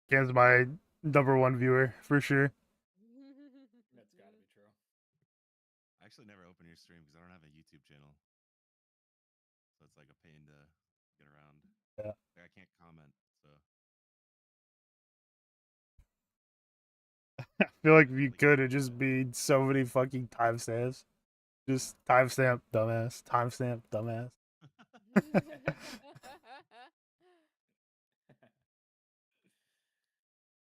Cam's my #1 viewer for sure. That's got to be true. I actually never open your stream because I don't have a YouTube channel, so it's like a pain to get around. Yeah. Like, I can't comment, so I feel like if you like could, it'd just be so many fucking timestamps. Just timestamp, dumbass. Timestamp, dumbass.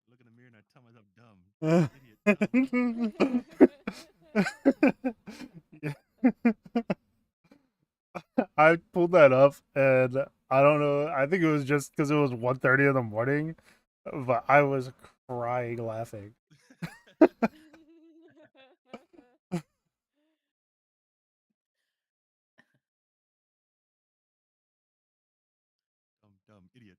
look in the mirror and I tell myself dumb, idiot, dumb. Yeah. I pulled that up and I don't know. I think it was just because it was 1:30 in the morning, but I was crying laughing. dumb, idiot.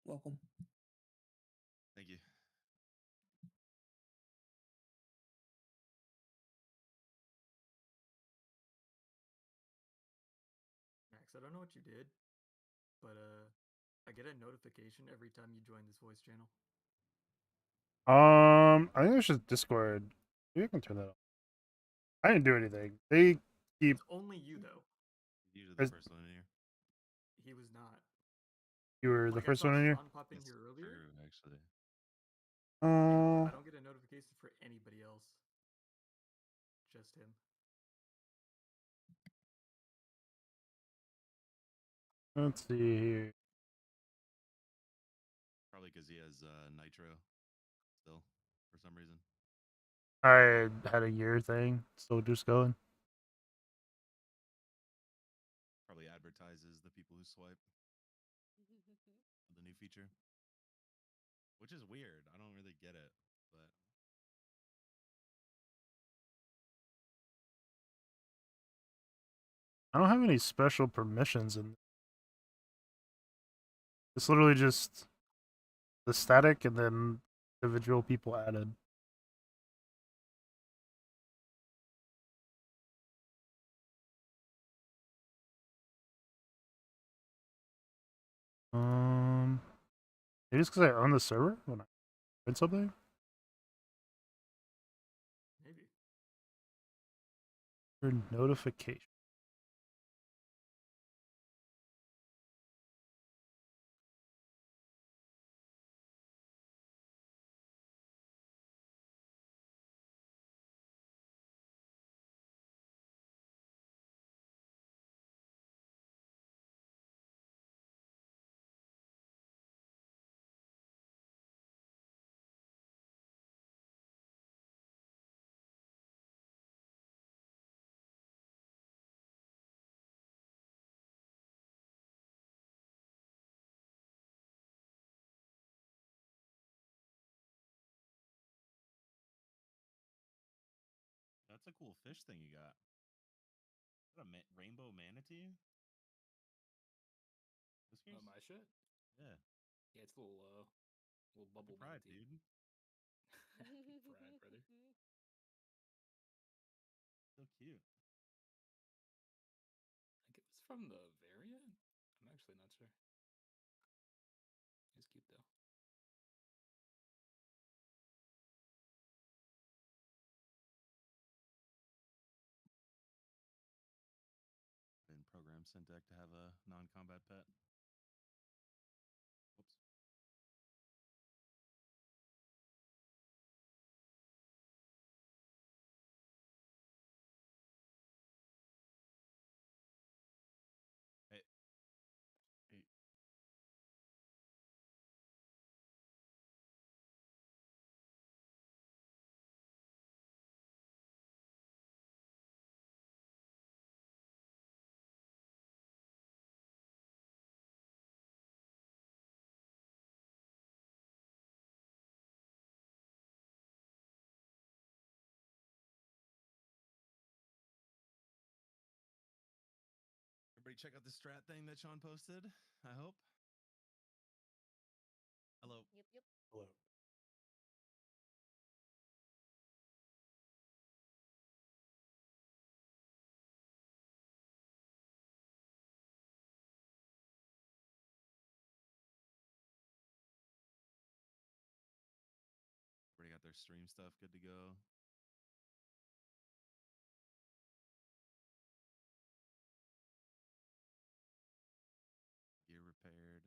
Welcome. Thank you. Max, I don't know what you did, but I get a notification every time you join this voice channel. I think it's just Discord. Maybe I can turn that off. I didn't do anything. They keep. It's only you though. Usually the first one in here. He was not. You were the Like I first saw one in here. Sean pop in That's here earlier. true, actually. Oh, I don't get a notification for anybody else. Just him. let's see here. Probably because he has Nitro still for some reason. I had a year thing, so just going. Probably advertises the people who swipe the new feature, which is weird. I don't really get it, but I don't have any special permissions in. It's literally just the static and then individual people added. Maybe it's because I own the server when I print something. Maybe. Or notification. that's a cool fish thing you got. Is that a rainbow manatee? Oh, my shit? Yeah. Yeah, it's a little Happy bubble Pride, manatee. dude. Happy Pride, brother. So cute. I think it was from the variant. I'm actually not sure. It's cute though. Been programmed Syntec to have a non-combat pet. Whoops. Hey. Hey. Everybody check out the strat thing that Sean posted, I hope. Hello. Yep. Hello. Everybody got their stream stuff good to go. Gear repaired.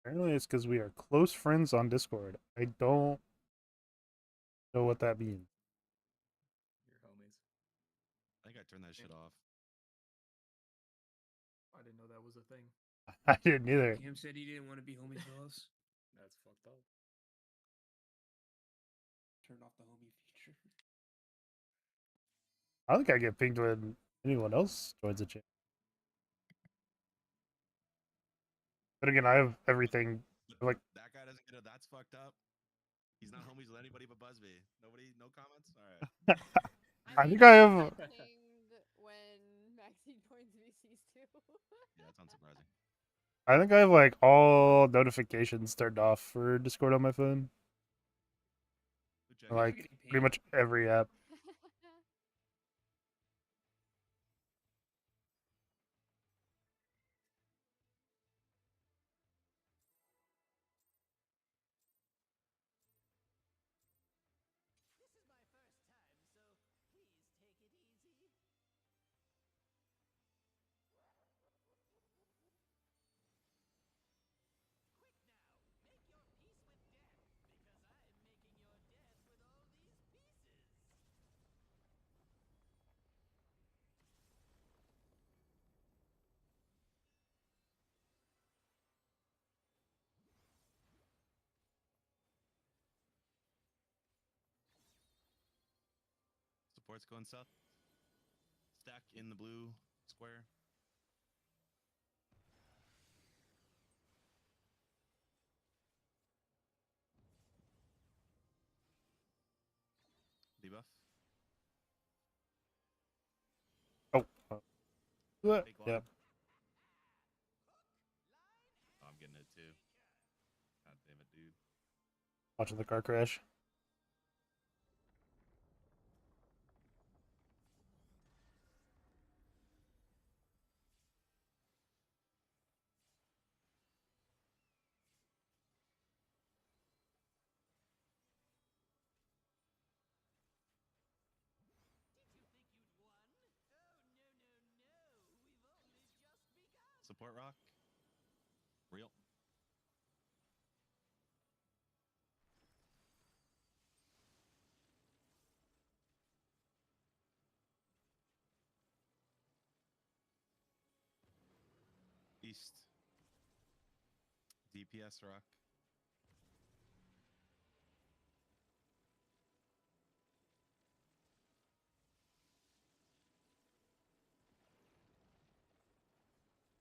Apparently, it's because we are close friends on Discord. I don't know what that means. Your homies. I think I turned that shit off. I didn't know that was a thing. I didn't either. Cam said he didn't want to be homies with us. That's fucked up. Turned off the homie feature. I think I get pinged when anyone else joins the chat. But again, I have everything. But Like, that guy doesn't get it. That's fucked up. He's not homies with anybody but Busby. Nobody, no comments. All right. I mean, think I have. get pinged when Maxine joins VCs too. Yeah, that's unsurprising. I think I have like all notifications turned off for Discord on my phone. Who checked Like getting pretty pinged? much every app. This is my first time, so please take it easy. Quick now, make your peace with death, because I'm making your death with all these pieces. Support's going south. Stack in the blue square. Debuff. Oh, Big yeah. one. Oh, I'm getting it too. God damn it, dude. Watching the car crash. Did you think you'd won? Oh, no, no, no. We've only just begun. Support rock. Real. East. DPS rock.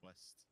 West.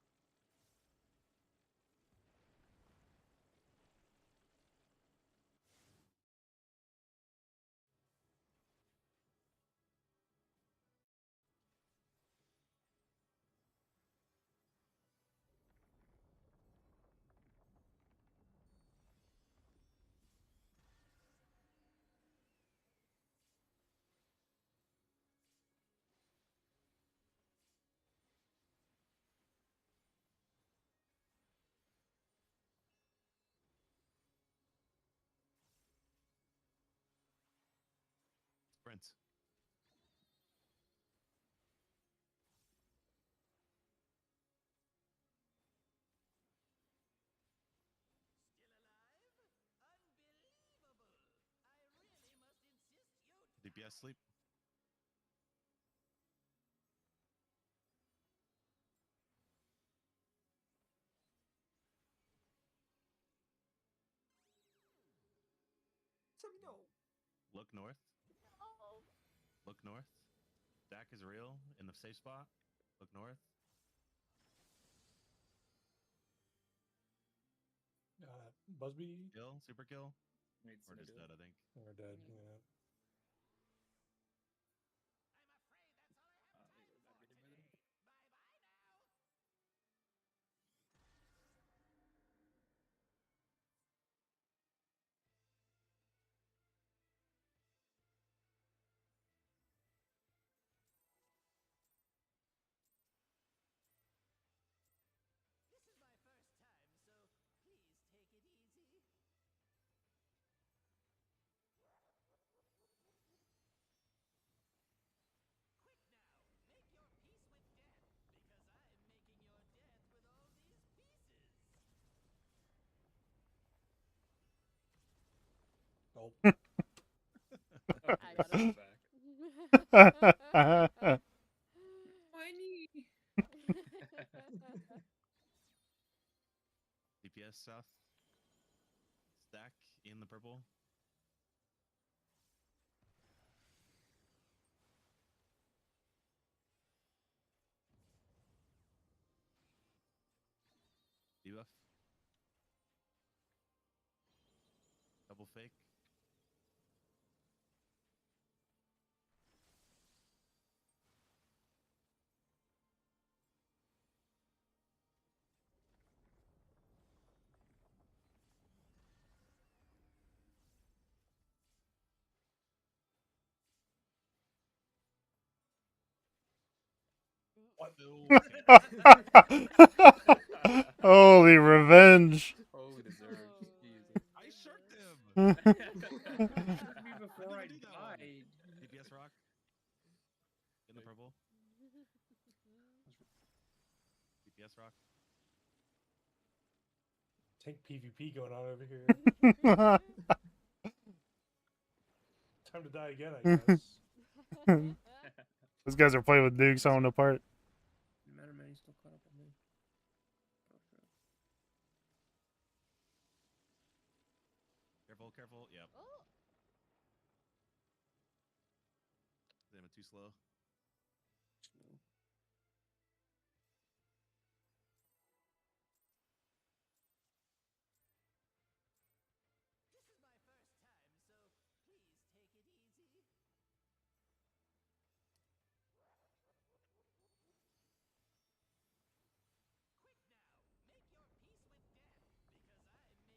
Sprint. DPS sleep. No. Look north. Look north. Dak is real in the safe spot. Look north. Busby? Kill. Super kill. Wait, Or just dead, I think. Or dead, Mm. yeah. I'm afraid that's all I have time for today. Bye bye now. This is my first time, so please take it easy. Quick now, make your peace with death, because I'm making your death with all these pieces. Oh. I got him. Back. My knee. DPS south. Stack in the purple. Debuff. Double fake. What? Holy revenge. Oh, deserved. Oh, Jesus. I shirked him. Shoot me before I did I do that one? died. DPS rock. In the purple. DPS rock. Tank PvP going on over here. Time to die again, I guess. Those guys are playing with nukes on the part. No matter, man, he's still caught up on me. Oh, shit. Careful, careful. Yep. Oh, Damn it, too slow. Slow. This is my first time, so please take it easy.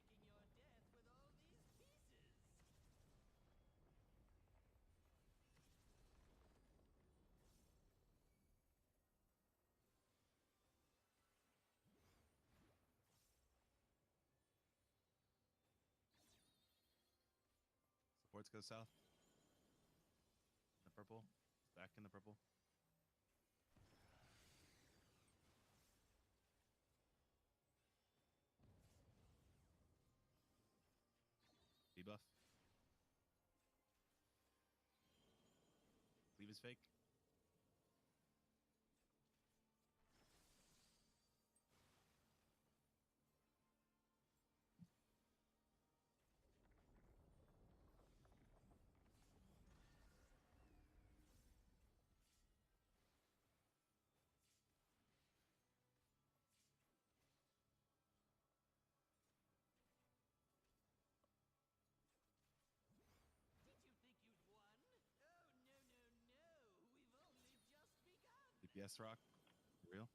Quick now, make your peace with death, because I'm making your death with all these pieces. Supports go south. In the purple. Back in the purple. Debuff. Leave is fake. Did you think you'd won? Oh, no, no, no. We've only just begun. DPS rock. Real.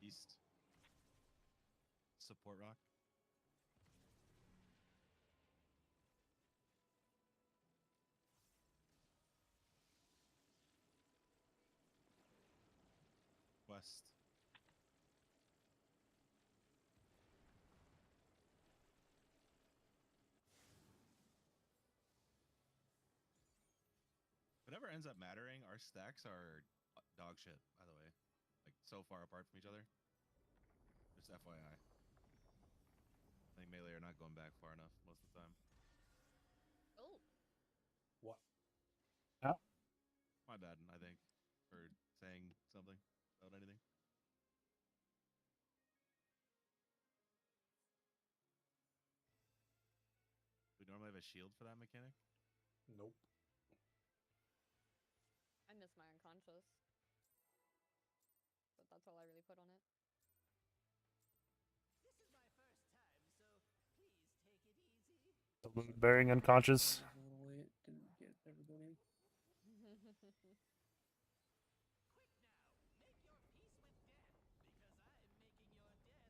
East. Support rock. West. Whenever never ends up mattering. Our stacks are dog shit, by the way. Like so far apart from each other. Just FYI. I think melee are not going back far enough most of the time. Oh, What? My bad, I think, for saying something about anything. Do we normally have a shield for that mechanic? Nope. I miss my unconscious. But that's all I really put on it. This is my first time, so please take it easy. Bearing unconscious. A little late. Didn't get everybody. Quick now, make your peace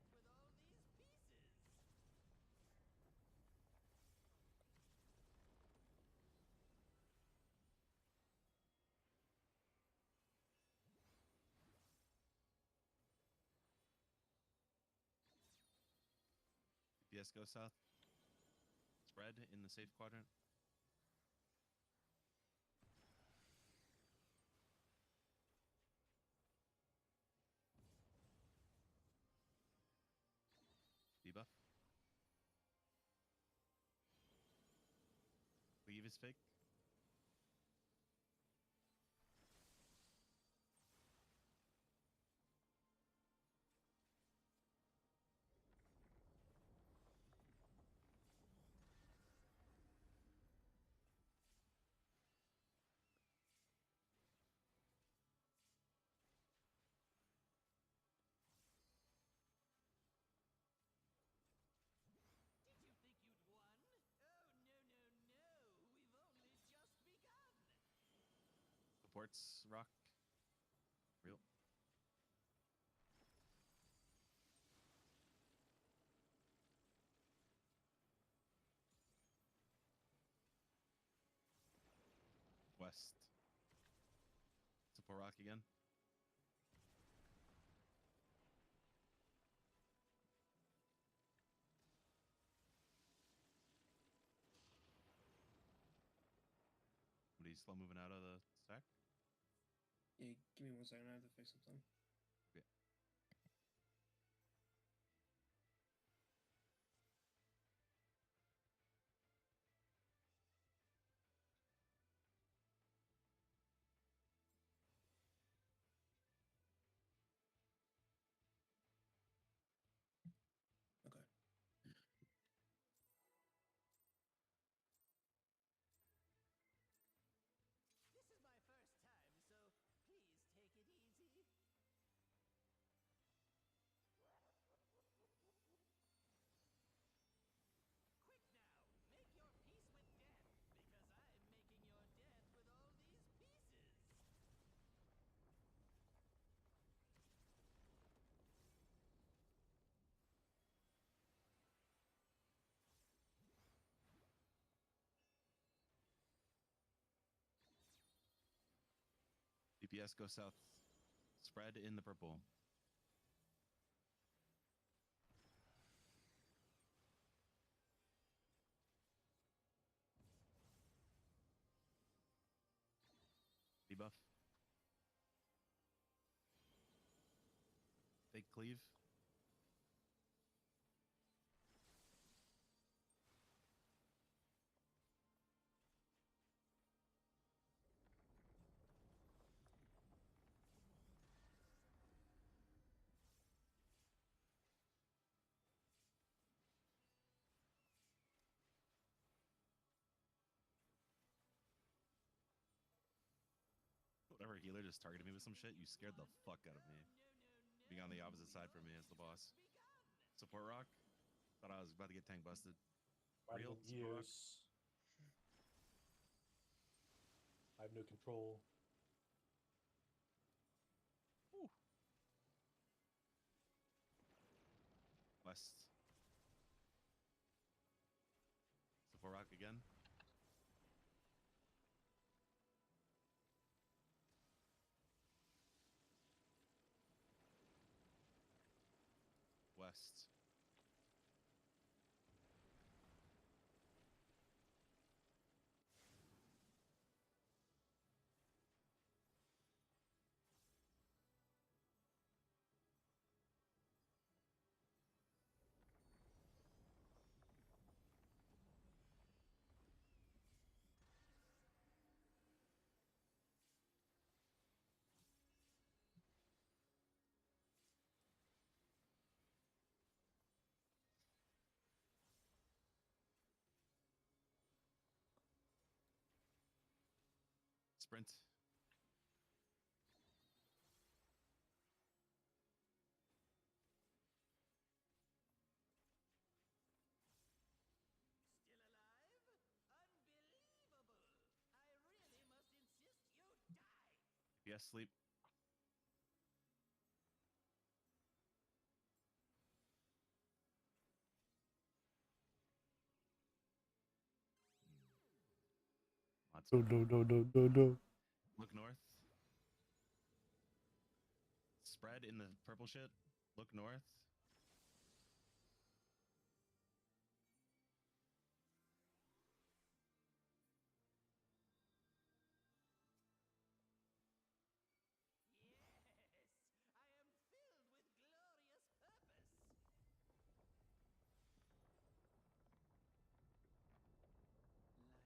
with death, because I'm making your death with all these pieces. DPS go south. Spread in the safe quadrant. Debuff. Leave is fake. Did you think you'd won? Oh, no, no, no. We've only just begun. Supports rock. Real. West. Support rock again. Somebody slow moving out of the stack. Yeah, give me 1 second. I have to fix something. Okay. Okay. This is my first time, so please take it easy. Quick now, make your peace with death, because I'm making your death with all these pieces. DPS go south. Spread in the purple. Debuff. Fake cleave. Whatever healer just targeted me with some shit, you scared the fuck out of me. Being on the opposite side from me as the boss. Support rock. Thought I was about to get tank busted. Real Random support rock. years. I have no control. West. Support rock again. West. Sprint. Still alive? Unbelievable! I really must insist you die! Yes, sleep. Lots No, of no, no, no, no, no. Look north. Spread in the purple shit. Look north. Yes! I am filled with glorious purpose! Life, dreams, hope. Where do they come from? And where do they go? Such things as those are mine.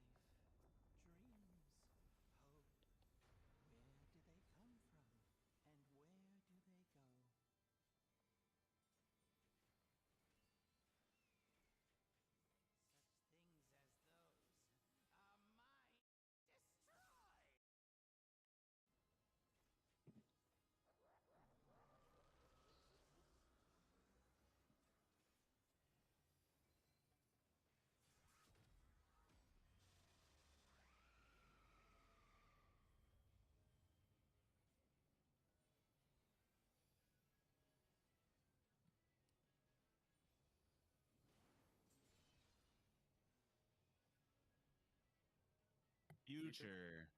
Destroy! Future.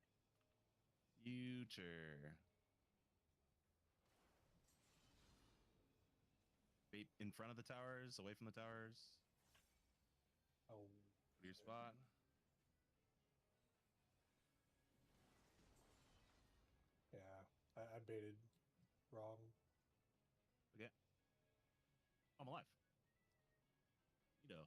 Future. Wait in front of the towers, away from the towers. Oh, Go to your spot. yeah. I baited wrong. Okay. I'm alive. You know.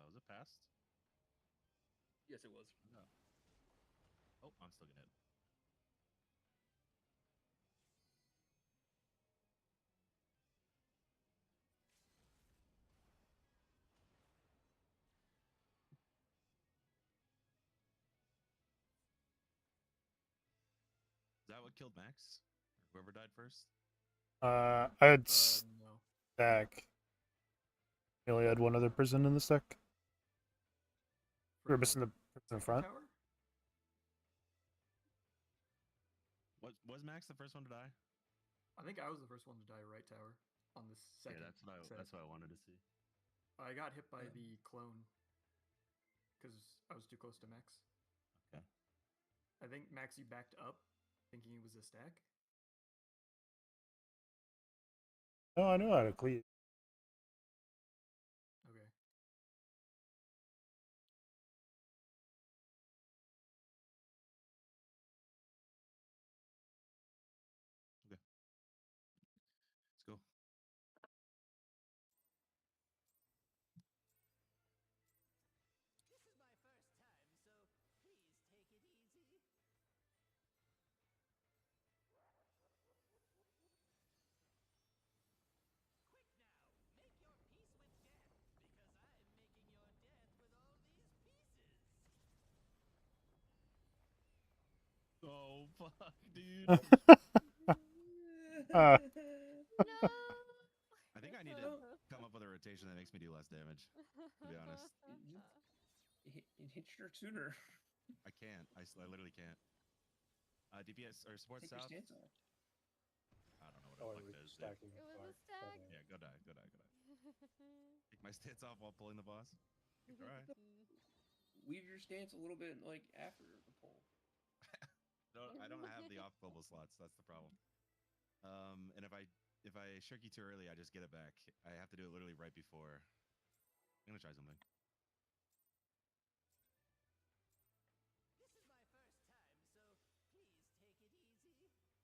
Was it past? Yes, it was. No. Oh, I'm still gonna hit. Is that what killed Max? Or whoever died first? I had No. stack. We only had one other person in the stack. We were missing the person in front. Tower? Was Max the first one to die? I think I was the first one to die right tower on this second. Yeah, set. that's what I wanted to see. I got hit by the clone because I was too close to Max. Okay. I think Max, you backed up thinking it was a stack. Oh, I know how to cleat. Okay. Let's go. This is my first time, so please take it easy. Quick now! Make your peace with death, because I'm making your death with all these pieces! Oh fuck, dude. Ah, No. I think I need to come up with a rotation that makes me do less damage. To be honest, Hit your sooner. I can't. I literally can't. DPS or support Take your south. stance off. I don't know what Oh, the it fuck was it is. Dude. stacking. It was a Sorry. stack. Okay. Yeah, go die, go die, go die. Take my stance off while pulling the boss. All right. Weave your stance a little bit like after the pull. I don't have the off global slots. That's the problem. And if I shirky too early, I just get it back. I have to do it literally right before. I'm gonna try something. This is my first time, so please take it easy.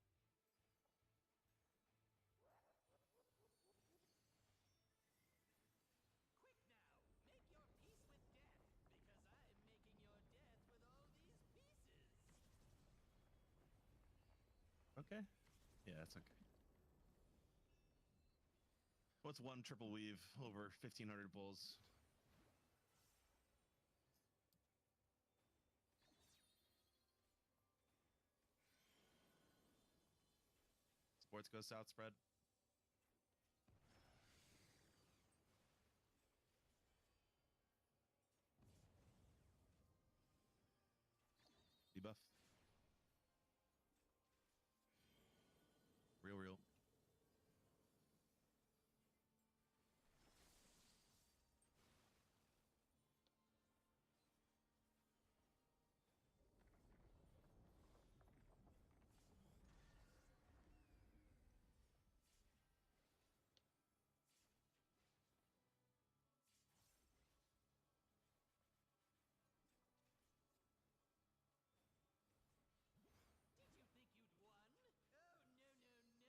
Quick now! Make your peace with death, because I'm making your death with all these pieces! Okay. Yeah, that's okay. What's one triple weave over 1,500 bulls? Sports go south spread. Debuff. Real. Did you think you'd won?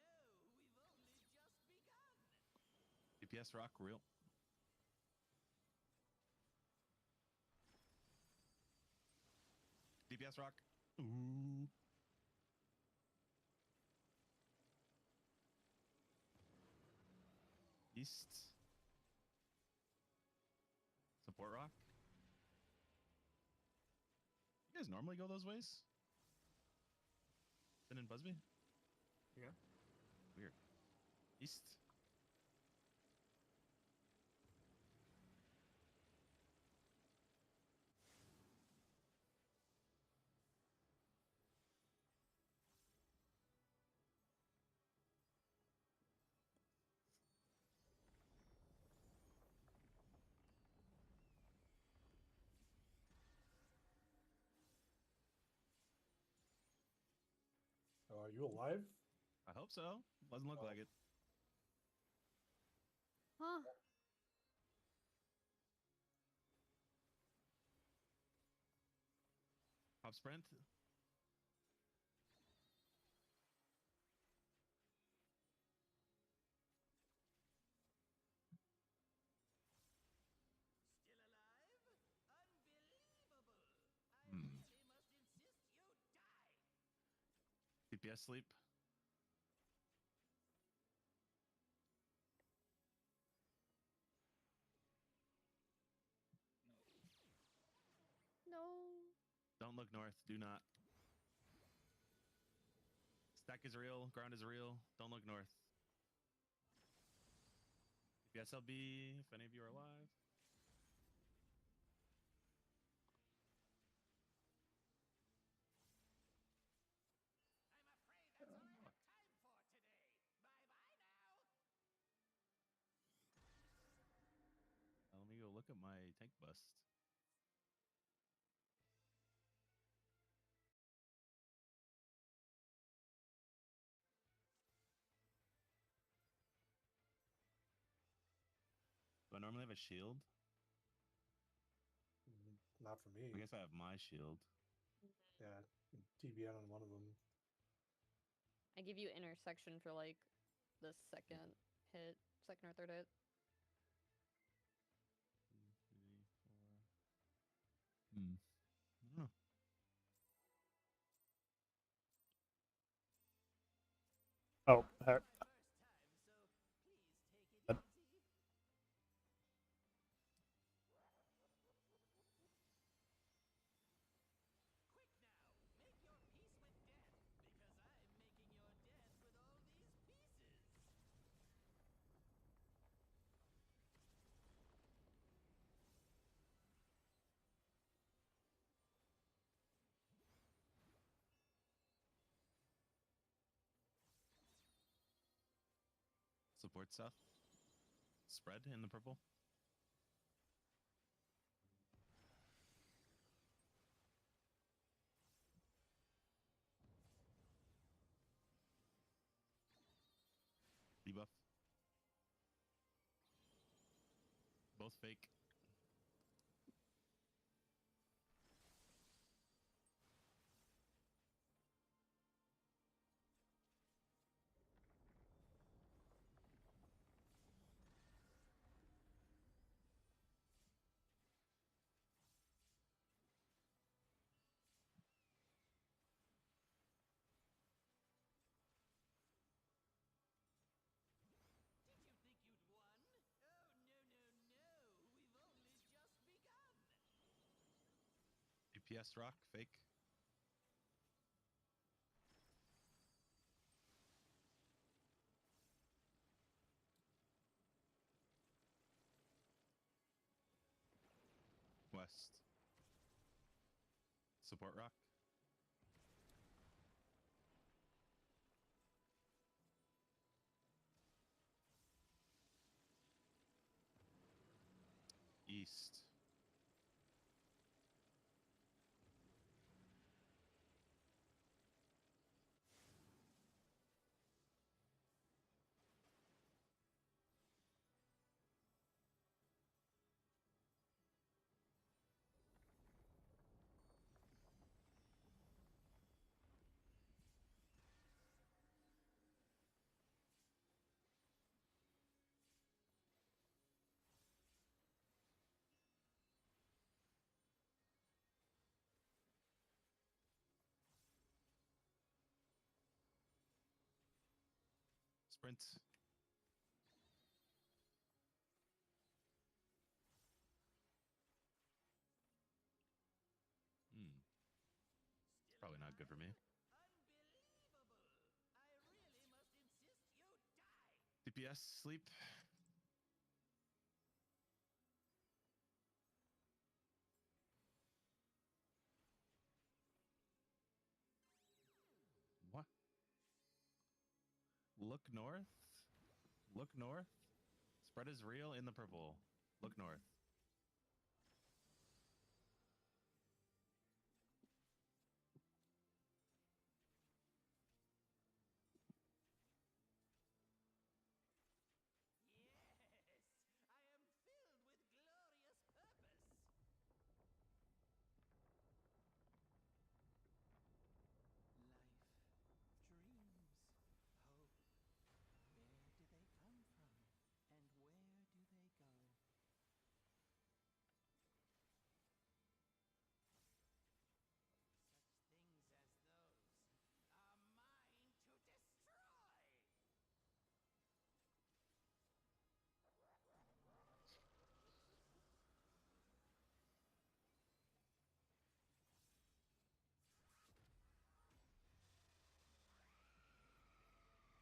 Oh, no, no, no. We've only just begun. DPS rock, real. DPS rock. Ooh. East. Support rock. You guys normally go those ways? Finn and Busby? Yeah. Weird. East. Oh, are you alive? I hope so. Doesn't look Oh. like it. Huh? Pop sprint. Still alive? Unbelievable. I Hmm. guess they must insist you die. DPS sleep. No. No. Don't look north. Do not. Stack is real. Ground is real. Don't look north. DPS LB, if any of you are alive. I'm afraid that's all I have time for today. Bye-bye now. Let me go look at my tank bust. Do I normally have a shield? Not for me. I guess I have my shield. Yeah, TBN on one of them. I give you intersection for like the second hit, second or third hit. 2, 3, 4. I don't know. Oh, heck. My first time, so please take it Uh, easy. Quick now, make your peace with death, because I'm making your death with all these pieces. Support stuff. Spread in the purple. Debuff. Both fake. Did you think you'd won? PS rock, fake. West. Support rock. East. Sprint. Probably not good for me. Unbelievable! I really must insist you die. DPS sleep. What? Look north. Look north. Spread is real in the purple. Look north. Yes, I am filled with glorious purpose. Life, dreams, hope. Where do they come from? And where do they go?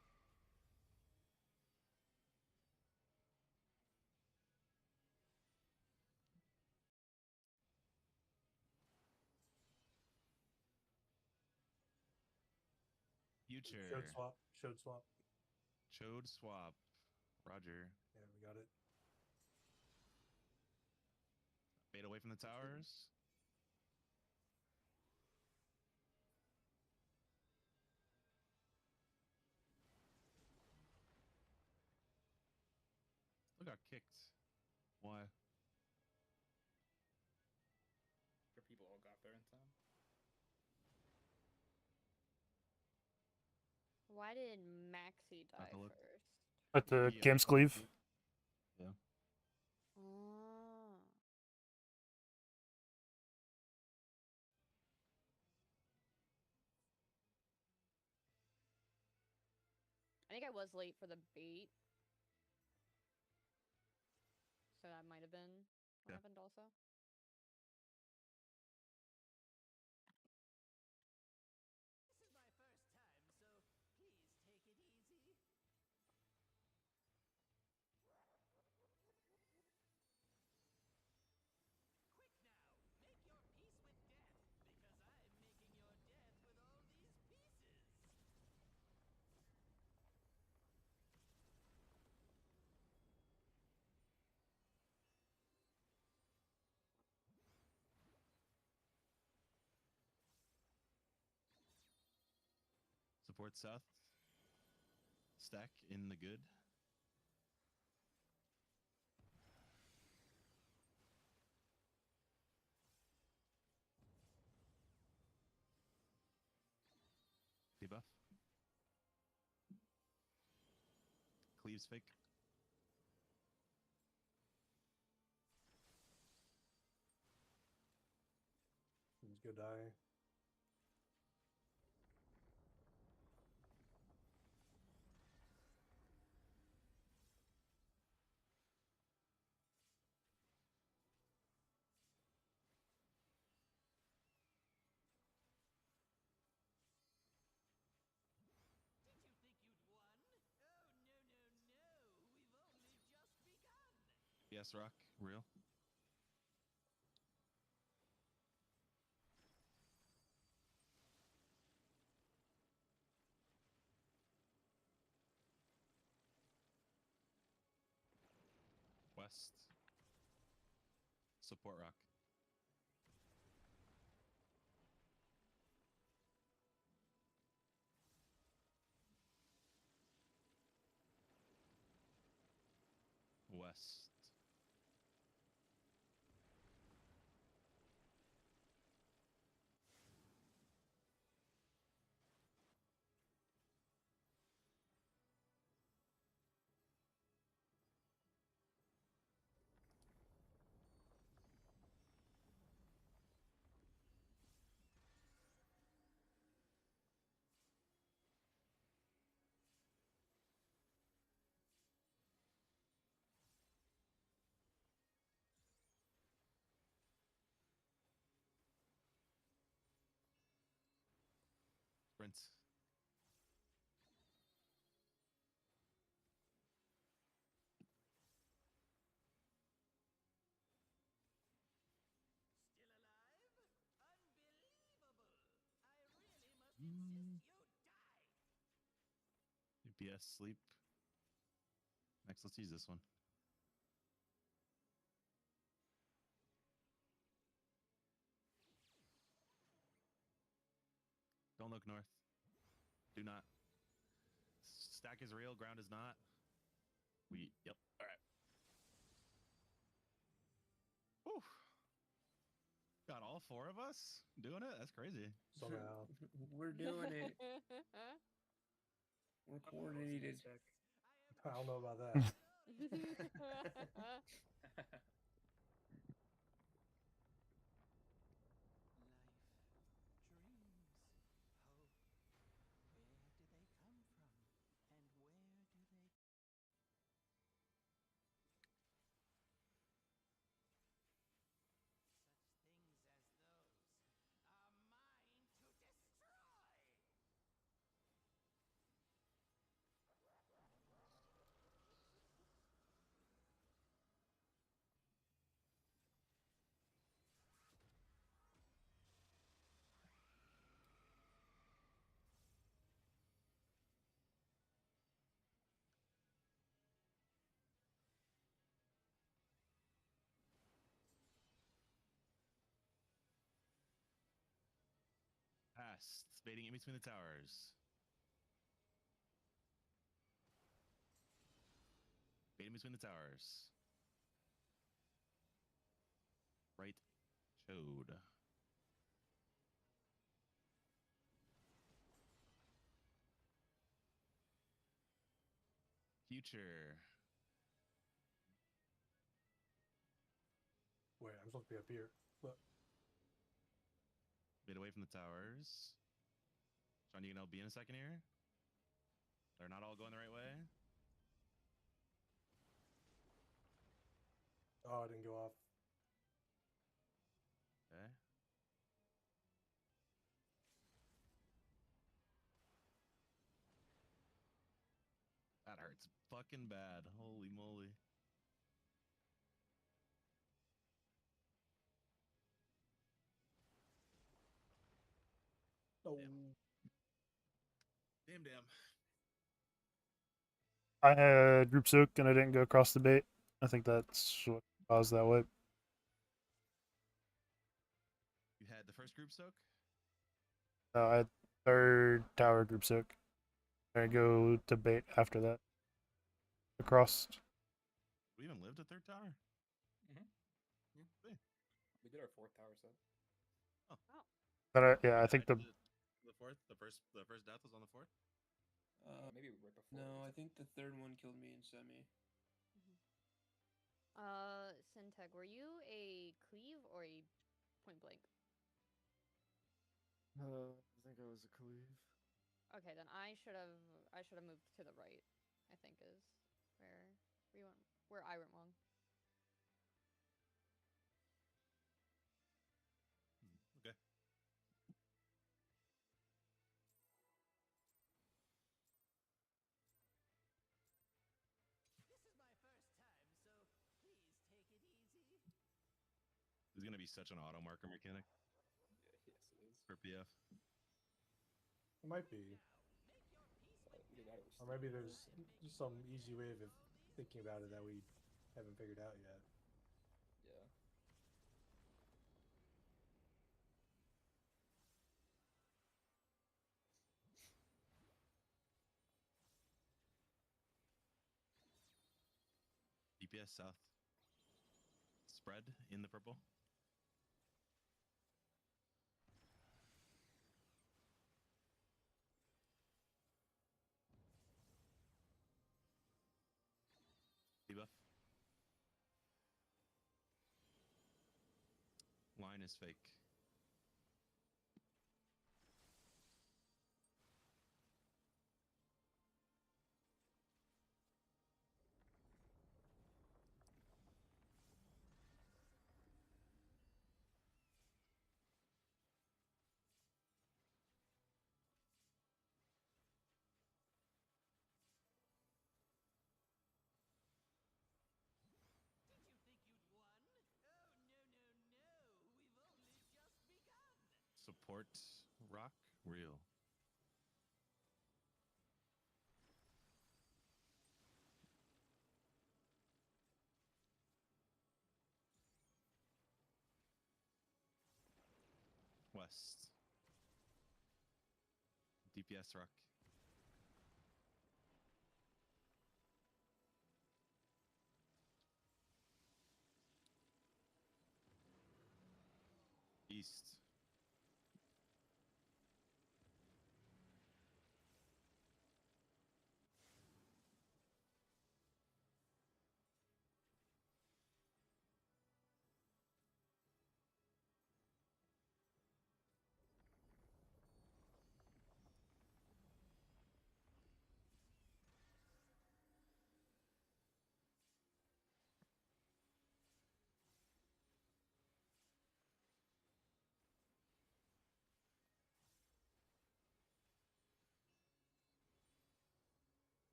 Such things as those are mine to destroy! Future. Showed swap. Showed swap. Chode swap. Roger. Yeah, we got it. Fade away from the towers. Still got kicked. Why? Sure, people all got there in time. Why did Maxi die to look. first? At the Yeah. Games Cleave. Yeah. Oh. I think I was late for the bait. So that might have been what Yeah. happened also. This is my first time, so please take it easy. Quick now, make your peace with death, because I'm making your death with all these pieces. Support south. Stack in the good. Debuff. Cleaves fake. Let's go die. PS Rock, real. West. Support Rock. West. Sprint. Still alive? Unbelievable! I really must insist you die. UPS sleep. Next, let's use this one. Don't look north. Do not. Stack is real, ground is not. Yep. All right. Whew. Got all four of us doing it? That's crazy. Somehow. We're doing it. We're coordinated. Check. I don't know about that. Life, dreams, hope. Where do they come from? And where do they Such things as those are mine to destroy! Past. Baiting in between the towers. Baiting between the towers. Right chode. Future. Wait, I'm supposed to be up here. Look. Bait away from the towers. Sean, you can LB in a second here. They're not all going the right way. Oh, I didn't go off. Okay. That hurts fucking bad. Holy moly. Oh. Damn. I had group soak and I didn't go across the bait. I think that's what caused that whip. You had the first group soak? I had third tower group soak. I go to bait after that. Across. We even lived a third tower? We did our fourth tower set. But I think the The first death was on the fourth? Maybe right before. No, I think the third one killed me in semi. Syntech, were you a cleave or a point blank? I think I was a cleave. Okay, then I should have moved to the right. I think is where we went, where I went wrong. Okay. This is my first time, so please take be such an auto marker mechanic Yeah, yes, it is. for PF. It might be. Either that or Or maybe Steam. there's just some easy way of thinking about it that we haven't figured out yet. Yeah. DPS South. Spread in the purple. Debuff. Line is fake. Did you think you'd won? Oh, no, no, no. We've only just begun. Support rock real. West. DPS rock. East.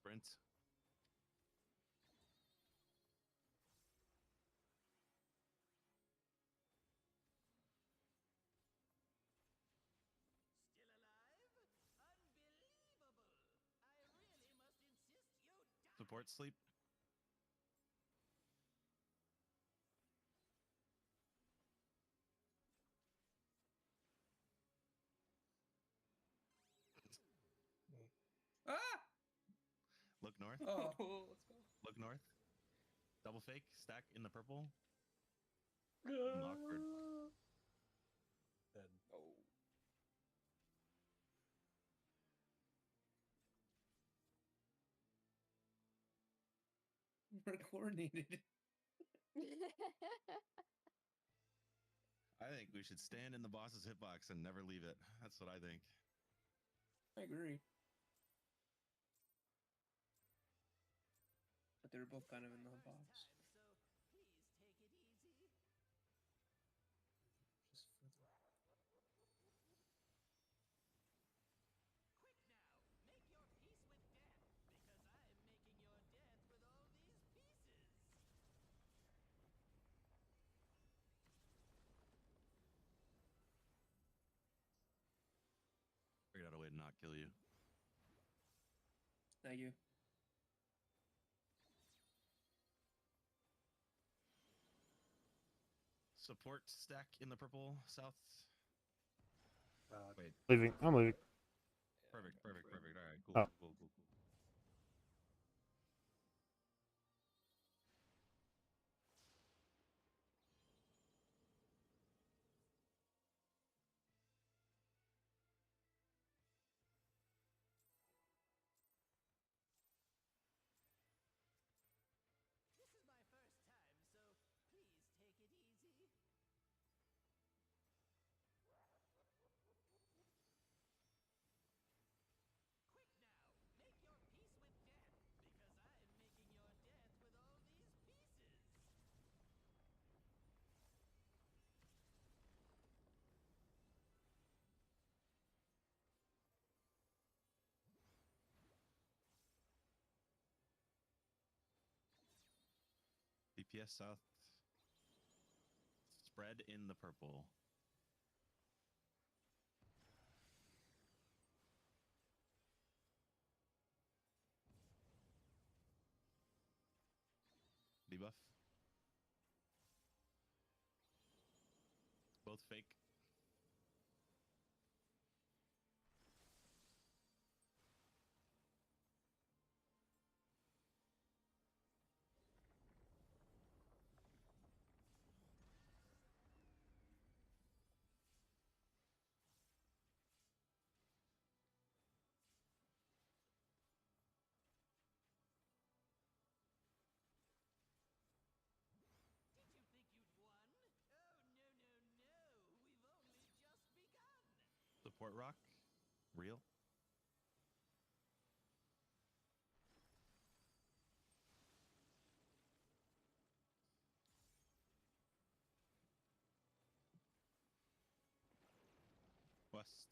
Brent. Still alive? Unbelievable. I really must insist you die. Support sleep. Ah! Look north. Oh, Oh, let's go. Look north. Double fake. Stack in the purple. Awkward. Dead. Oh. we're coordinated. I think we should stand in the boss's hitbox and never leave it. That's what I think. I agree. But they were both kind of in the First box. time, so please take it easy. Just further. Quick now, make your peace with death, because I'm making your death with all these pieces. Figured out a way to not kill you. Thank you. Support stack in the purple south. Wait. Leaving. I'm leaving. Yeah, Perfect. I'm Perfect. afraid. Perfect. All right. Cool. Oh. Cool. Cool. Cool. This is my first time, so please take it easy. Quick now, make your peace with death, because I'm making your death with all these pieces. DPS south. Spread in the purple. Debuff. Both fake. Did you think you'd won? Oh, no, no, no. We've only just begun. Support rock. Real. West.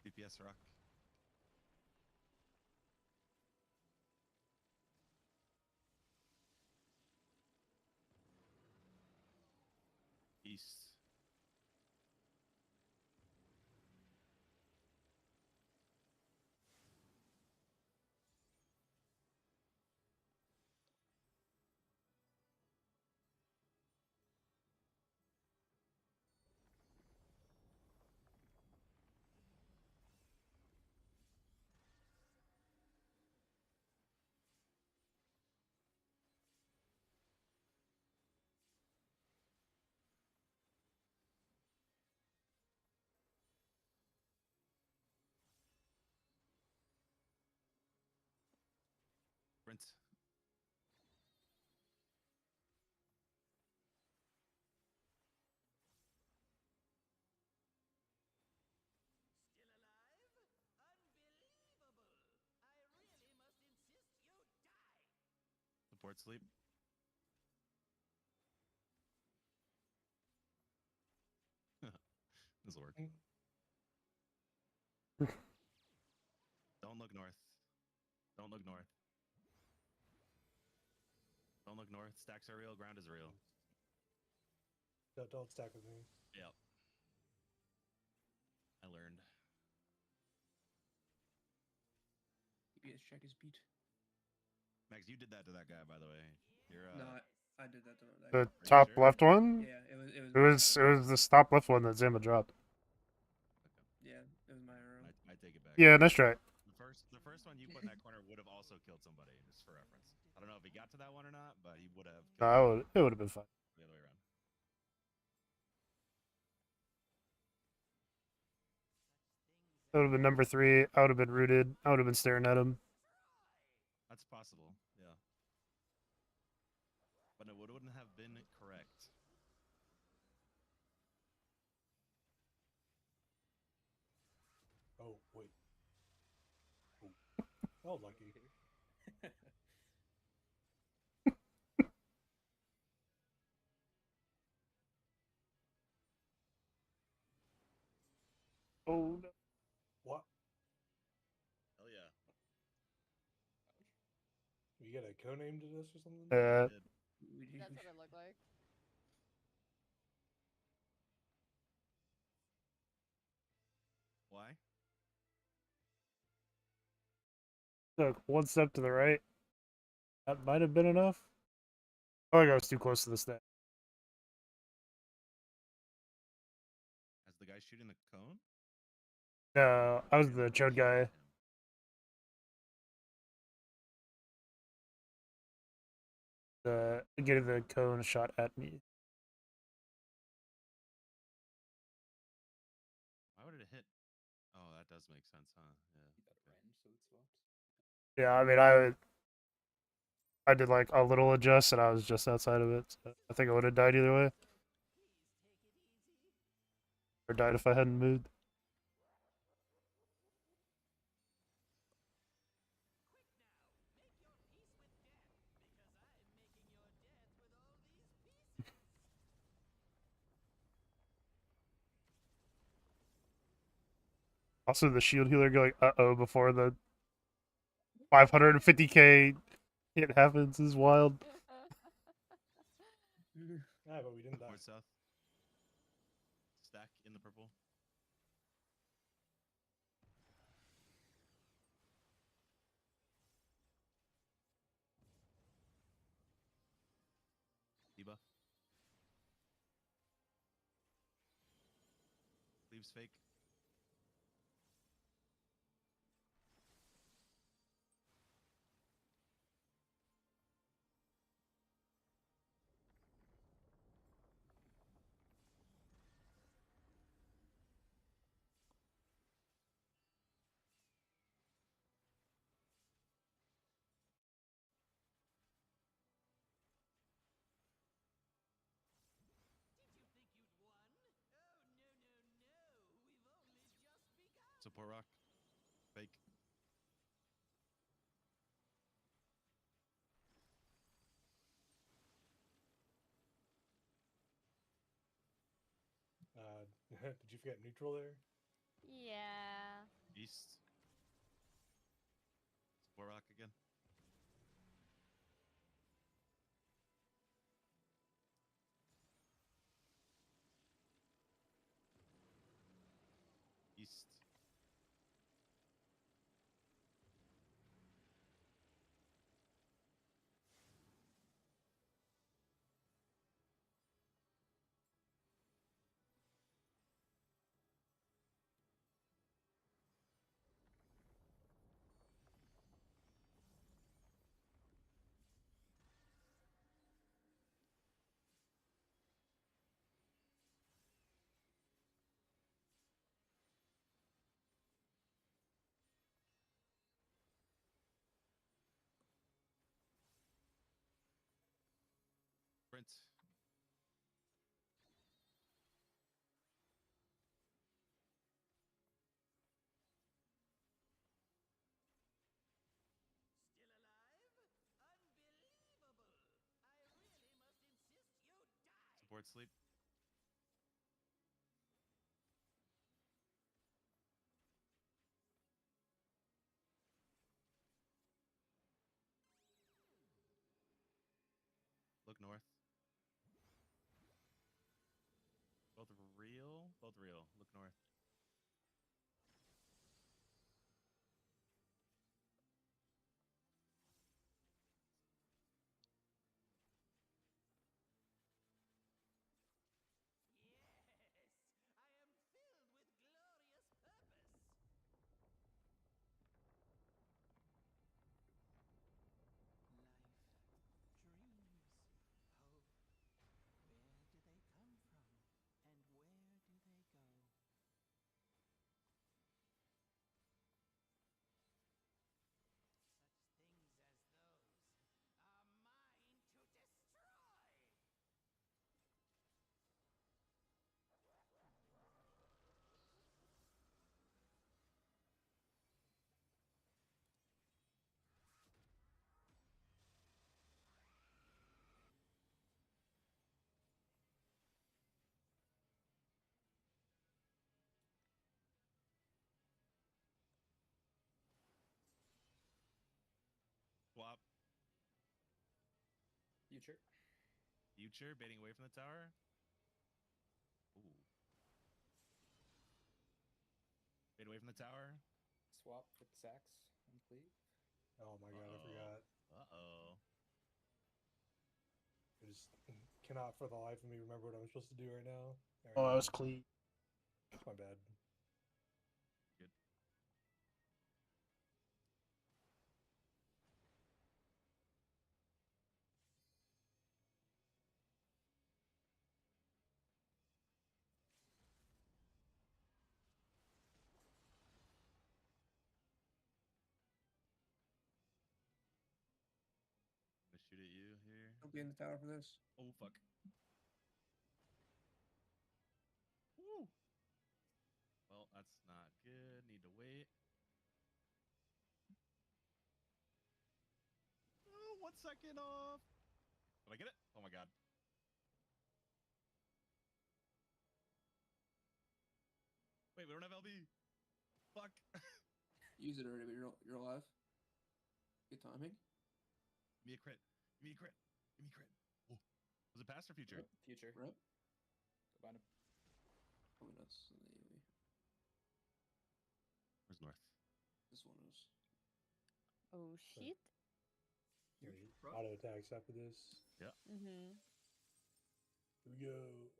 DPS rock. East. Sprint. Still alive? Unbelievable! I really must insist you die! Support sleep. This will work. Don't look north. Don't look north. Don't look north. Stacks are real. Ground is real. Don't stack with me. Yep. I learned. DPS check is beat. Max, you did that to that guy, by the way. You're No, I did that to that The guy. top sure? left one. Yeah, it was. It was the top left one that Zama dropped. Yeah, it was my arrow. I take it back. Yeah, nice try. The first one you put in that corner would have also killed somebody, just for reference. I don't know if he got to that one or not, but he would have. It would have been fine. The other way around. That would have been number 3. I would have been rooted. I would have been staring at him. That's possible, yeah. But it wouldn't have been correct. Oh, wait. Oh, lucky. Oh no. What? Hell yeah. You get a co-name to this or something? Yeah. That's what it looked like. Why? Took one step to the right. That might have been enough. Oh, I was too close to the stack. As the guy shooting the cone? No, I was the chode guy. Getting the cone shot at me. Why would it hit? Oh, that does make sense, huh? Yeah. Range, so it swaps. Yeah, I mean, I did like a little adjust, and I was just outside of it. So I think I would have died either way, or died if I hadn't moved. Also, the shield healer going uh-oh before the 550k hit happens is wild. Ah, but we didn't die. North south. Stack in the purple. Debuff. Leaves fake. Did you think you'd won? Oh, no, no, no. We've only just begun. Support rock. Fake. Did you forget neutral there? Yeah. East. Support rock again. East. Sprint. Still alive? Unbelievable! I really must insist you die! Support sleep. Look north. Both real? Both real. Look north. Yes! I am filled with glorious purpose! Life, dreams, hope. Where do they come from? And where do they go? Such things as those are mine to destroy! Swap. Future. Future. Baiting away from the tower. Ooh. Bait away from the tower. Swap with sacks and cleave. Oh my god, I forgot. Uh-oh. I just cannot for the life of me remember what I'm supposed to do right now. Oh, I was clean. My bad. Good. I'm gonna shoot at you here. Don't be in the tower for this. Oh, fuck. Woo! Well, that's not good. Need to wait. Oh, 1 second off. Did I get it? Oh my god. Wait, we don't have LB. Fuck. Use it already, but you're alive. Good timing. Give me a crit. Give me a crit. Give me a crit. Oh. Was it past? Past or future? Future. Rep? Go find him. Probably not the AoE. Where's north? This one is. Oh shit. Rush? Auto attacks after this. Mm-hmm. Here we go.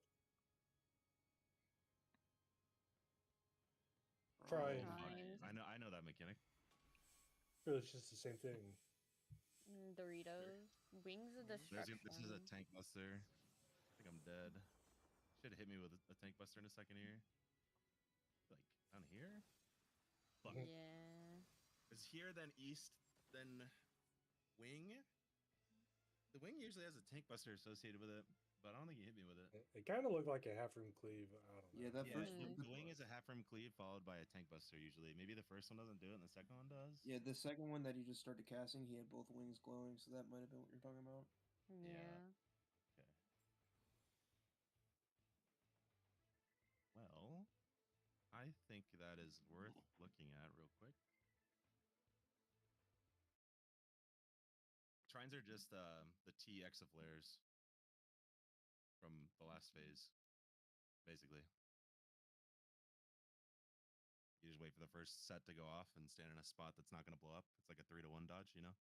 Try it. Grind. I know that mechanic. Really, it's just the same thing. Doritos. Wings of Destruction. This is a tank buster. I think I'm dead. Should have hit me with a tank buster in a second here. Like down here. Fuck. Yeah. It's here, then east, then wing. The wing usually has a tank buster associated with it, but I don't think he hit me with it. It kind of looked like a half room cleave. I don't know. Yeah, that Yeah, first Mhm. the wing is a half rim cleave followed by a tank buster usually. Maybe the first one doesn't do it and the second one does. Yeah, the second one that he just started casting, he had both wings glowing, so that might have been what you're talking about. Yeah. Okay. Well, I think that is worth looking at real quick. Trines are just the TX of flares from the last phase, basically. You just wait for the first set to go off and stand in a spot that's not going to blow up. It's like a 3-to-1 dodge, you know?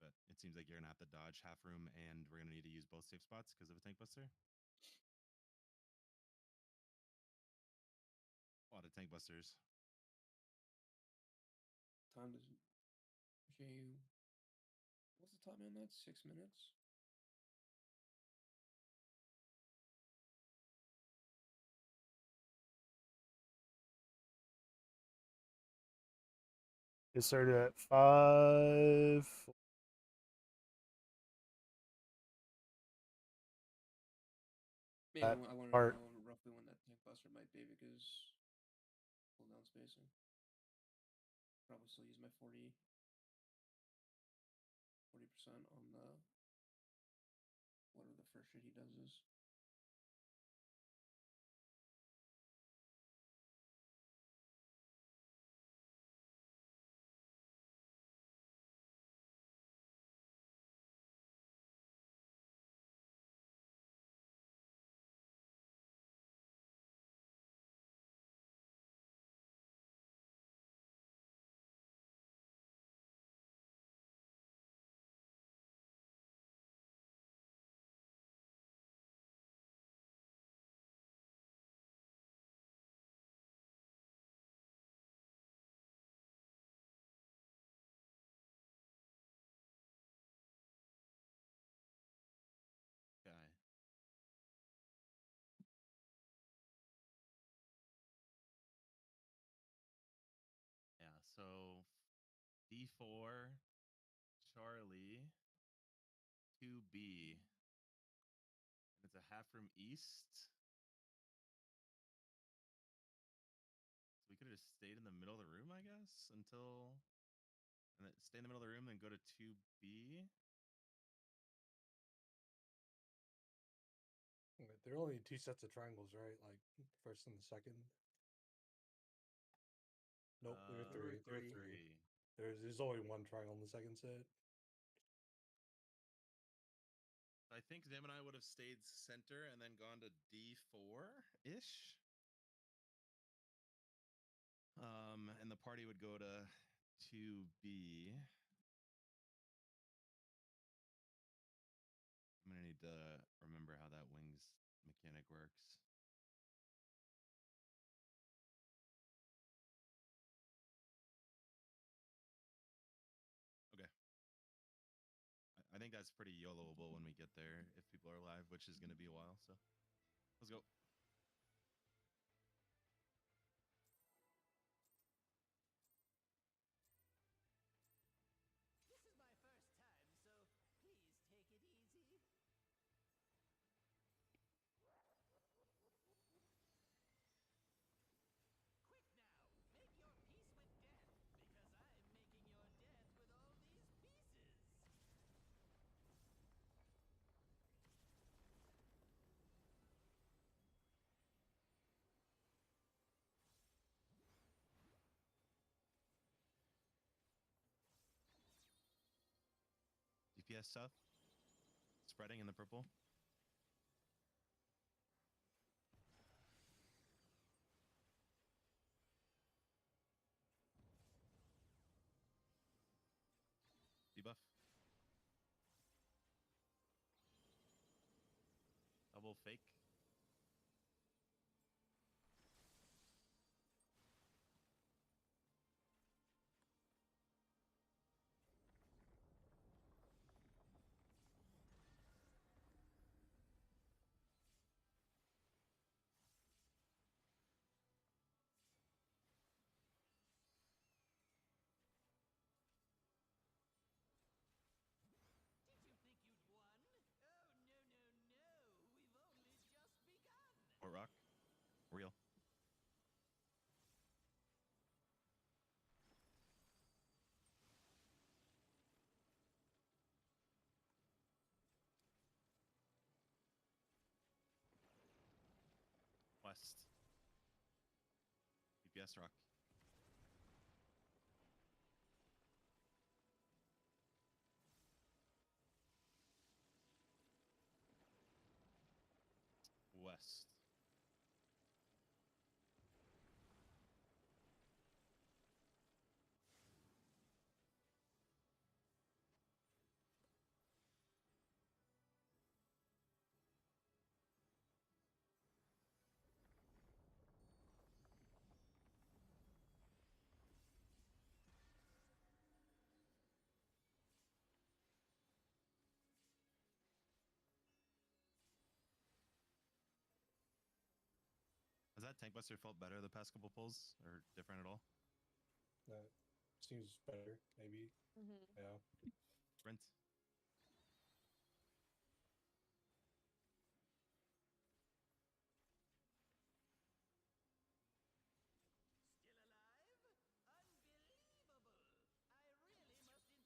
But it seems like you're going to have to dodge half room, and we're going to need to use both safe spots because of a tank buster. A lot of tank busters. Time to J. What's the time on that? 6 minutes. It started at 5. Yeah, That I want to part. know roughly when that tank buster might be because cooldown spacing. Probably still use my 40% on the whatever the first shit he does is. Okay. Yeah, so D4, Charlie, 2B. And it's a half room east. So we could have just stayed in the middle of the room, I guess, until. And then stay in the middle of the room, then go to 2B. There are only 2 sets of triangles, right? Like first and the second. Nope, there are There were 3. There are three. 3. There's only 1 triangle in the second set. I think Zam and I would have stayed center and then gone to D4 ish. And the party would go to 2B. I'm gonna need to remember how that wings mechanic works. Okay. I think that's pretty YOLOable when we get there if people are alive, which is gonna be a while. So let's go. This is my first time, so please take it easy. Quick now, make your peace with death, because I'm making your death with all these pieces. DPS stuff. Spreading in the purple. Debuff. Double fake. Did you think you'd won? Oh, no, no, no. We've only just begun. Port rock. Real. West. PPS rock. West. Has that tank buster felt better the past couple pulls or different at all? That seems better, maybe. Mm-hmm. Yeah. Sprint. Still alive? Unbelievable. I really must insist you die.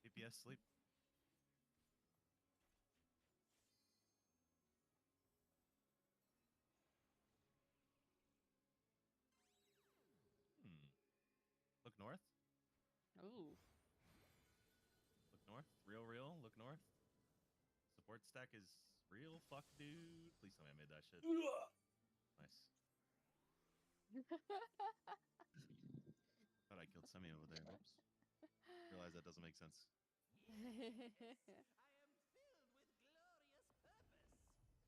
PPS sleep. Look north. Ooh. Look north. Real, real. Look north. Support stack is real. Fuck, dude. Please tell me I made that shit. Nice. Thought I killed Semi over there. Oops. Realize that doesn't make sense. Yes, I am filled with glorious purpose. Life, dreams, hope.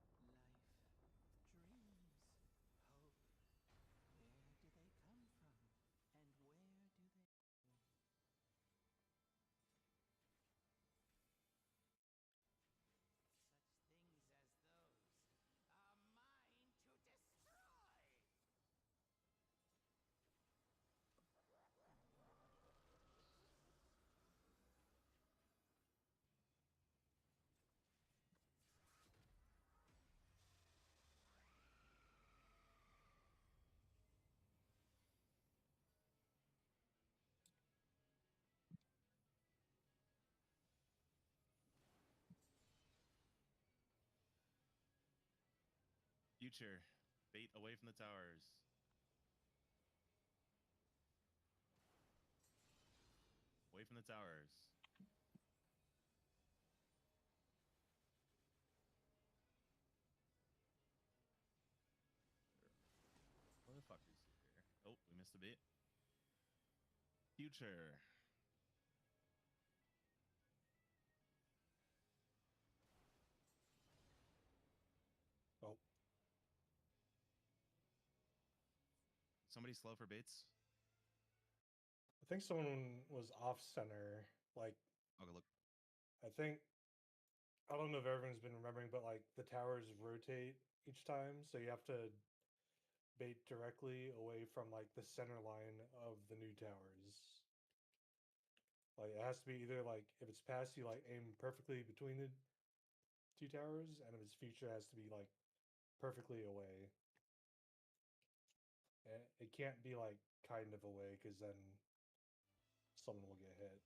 Where do they come from? And where do they go? Such things as those are mine to destroy. Future. Bait away from the towers. Away from the towers. Motherfuckers here. Oh, we missed a bait. Future. Oh, Somebody slow for baits. I think someone was off center. Like, I'll go look. I think I don't know if everyone's been remembering, but like the towers rotate each time, so you have to bait directly away from like the center line of the new towers. Like it has to be either like if it's past you, like aim perfectly between the two towers, and if it's future, it has to be like perfectly away. And it can't be like kind of away because then someone will get hit.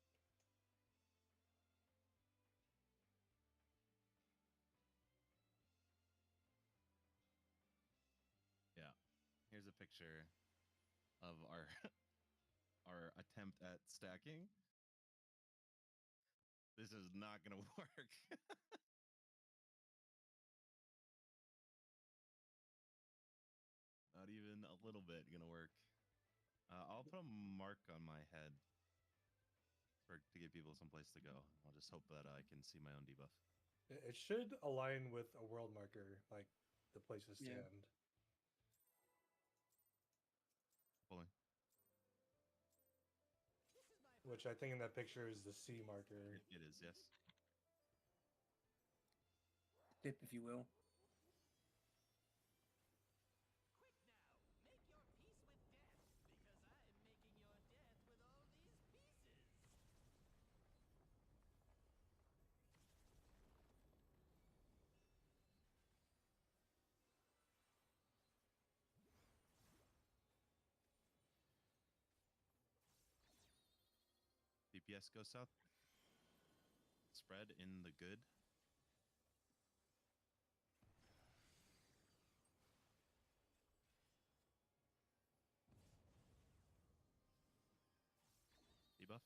Yeah. Here's a picture of our our attempt at stacking. This is not gonna work. Not even a little bit gonna work. I'll put a mark on my head to give people some place to go. I'll just hope that I can see my own debuff. It should align with a world marker, like the place to Yeah. stand. Pulling. Which I think in that picture is the C marker. It is, yes. Dip, if you will. Quick now, make your peace with death, because I'm making your death with all these pieces. DPS goes south. Spread in the good. Debuff.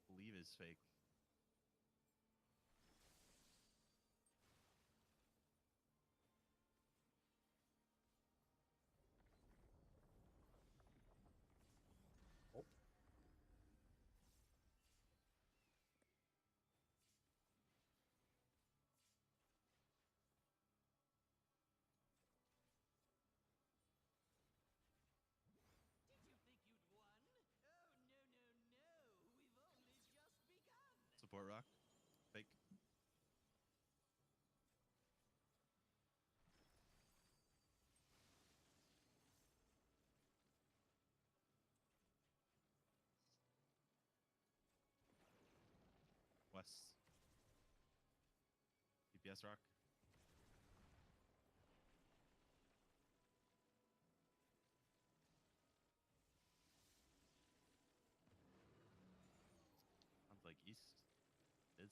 Believe is fake. Oh. Did you think you'd won? Oh, no, no, no. We've only just begun. Support rock. Fake. West. DPS rock. Sounds like east. Is.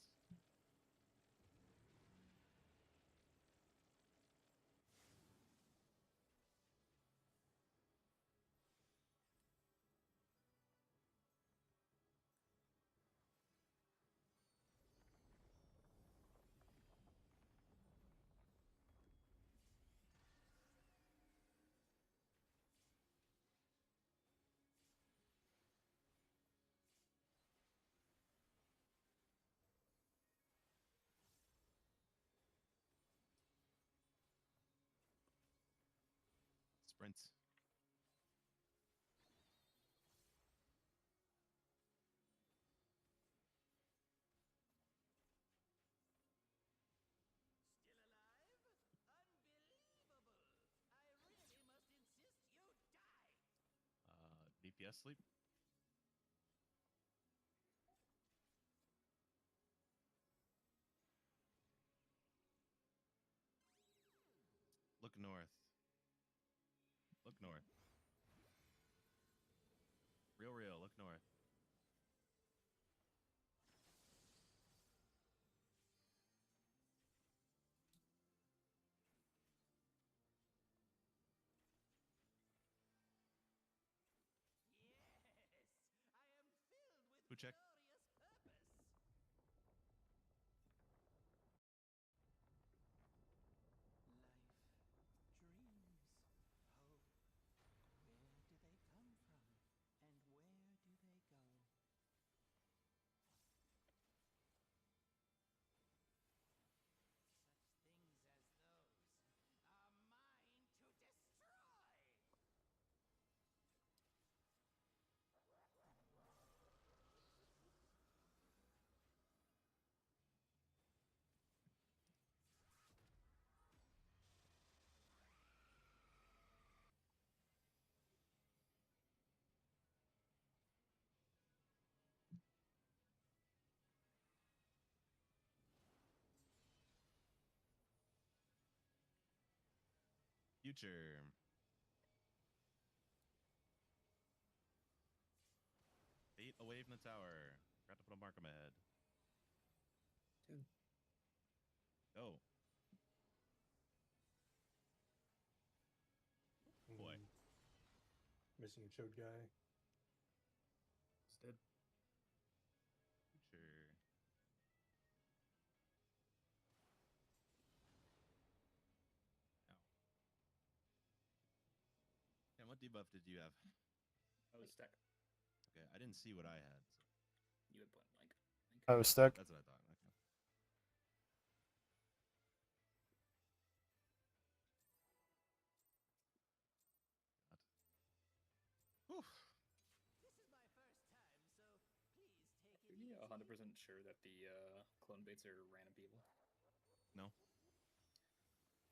Sprint. Still alive? Unbelievable. I really must insist you die. DPS sleep. Look north. Look north. Real, look north. Yes, I am filled with Who check? glorious purpose. Life, dreams, hope. Where do they come from? And where do they go? Such things as those are mine to destroy. Future. Bait away from the tower. Forgot to put a mark on my head. 2. Go. I'm Missing a chode guy. Just did. Sure. Ow. And what debuff did you have? I was stuck. Okay, I didn't see what I had. So You had point blank. I think. I was stuck. that's what I thought. Okay. God. Whew. This is my first time, so please take it Are you easy. 100% sure that the clone baits are random people? No.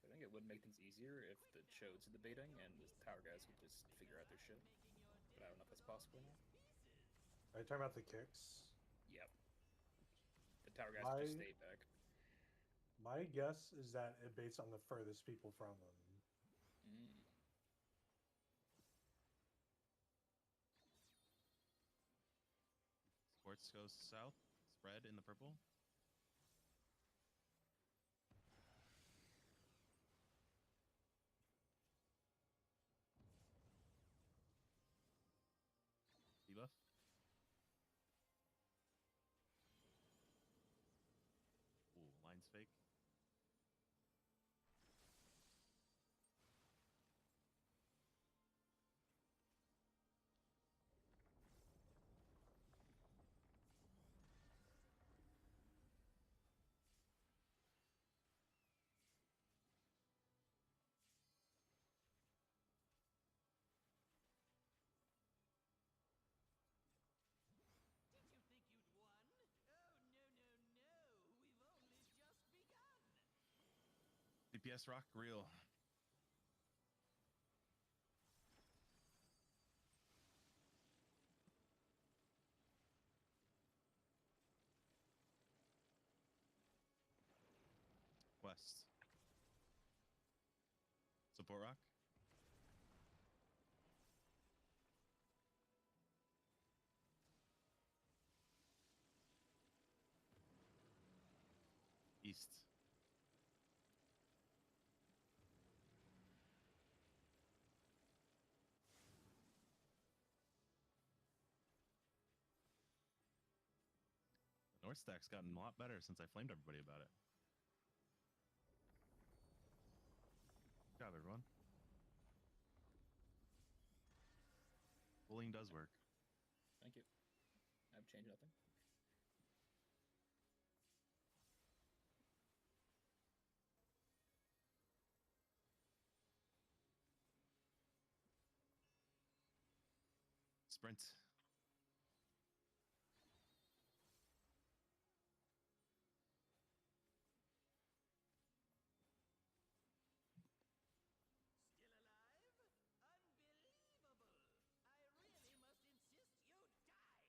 I think it would make things easier if the chodes did the baiting and the tower guys could just figure out their shit. But I don't know if that's possible or not. Are you talking about the kicks? Yep. The tower guys could just stay back. My guess is that it baits on the furthest people from them. Mm. Sports goes south. Spread in the purple. Debuff. Ooh, line's fake. Did you think you'd won? Oh, no, no, no. We've only just begun. DPS rock real. West. Support rock. East. The North stack's gotten a lot better since I flamed everybody about it. Good job, everyone. Bullying does work. Thank you. I've changed nothing. Sprint. Still alive? Unbelievable. I really must insist you die.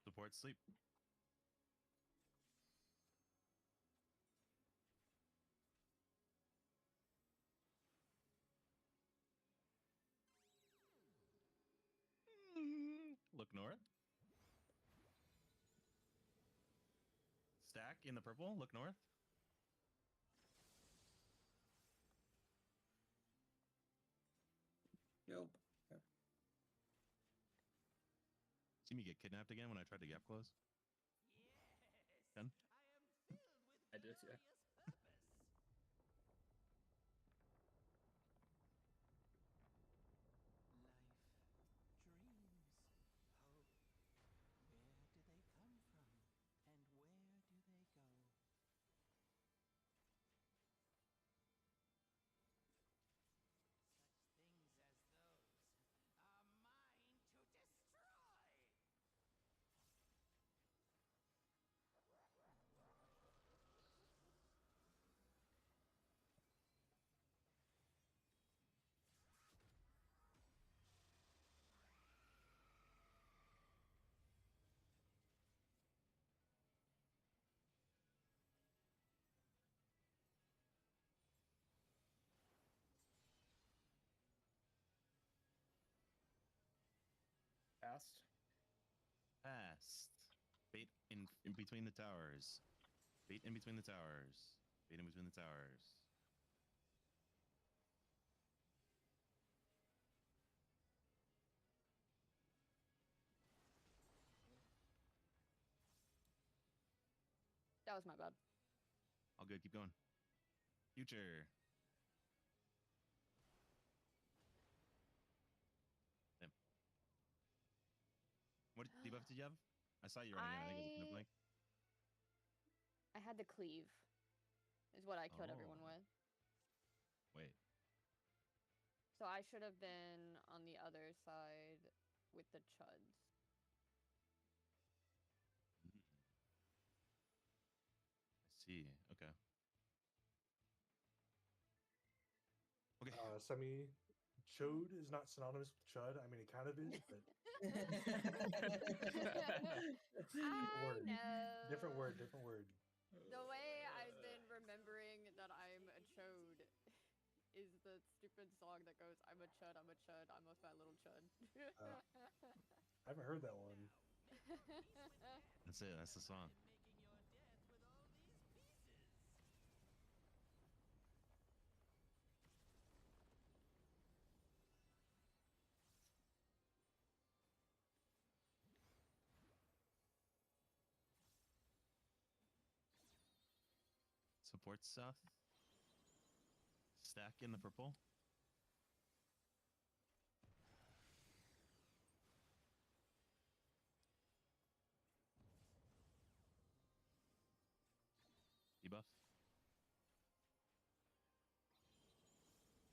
Support sleep. Look north. Stack in the purple. Look north. Yo. Okay. See me get kidnapped again when I tried to gap close? Yes. Ken? I am filled with I did, yeah. glorious purpose. Life, dreams, hope. Where do they come from? And where do they go? Such things as those are mine to destroy. Passed. Past. Bait in between the towers. Bait in between the towers. Bait in between the towers. That was my bad. All good. Keep going. Future. Damn. What debuff did you have? I saw you running in. I think it was a point blank. I had the cleave. Is what I killed everyone Oh. with. Wait. So I should have been on the other side with the chuds. Mm. I see. Okay. Okay. Chode is not synonymous with chud. I mean, it kind of is, but I word. know. Different word. Different word. The way I've been remembering that I'm a chode is the stupid song that goes, I'm a chud, I must my little chud. I haven't heard that one. That's it. That's the song. Making your death with all these pieces. Support south. Stack in the purple. Debuff.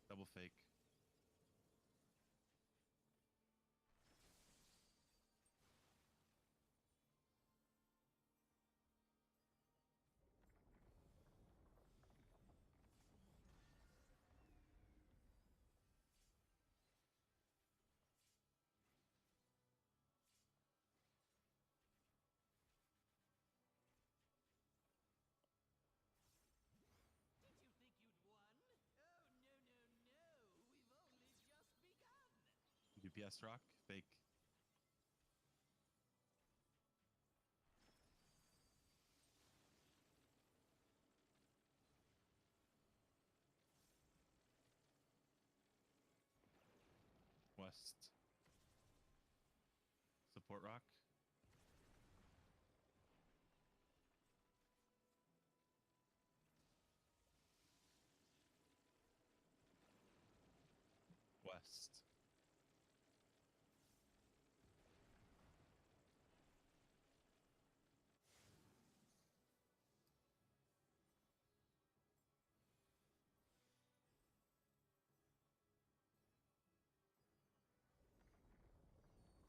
Double fake. Did you think you'd won? Oh, no, no, no. We've only just begun. DPS rock. Fake. West. Support rock. West.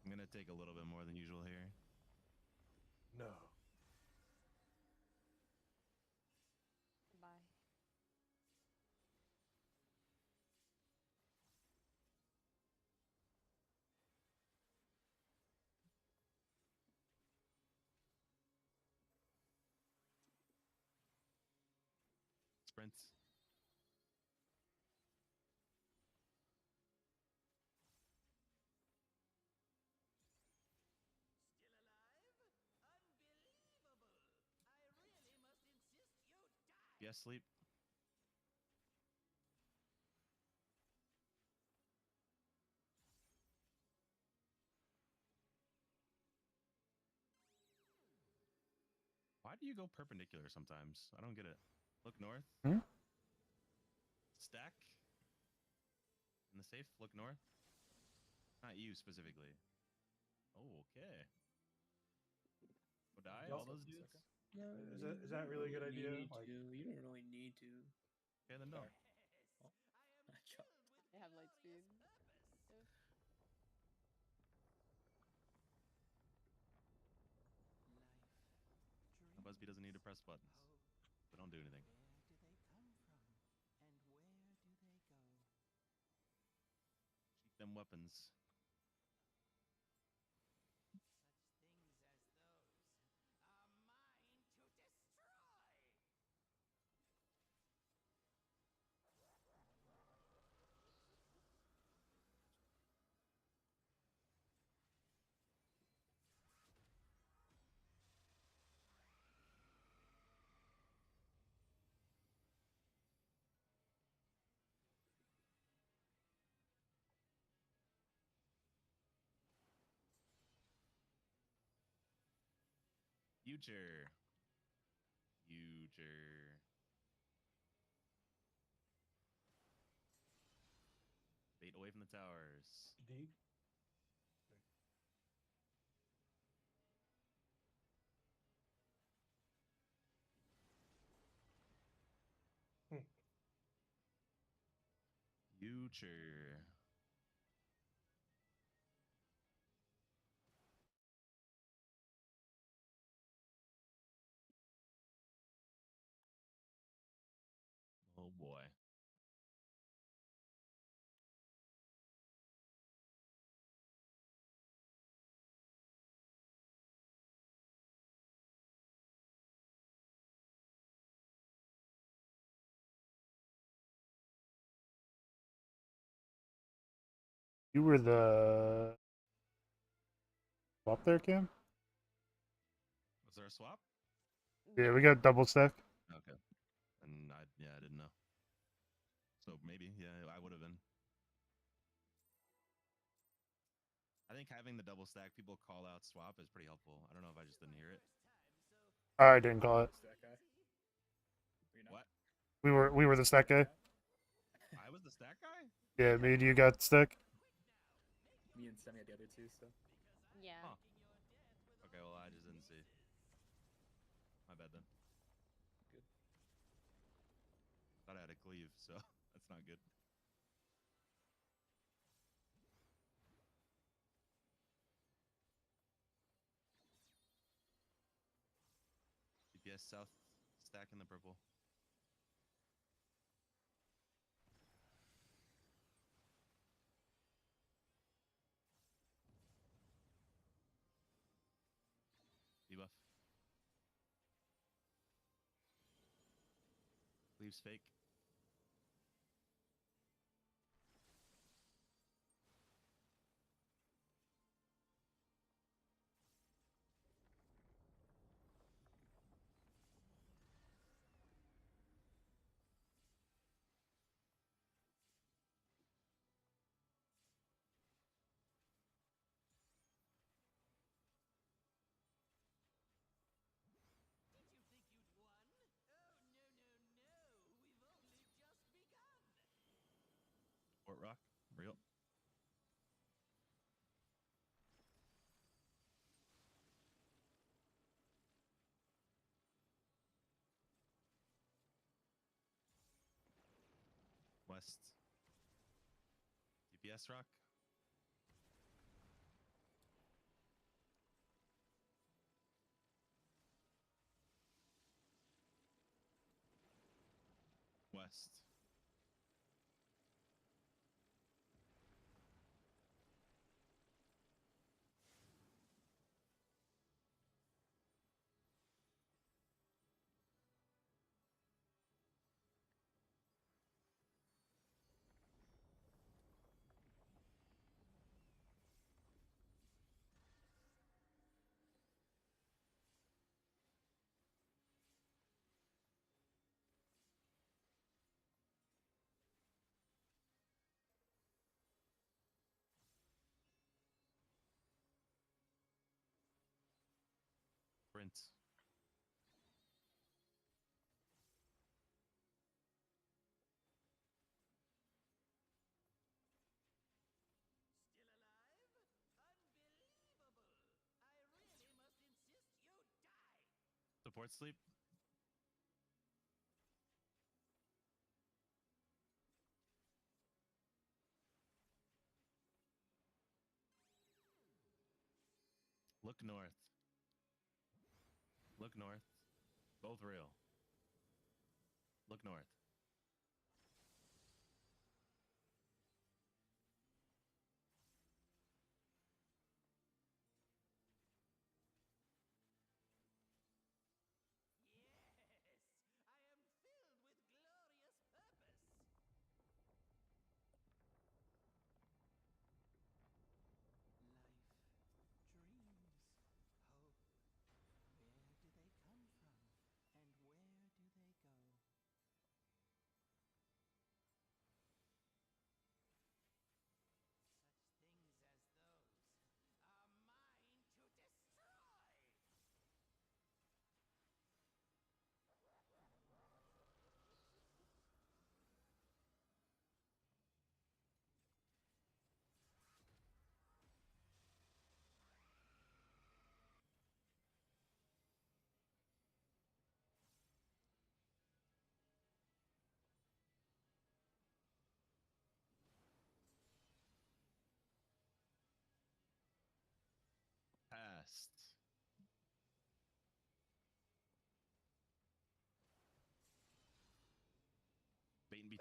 I'm gonna take a little bit more than usual here. No. Bye. Sprint. Still alive? Unbelievable. I really must insist you die. Yes, sleep. Why do you go perpendicular sometimes? I don't get it. Look north. Hmm? Stack. In the safe, look north. Not you specifically. Oh, okay. Go die, all those dudes? No, Is that really a good you idea? Need Like, to. You don't really need to. Okay, then don't. Yes, Oh. I am I try- filled with They have light glorious speed. purpose. Yeah. Life, Busby doesn't need to press dreams, buttons. hope. So don't do anything. Where do they come from? And where do they go? Cheat them weapons. Such things as those are mine to destroy. Future. Future. Bait away from the towers. D. Future. Oh boy. You were the up there, Cam? Was there a swap? Yeah, we got double stack. Okay. And I didn't know. So maybe, yeah, I would have been. I think having the double stack people call out swap is pretty helpful. I don't know if I just didn't hear it. I didn't call it. Stack guy. Were you not? What? We were the stack guy. I was the stack guy? Yeah, me and you got stack. Me and Semi had the other two, so. Yeah. Huh. Okay, well, I just didn't see. My bad then. Good. Thought I had a cleave, so that's not good. DPS south stack in the purple. Debuff. Cleave's fake. Did you think you'd won? Oh, no, no, no. We've only just begun. Fort Rock. Real. West. DPS rock. West. Sprint. Still alive? Unbelievable. I really must insist you die. Support sleep. Look north. Look north. Both real. Look north. Yes, I am filled with glorious purpose. Life, dreams, hope. Where do they come from? And where do they go?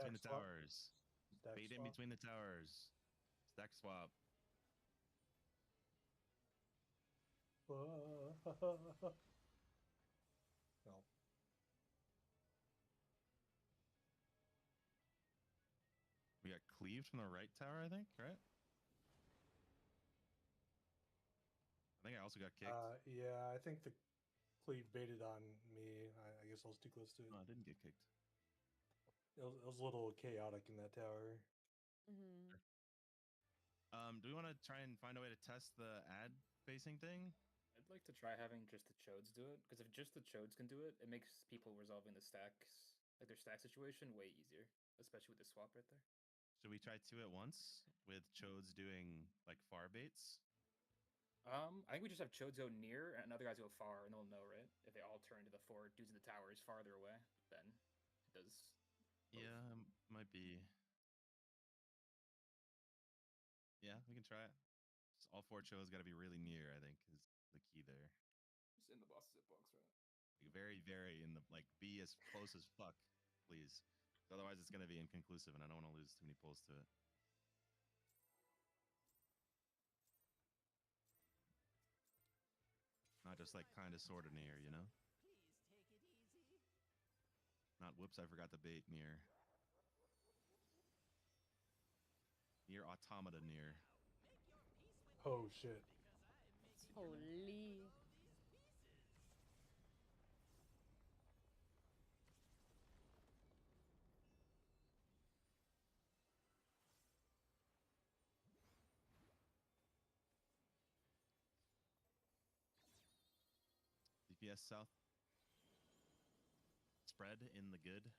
between the Stack swap. towers. Stack Bait in swap. between the towers. Stack swap. No. We got cleaved from the right tower, I think, right? I think I also got kicked. Yeah, I think the cleave baited on me. I guess I was too close to it. No, I didn't get kicked. It was a little chaotic in that tower. Mm-hmm. Do we want to try and find a way to test the ad facing thing? I'd like to try having just the chodes do it, because if just the chodes can do it, it makes people resolving the stacks, like their stack situation, way easier, especially with the swap right there. Should we try two at once with Chodes doing like far baits? I think we just have chodes go near and other guys go far, and they'll know, right? If they all turn to the four dudes in the towers farther away, then it does. Both. Yeah, might be. Yeah, we can try it. Just all four Chodes got to be really near, I think, is the key there. Just in the boss's hitbox, right? Like very, very in the like be as close as fuck, please. Otherwise, it's gonna be inconclusive, and I don't want to lose too many pulls to it. Not just like kind of sort of near, you know? Please take it easy. Not whoops, I forgot the bait near. Near automata near. Make your peace with Oh me, shit. because I'm making Holy. all these pieces. DPS south. Spread in the good.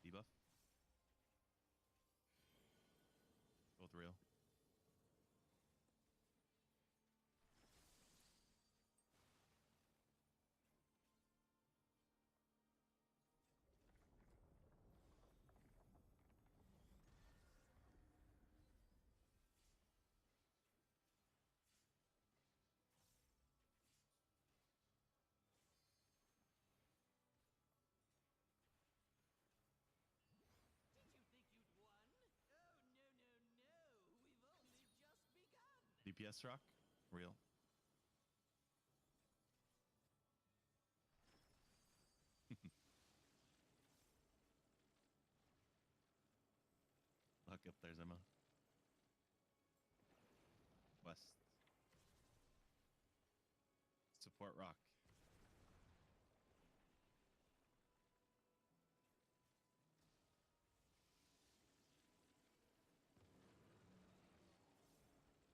Debuff. Both real. Did you think you'd won? Oh, no, no, no. We've only just begun. DPS rock. Real. Look up there's Emma. West. Support rock.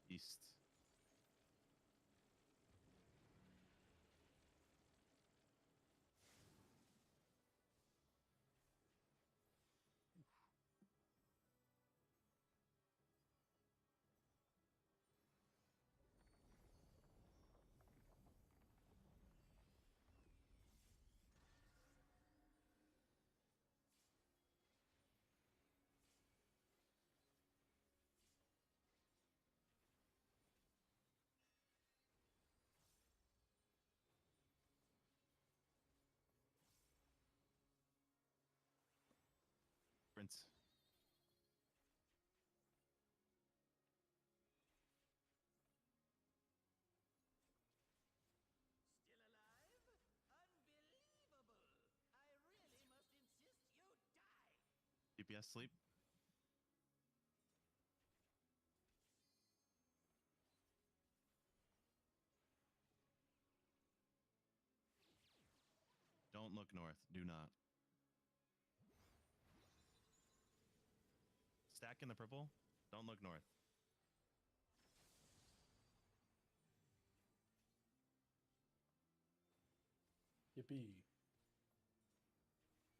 East. Prince. Still alive? Unbelievable. I really must insist you die. DPS sleep. Don't look north. Do not. Stack in the purple. Don't look north. Yippee.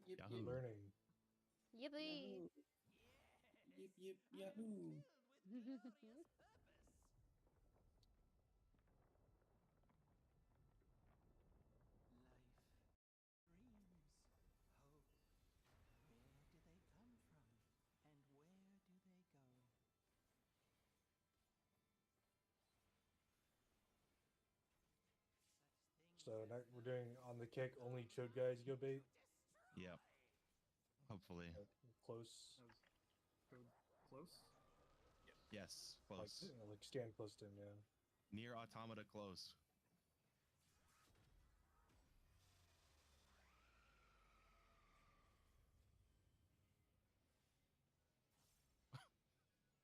Yip, Yahoo. yip, Learning. Yippee! Yahoo. Yip, yip, yahoo. Filled with glorious purpose. Life, dreams, hope. Where do they come from? And where do they go? So now we're doing on the kick. Only chode guys go bait. Yep. Hopefully. Close. Code close. Yes. Like, Close. like stand close to him. Yeah. Near automata close.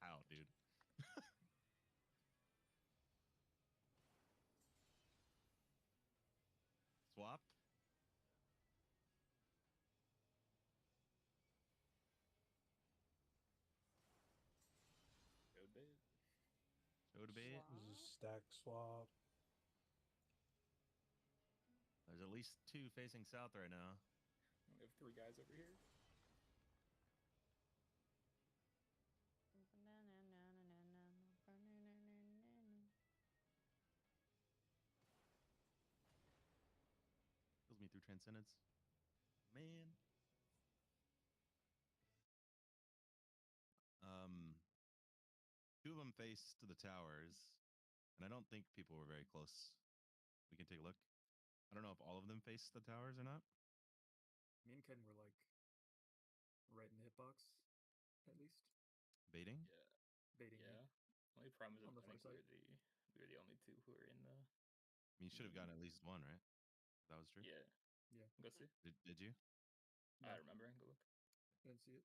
Ow, dude. Swap. Chode bait. Chode bait. This is stack swap. There's at least 2 facing south right now. We have 3 guys over here. Kills me through transcendence. Man. Two of them face to the towers, and I don't think people were very close. We can take a look. I don't know if all of them face the towers or not. Me and Ken were like right in the hitbox, at least. Baiting? Yeah. Baiting. Yeah. Only problem is On that the I think far we side. were the only 2 who were in the. I mean, you should have gotten at least one, right? That was true. Yeah. Yeah. Go see. Did you? I remember. Go look. I didn't see it.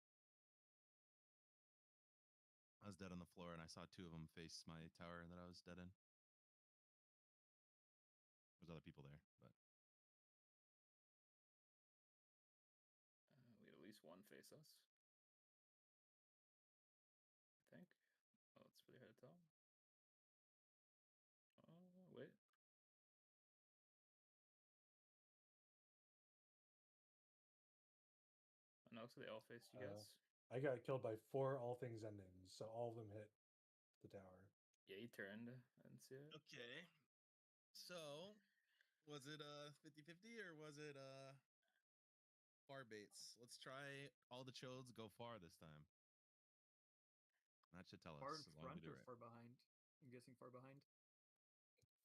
I was dead on the floor, and I saw 2 of them face my tower that I was dead in. There's other people there, but We had at least one face us. I think. Oh, it's really hard to tell. Oh, wait. Oh, no, so they all faced you guys. I got killed by 4 all things endings, so all of them hit the tower. Yeah, you turned and see it. okay. So, was it 50-50 or was it far baits? Let's try all the chodes go far this time. That should tell Far in us as long as we front do or it. far behind? I'm guessing far behind.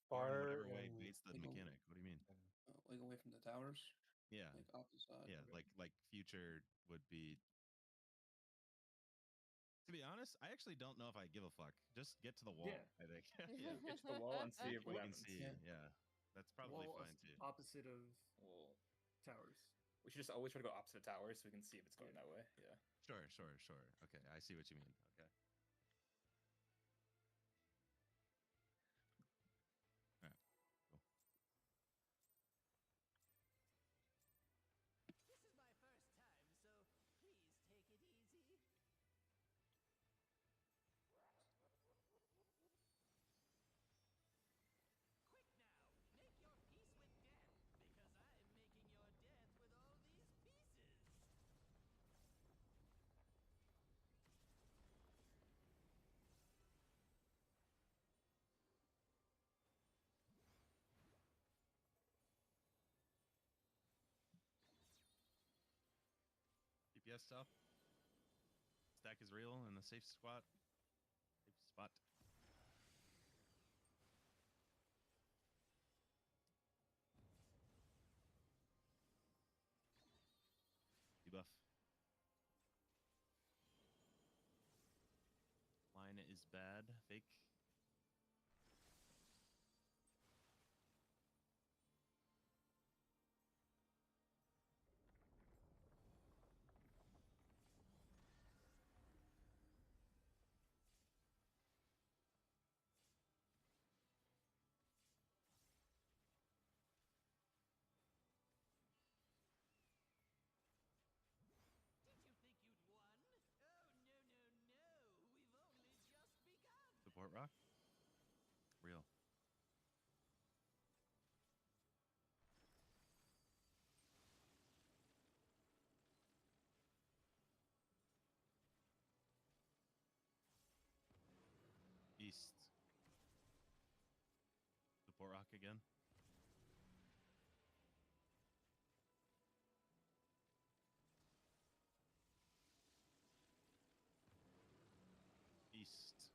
Far in Far whatever way and baits the like a- mechanic. What do you mean? Like away from the towers, Yeah. like opposite side. Yeah, Okay. like future would be. To be honest, I actually don't know if I give a fuck. Just get to the wall. Yeah. I think. Yeah, get to the wall and see what we happens. can see. Yeah. Yeah, that's probably Wall fine too. opposite of Well, towers. we should just always try to go opposite towers so we can see if it's going Yeah. that way. Yeah. Sure. Okay, I see what you mean. Okay. All right. Cool. This is my first time, so please take it easy. Quick now, make your peace with death, because I'm making your death with all these pieces. DPS stuff. Stack is real in the safe spot. Safe spot. Debuff. Line is bad. Fake. Did you think you'd won? Oh, no, no, no. We've only just begun. Support rock. Real. East. Support rock again. East.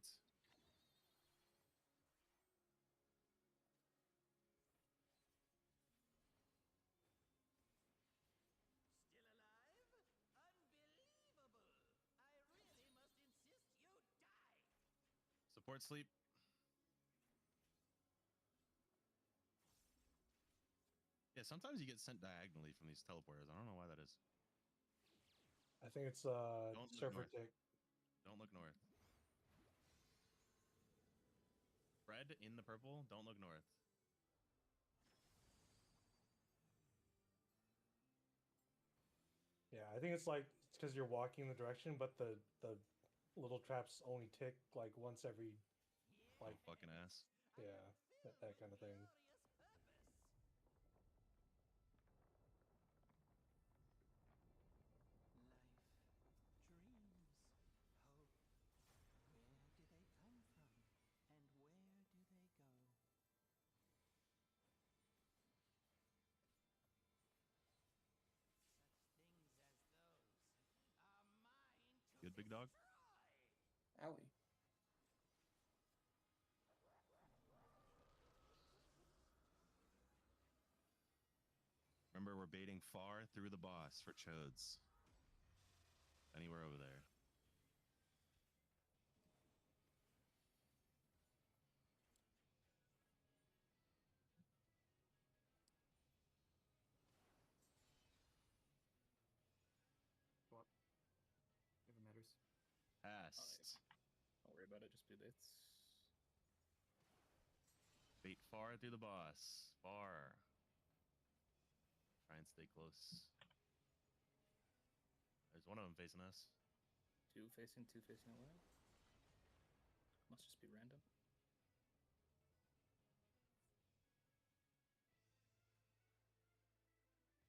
sprint. Still alive? Unbelievable! I really must insist you die! Support sleep. Yeah, sometimes you get sent diagonally from these teleporters. I don't know why that is. I think it's Don't look server north. tick. Don't look north. Red in the purple. Don't look north. Yeah, I think it's like it's because you're walking in the direction, but the little traps only tick like once every like Oh, fucking ass. yeah that kind of thing. Glorious purpose! Life, dreams, hope. Where do they come from? And where do they go? Such things as those are mine to Good big dog. destroy! Owie. Remember, we're baiting far through the boss for chodes. Anywhere over there. Swap. If it matters. Past. Don't worry about it. Just do bits. Bait far through the boss. Far. Try and stay close. There's one of them facing us. Two facing away. Must just be random.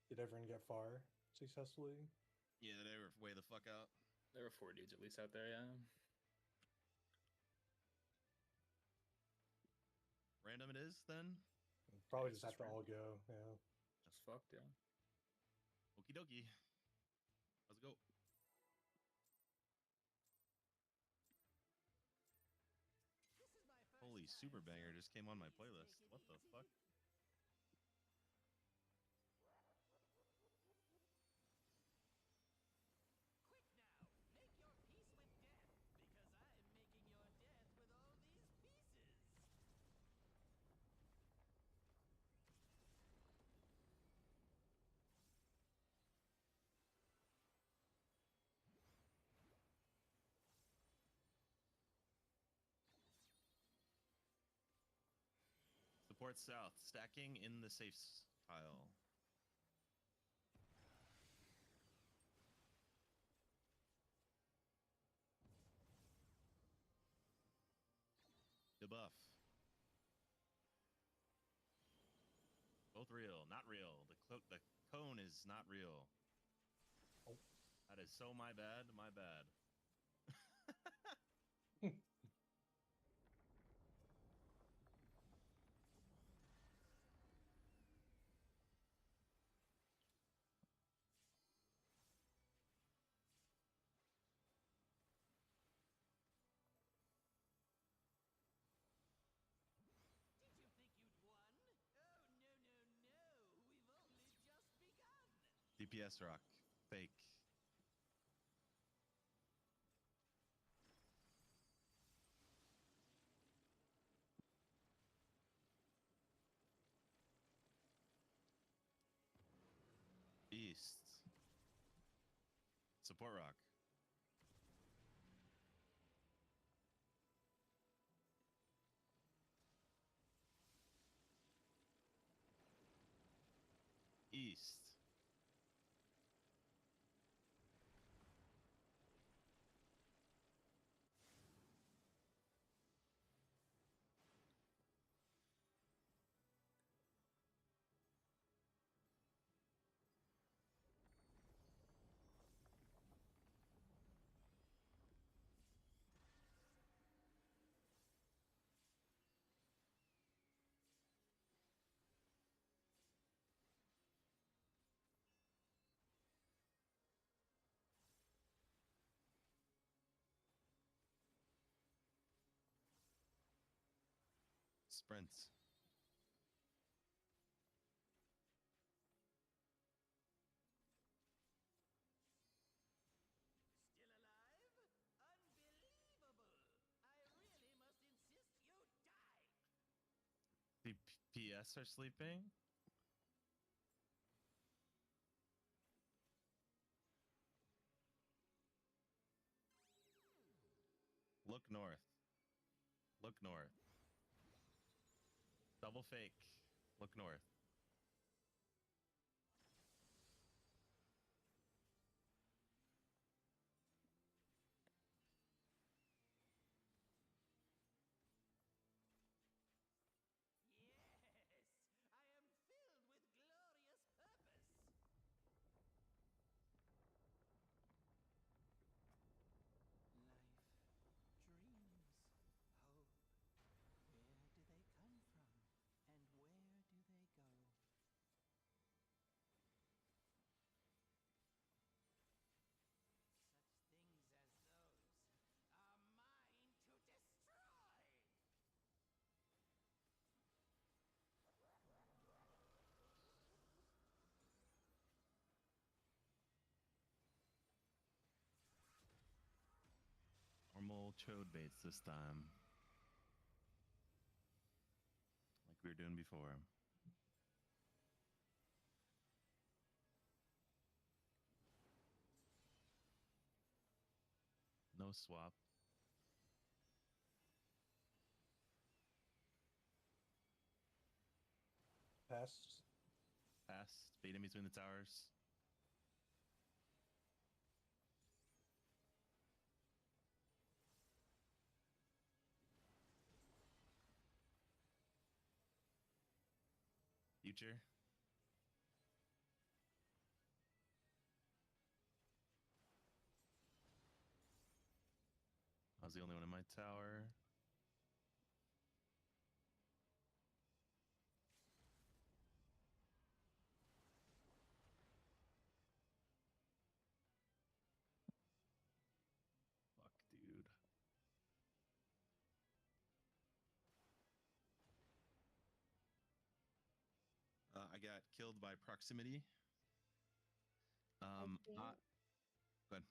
Did everyone get far successfully? Yeah, they were way the fuck out. There were 4 dudes at least out there, yeah. Random it is then. Probably it's just have just to all random. go. Yeah. Just fucked, yeah. Okie dokie. Let's go. This is my first Holy time, super banger so just came on my please playlist. take it What the easy. fuck? Quick now, make your peace with death, because I'm making your death with all these pieces. Support south. Stacking in the safe tile. Debuff. Both real. Not real. The cone is not real. Oh. That is so my bad. My bad. Did you think you'd won? Oh, no, no, no. We've only just begun. DPS rock. Fake. East. Support rock. East. Sprints. Still alive? Unbelievable! I really must insist you die! The PS are sleeping. Look north. Look north. Double fake. Look north. Yes! I am filled with glorious purpose! Life, dreams, hope. Where do they come from? And where do they go? Such things as those are mine to destroy! Normal chode baits this time. Like we were doing before. No swap. Pass. Pass. Bait in between the towers. Future. I was the only one in my tower. Fuck, dude. I got killed by proximity. I think, Go ahead.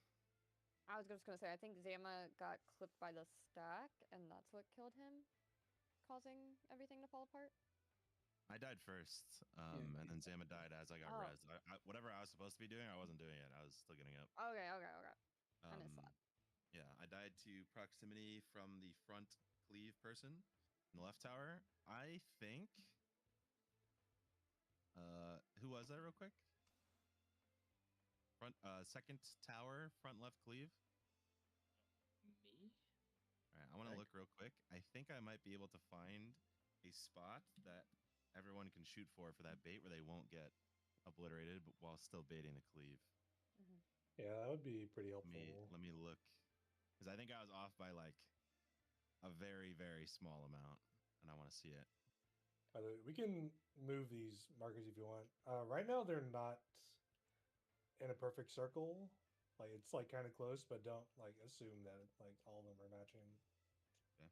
I was just gonna say, I think Zama got clipped by the stack, and that's what killed him, causing everything to fall apart. I died first, Yeah. and then Zama died as I got Oh. res. Whatever I was supposed to be doing, I wasn't doing it. I was still getting up. Okay, okay, okay. I missed that. Yeah, I died to proximity from the front cleave person in the left tower. I think. Who was that, real quick? Second tower, front left cleave. Me? All right, I want to look real quick. I think I might be able to find a spot that everyone can shoot for that bait where they won't get obliterated, but while still baiting the cleave. Mm-hmm. Yeah, that would be pretty helpful. Let me look, because I think I was off by like a very, very small amount, and I want to see it. By the way, we can move these markers if you want. Right now, they're not in a perfect circle. Like it's like kind of close, but don't like assume that like all of them are matching. Okay.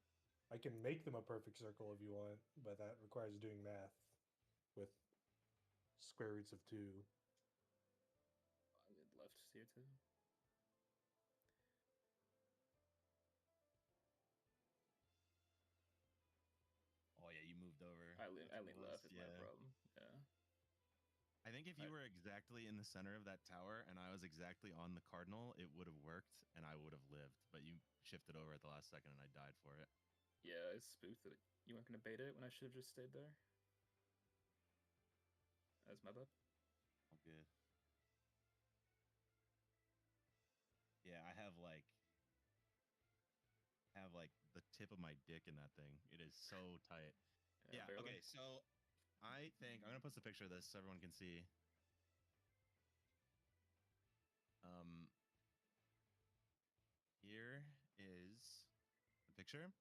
I can make them a perfect circle if you want, but that requires doing math with square roots of 2. I did left here too. Oh yeah, you moved over. I lean left is yeah. my problem. Yeah. I think if you were exactly in the center of that tower and I was exactly on the cardinal, it would have worked and I would have lived. But you shifted over at the last second and I died for it. Yeah, I spoofed that you weren't gonna bait it when I should have just stayed there. That's my bad. Oh, good. Yeah, I have like the tip of my dick in that thing. It is so tight. Yeah. Barely. Okay. So I think I'm gonna post a picture of this so everyone can see. Here is the picture.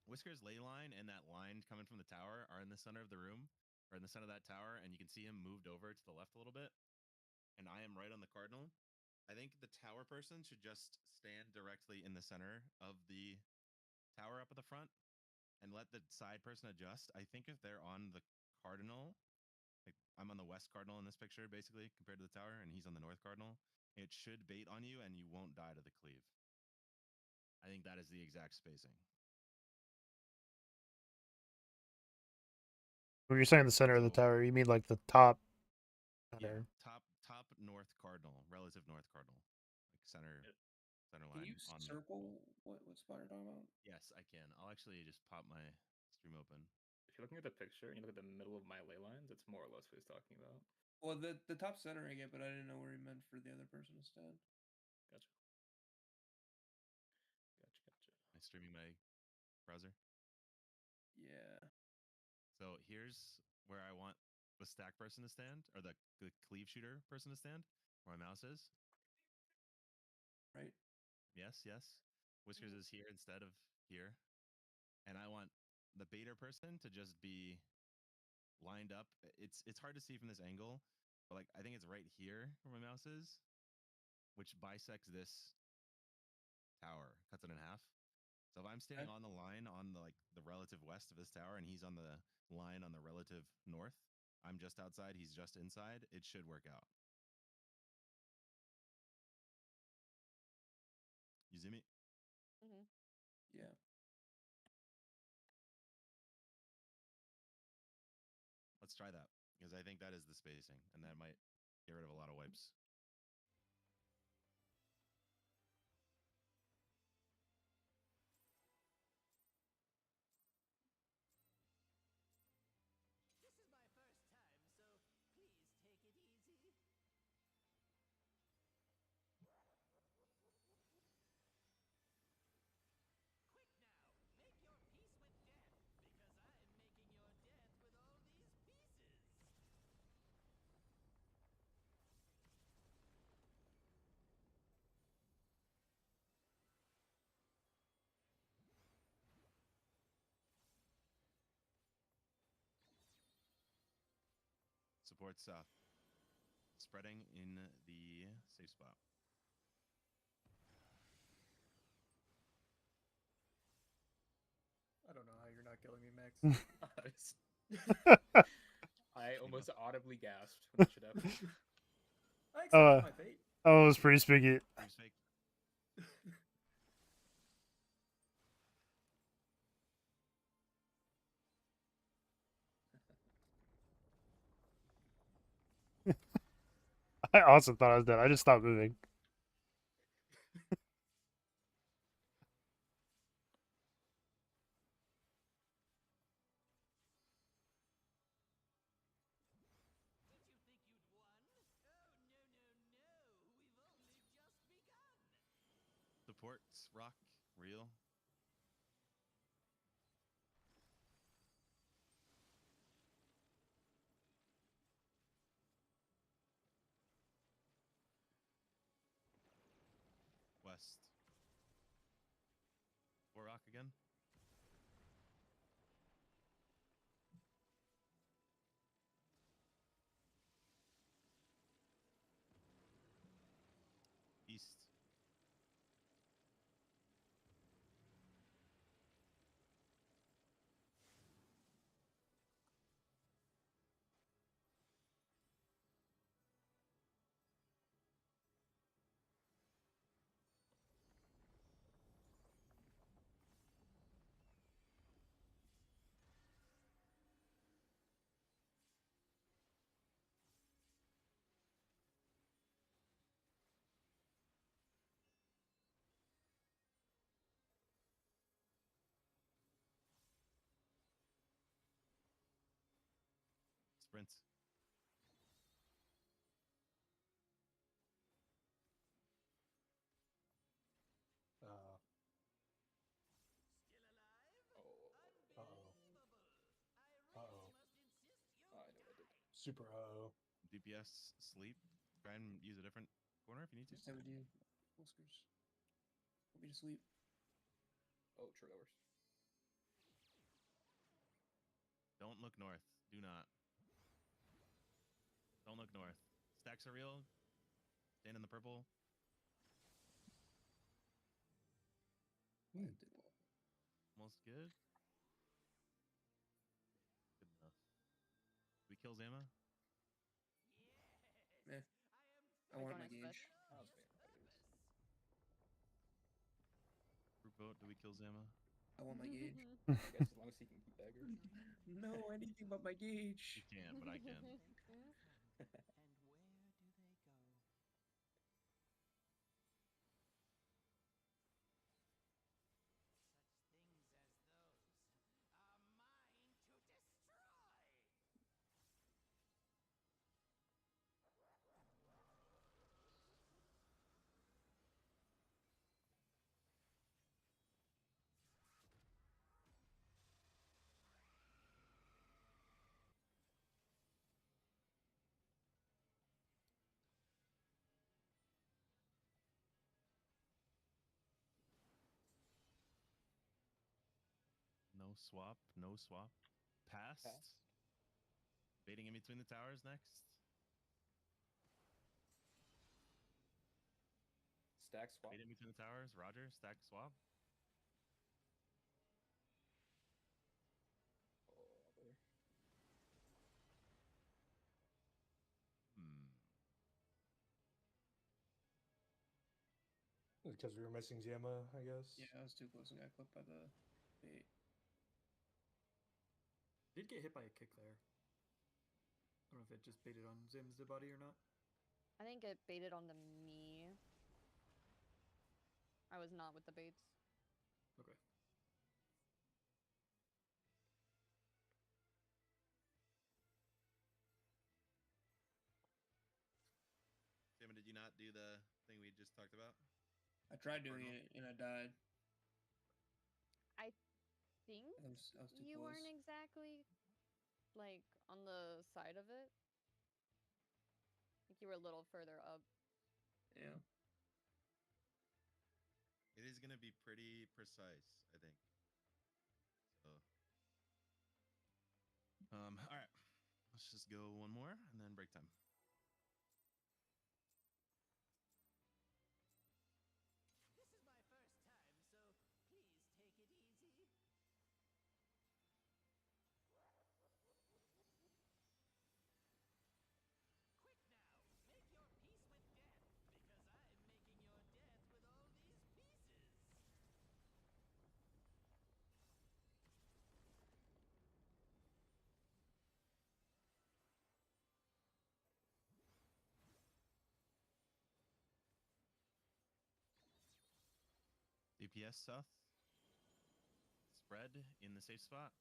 Whisker's ley line and that line coming from the tower are in the center of the room, or in the center of that tower, and you can see him moved over to the left a little bit. And I am right on the cardinal. I think the tower person should just stand directly in the center of the tower up at the front. and let the side person adjust. I think if they're on the cardinal, like I'm on the west cardinal in this picture, basically compared to the tower, and he's on the north cardinal, it should bait on you, and you won't die to the cleave. I think that is the exact spacing. When you're saying the center of the So- tower, you mean like the top Yeah, center? top north cardinal, relative north cardinal, like center center Can line you on the. circle what spot you're talking about? Yes, I can. I'll actually just pop my stream open. If you're looking at the picture and you look at the middle of my ley lines, it's more or less what he's talking about. Well, the top center I get, but I didn't know where he meant for the other person instead. Gotcha. Gotcha. Am I streaming my browser? Yeah. So here's where I want the stack person to stand, or the cleave shooter person to stand, where my mouse is. Right. Yes, yes. Whiskers is here instead of here. And I want the baiter person to just be lined up. It's hard to see from this angle, but like I think it's right here where my mouse is, which bisects this tower, cuts it in half. So if I'm standing on the line on the like the relative west of this tower and he's on the line on the relative north, I'm just outside, he's just inside, it should work out. You see me? Mm-hmm. Yeah. Let's try that, because I think that is the spacing, and that might get rid of a lot of wipes. This is my first time, so please take it easy. Quick now, make your peace with death, because I'm making your death with all these pieces. Support south. Spreading in the safe spot. I don't know how you're not killing me, Max. I almost audibly gasped when that shit happened. I accepted my fate. Oh, it was pretty spigot. Seems fake. I also thought I was dead. I just stopped moving. Did you think you'd won? Oh, no, no, no. We've only just begun. Supports rock real. West. Or rock again. East. Sprint. Still alive? Oh. Unbelievable. I Uh-oh. really must insist you I know what I did. Super uh-oh. DPS sleep. Try and use a different corner if you need to. Just have with you, Whiskers. Put me to sleep. Oh, true, that works. Don't look north. Do not. Don't look north. Stacks are real. Stand in the purple. That did well. Almost good. kill Zama? Eh, Yes, I want don't my expect- gauge. I was just waiting for this. Group vote. Do we kill Zama? I want my gauge. I guess as long as he can keep dagger. No, anything but my You gauge. can't, but I can. Come from, and where do they go? Such things as those are mine to destroy. No swap. No swap. Passed. Passed. Baiting in between the towers next. Stack swap. Bait in between the towers. Roger. Stack swap. Oh, brother. Hmm. Because we were missing Zama, I guess. Yeah, I was too close and got clipped by the bait. Did get hit by a kick there. I don't know if it just baited on Zim's body or not. I think it baited onto me. I was not with the baits. Okay. Zama, did you not do the thing we just talked about? I tried doing Cardinal? it and I died. I think I was too you close. weren't exactly like on the side of it. I think you were a little further up. Yeah. It is going to be pretty precise, I think. So, all right. Let's just go one more and then break time. This is my first time, so please take it easy. Quick now, make your peace with death, because I'm making your death with all these pieces. DPS south. Spread in the safe spot.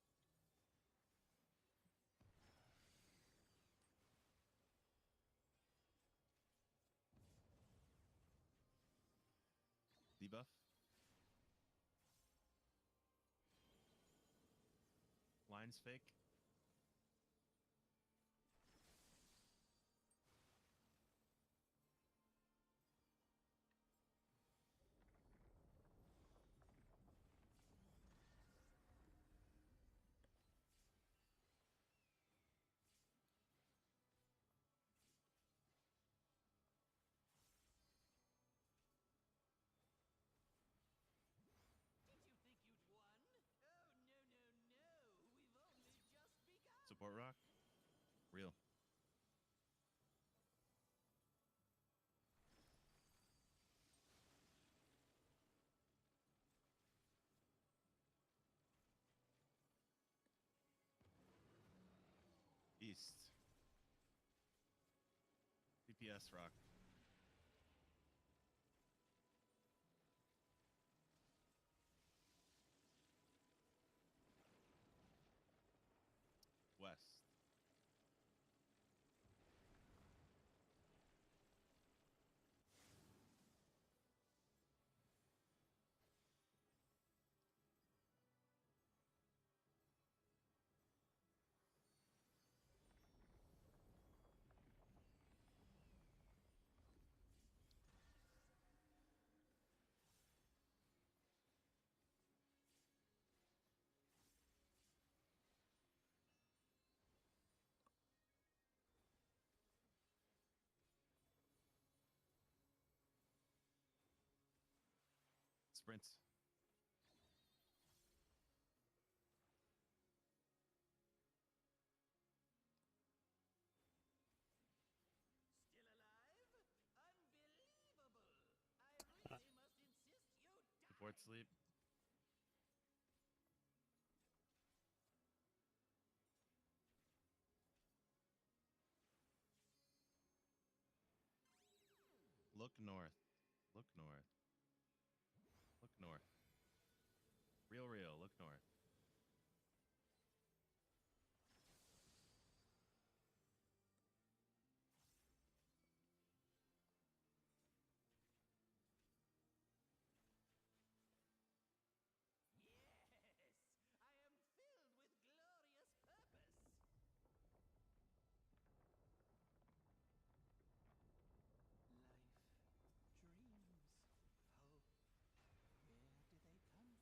Debuff. Lines fake. Did you think you'd won? Oh, no, no, no. We've only just begun. Support rock. Real. East. DPS rock. West. Sprint. Short sleep. Look north. Look north. Look north. Real. Look north. Yes, I am filled with glorious purpose. Life, dreams, hope. Where do they come from? And where do they go? Such things as those are mine to destroy!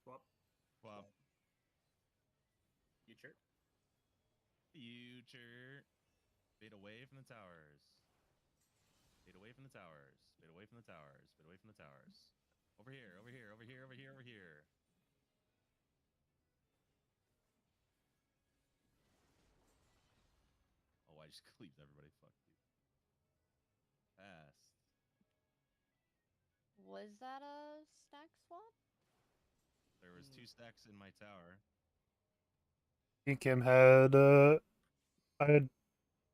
Swap. Swap. Future. Future. Fade away from the towers. Fade away from the towers. Fade away from the towers. Fade away from the towers. Over here. Over here. Over here. Over here. Over here. Oh, I just cleaved everybody. Fuck, dude. Fast. Was that a stack swap? There was 2 stacks in my tower. Me and Kim had I had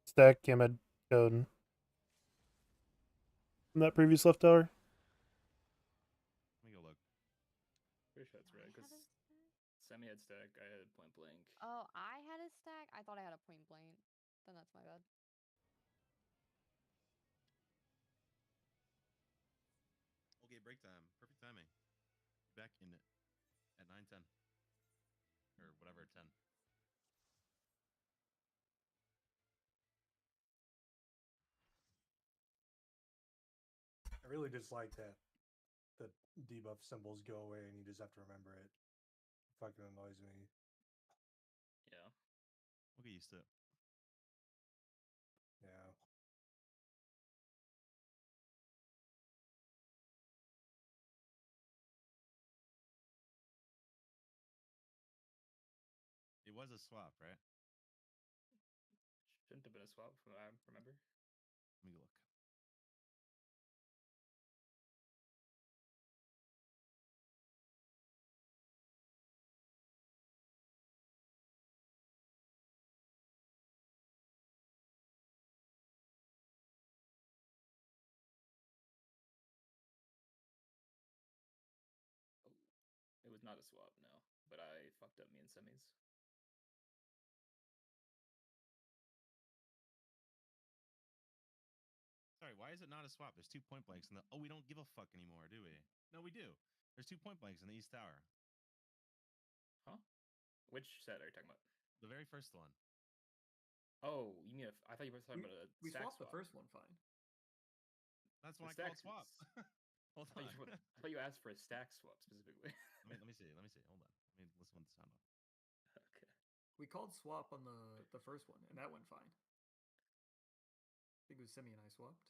stack, Kim had Chode'n. From that previous left tower. Let me go look. Pretty sure that's I right, had because a stack? Semi had stack, I had point blank. Oh, I had a stack? I thought I had a point blank. Then that's my bad. Okay, break time. Perfect timing. Back in at 9:10 or whatever 10. I really dislike that the debuff symbols go away and you just have to remember it. It fucking annoys me. Yeah. We'll get used to it. Yeah. It was a swap, right? Shouldn't have been a swap from what I remember. Let me go look. Oh, it was not a swap, no. But I fucked up me in semis. Sorry, why is it not a swap? There's 2 point blanks in the. Oh, we don't give a fuck anymore, do we? No, we do. There's 2 point blanks in the East Tower. Huh? Which set are you talking about? The very first one. Oh, you mean I thought you were talking about a We stack swapped the swap. first one fine. That's The when I called stacks swap. was- Hold I on. thought you asked for a stack swap specifically. let me see. Let me see. Hold on. Let me listen to the sound off. Okay. We called swap on the first one, and that went fine. I think it was Semi and I swapped.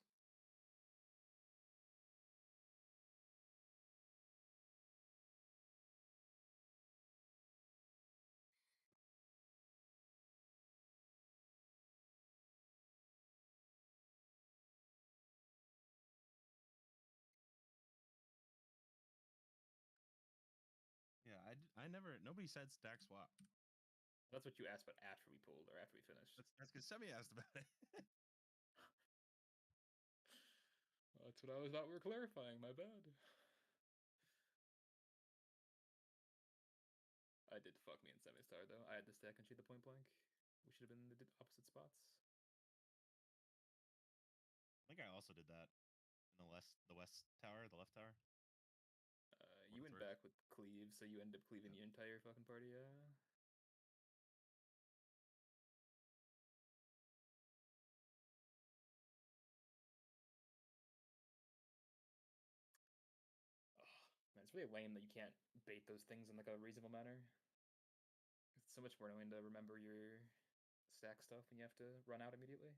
Yeah, I never. Nobody said stack swap. That's what you asked about after we pulled or after we finished. That's because Semi asked about it. That's what I thought we were clarifying. My bad. I did fuck me in semi-star though. I had the stack and she had the point blank. We should have been in the opposite spots. I think I also did that in the west tower, the left tower. You went back with cleave, so you ended up cleaving the entire fucking party. Yeah. It's really lame that you can't bait those things in like a reasonable manner. It's so much more annoying to remember your stack stuff when you have to run out immediately.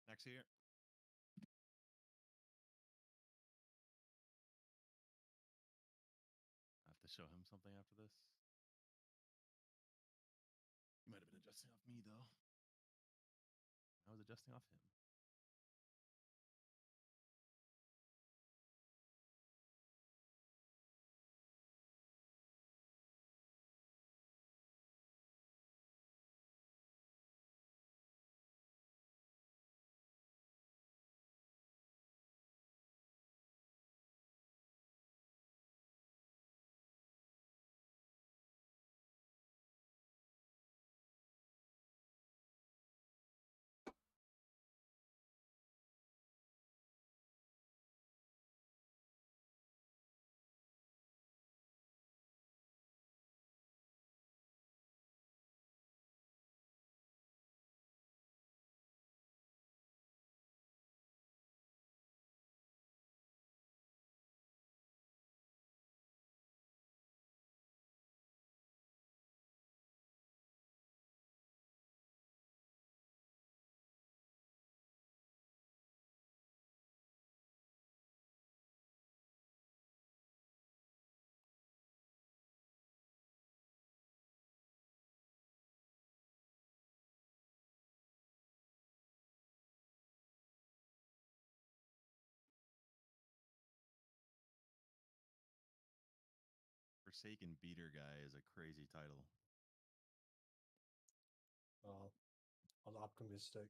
Next here. I have to show him something after this. You might have been adjusting off me though. I was adjusting off him. Forsaken Beater Guy is a crazy title. I'm optimistic.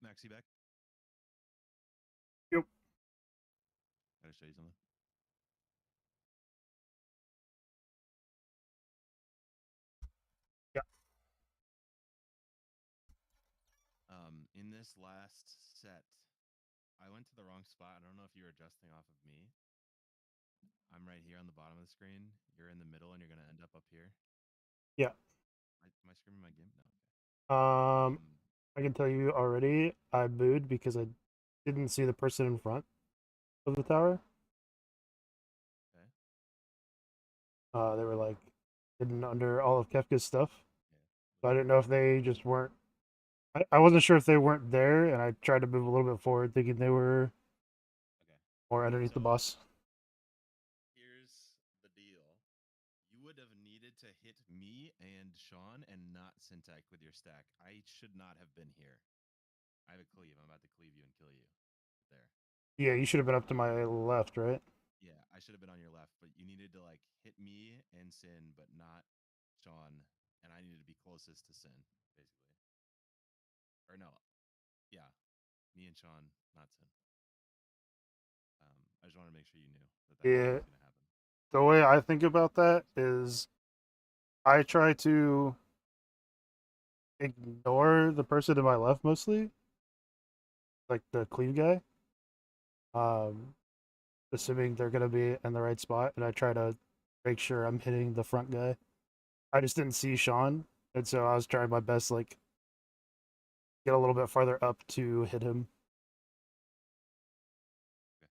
Max, you back? Yep. Gotta show you something. Yeah. In this last set, I went to the wrong spot. I don't know if you were adjusting off of me. I'm right here on the bottom of the screen. You're in the middle, and you're gonna end up here. Yeah. Am I screaming my game? No. Okay. I can tell you already, I booed because I didn't see the person in front of the tower. Okay. They were like hidden under all of Kefka's stuff. Yeah. So I didn't know if they just weren't. I wasn't sure if they weren't there, and I tried to move a little bit forward, thinking they were Okay. more underneath the So boss. here's the deal. You would have needed to hit me and Sean and not Syntac with your stack. I should not have been here. I have a cleave. I'm about to cleave you and kill you. There. Yeah, you should have been up to my left, right? Yeah, I should have been on your left, but you needed to like hit me and Sin, but not Sean, and I needed to be closest to Sin, basically. Or no, yeah, me and Sean, not Sin. I just wanted to make sure you knew that Yeah. was gonna happen. The way I think about that is I try to ignore the person to my left mostly, like the cleave guy. Um, assuming they're gonna be in the right spot, and I try to make sure I'm hitting the front guy. I just didn't see Sean, and so I was trying my best, like get a little bit farther up to hit him. Okay.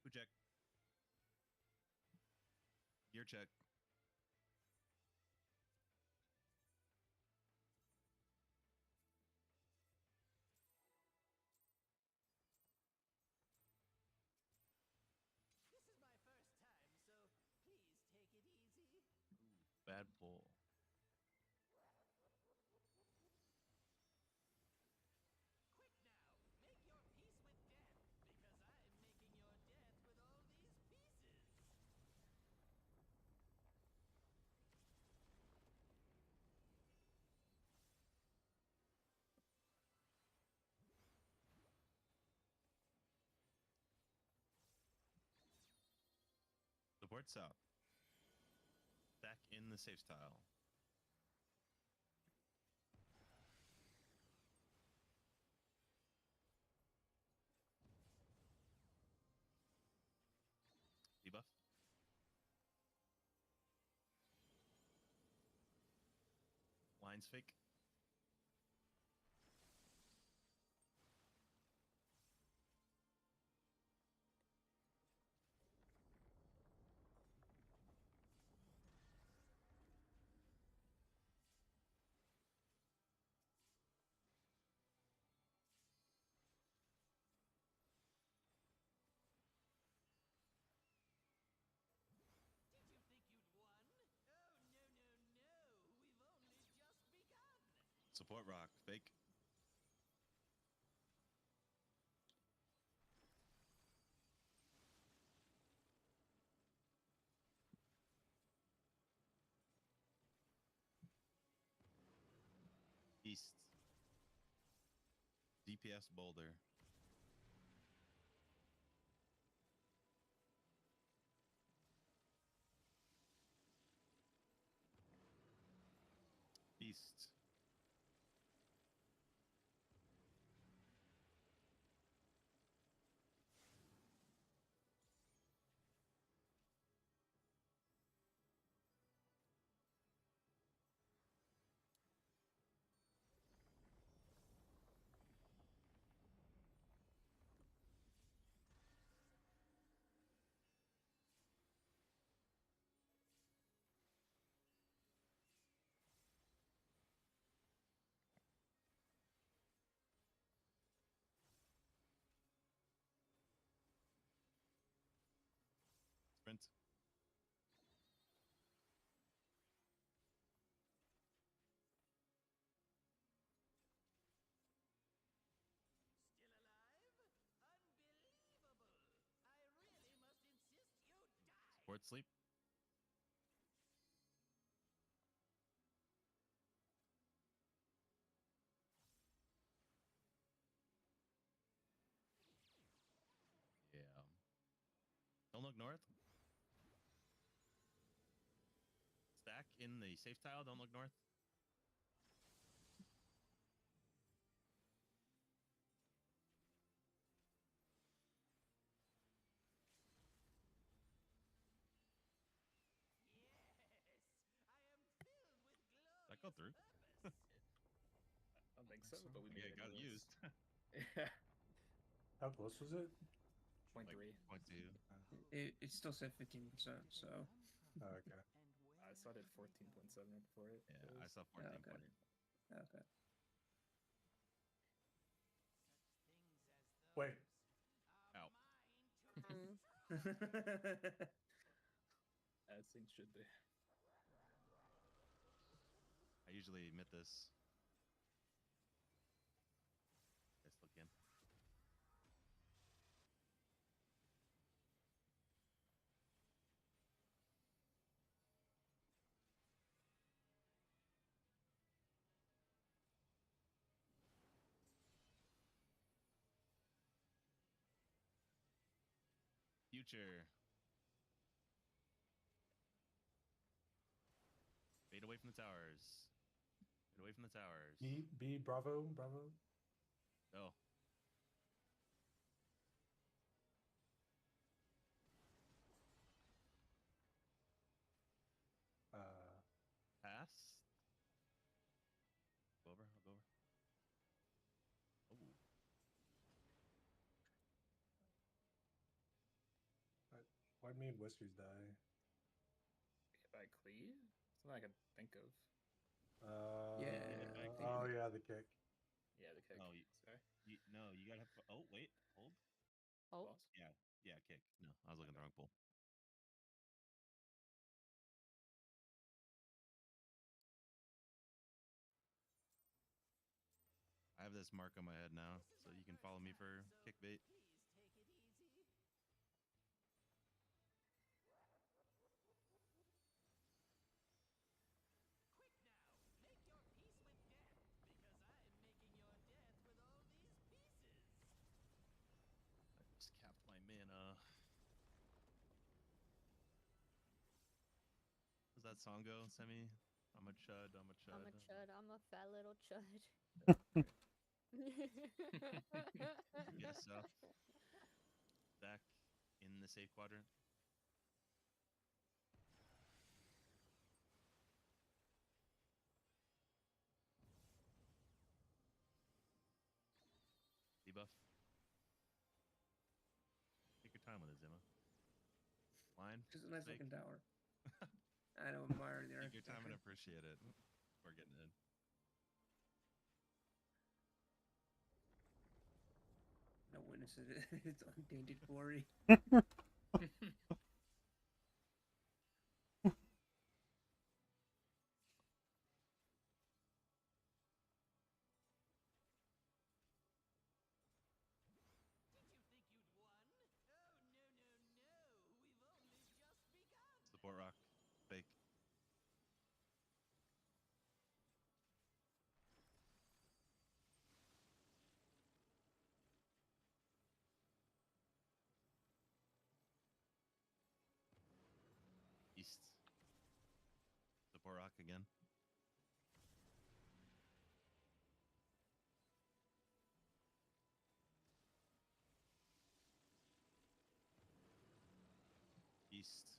Who check? Gear check. This is my first time, so please take it easy. Bad pull. Quick now, make your peace with death, because I'm making your death with all these pieces. Support south. Stack in the safe tile. Debuff. Lines fake. Did you think you'd won? Oh, no, no, no. We've only just begun. Support rock. Fake. East. DPS boulder. East. Sprint. Still alive? Unbelievable. I really must insist you die. Support sleep. Yeah. Don't look north. Stack in the safe tile. Don't look north. Yes, I am filled with glorious That go through? purpose. I don't think so, but we Yeah, made it got anyways. used. Yeah. How close was it? Point Like, three. point two. It still said 15%, so. Oh, okay. I saw it at 14.7 right before it. Yeah, I closed. saw Yeah, 14 okay. Okay. Such things as those Wait. are Out. mine to destroy. As things should be. I usually admit this. I still can. Future. Fade away from the towers. Fade away from the towers. B, bravo, bravo. Go. Pass. Go over. I'll go over. Oh. Why made Whiskers die? If I cleave? Something I can think of. Yeah, I think Oh yeah, the kick. Yeah, the kick. Oh, Sorry. no, you gotta. Oh, wait. Hold. Oh, Boss? Yeah. Yeah, kick. No, I was looking at the wrong pool. I have this mark on my head now, This is so my you can first follow me time, for so kick bait. Please take it easy. Quick now, make your peace with death, because I'm making your death with all these pieces. I just capped my mana. What does that song go, Semi? I'm a chud, I'm a chud. I'm a chud. I'm a fat little chud. Get us up. Back in the safe quadrant. Debuff. Take your time with it, Zima. Line. Just a nice Fake. looking tower. I don't admire the Take your time and architecture. appreciate it. We're getting in. No witnesses. It's untainted glory. Did you think you'd won? Oh, no, no, no. We've only just begun. Support rock. Fake. East. Support rock again. East.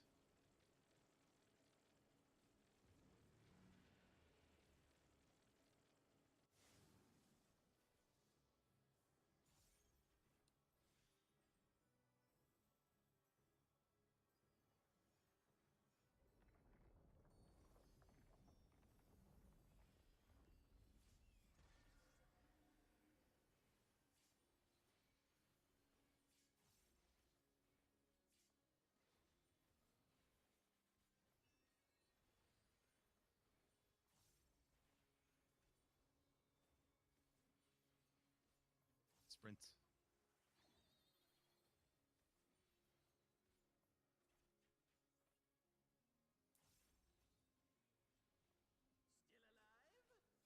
Sprint.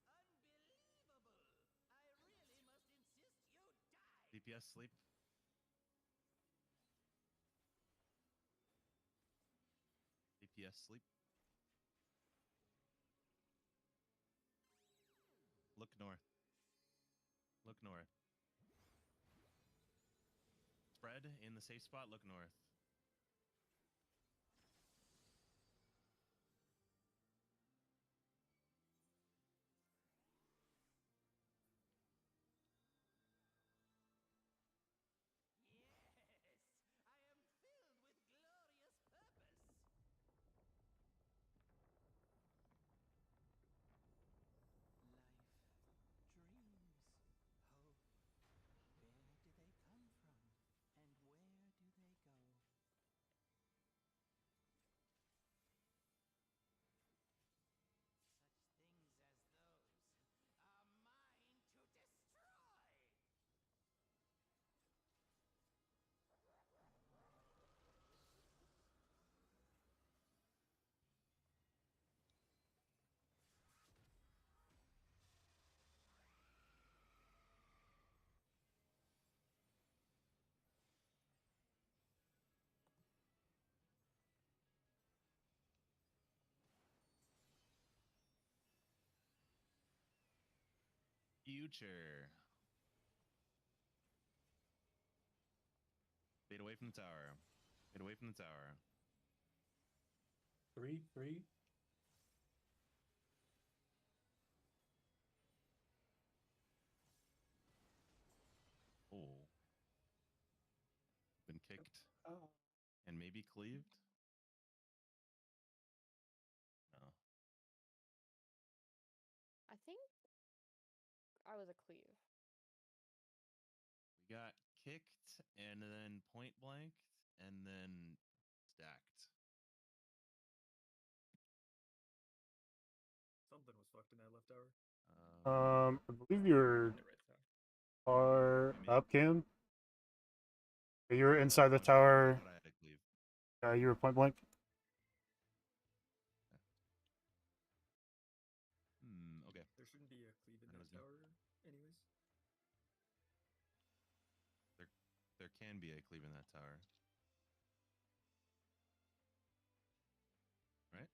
Still alive? Unbelievable. I really must insist you die. DPS sleep. DPS sleep. Look north. Look north. Spread in the safe spot. Look north. Yes, I am filled with glorious purpose. Life, dreams, hope. Where do they come from? And where do they go? Such things as those are mine to destroy. Future. Fade away from the tower. Fade away from the tower. 3-3. Oh. Been kicked Oh. and maybe cleaved. No. I think I was a cleave. We got kicked and then point blanked and then stacked. Something was fucked in that left tower. I believe you're In the red tower. far Maybe. up, Cam. You were I inside the thought I tower. thought I had a cleave. You were point blank. Okay. There shouldn't be a cleave in That that was me. tower, anyways. There can be a cleave in that tower. Right?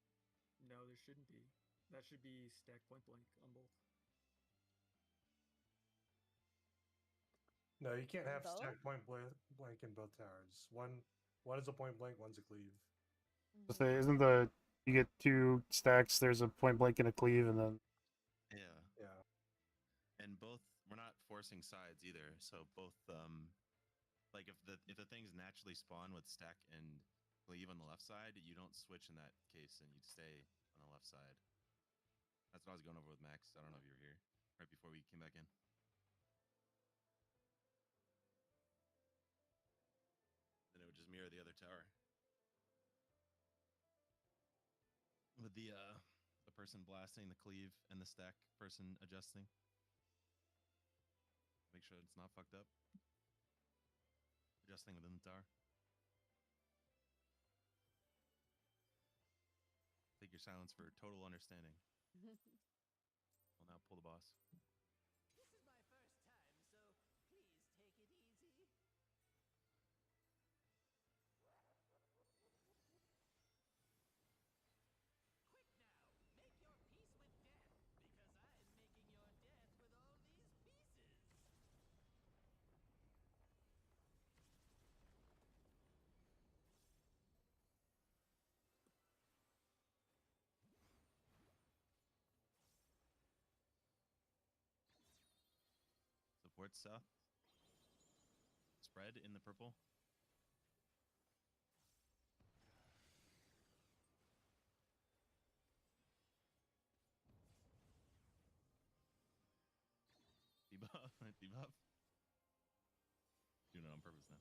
No, shouldn't be. That should be stack point blank on both. No, you can't have Both? stacked blank in both towers. One is a point blank, one's a cleave. To say, isn't the you get 2 stacks? There's a point blank and a cleave, and then Yeah. Yeah. And both, we're not forcing sides either. So both, like if the things naturally spawn with stack and cleave on the left side, you don't switch in that case, and you'd stay on the left side. That's what I was going over with Max. I don't know if you were here right before we came back in. Then it would just mirror the other tower. With the person blasting, the cleave, and the stack person adjusting. Make sure it's not fucked up. Adjusting within the tower. Take your silence for total understanding. I'll now pull the boss. This is my first time, so please take it easy. Quick now, make your peace with death, because I'm making your death with all these pieces. Support south. Spread in the purple. Debuff. Debuff. Doing it on purpose now.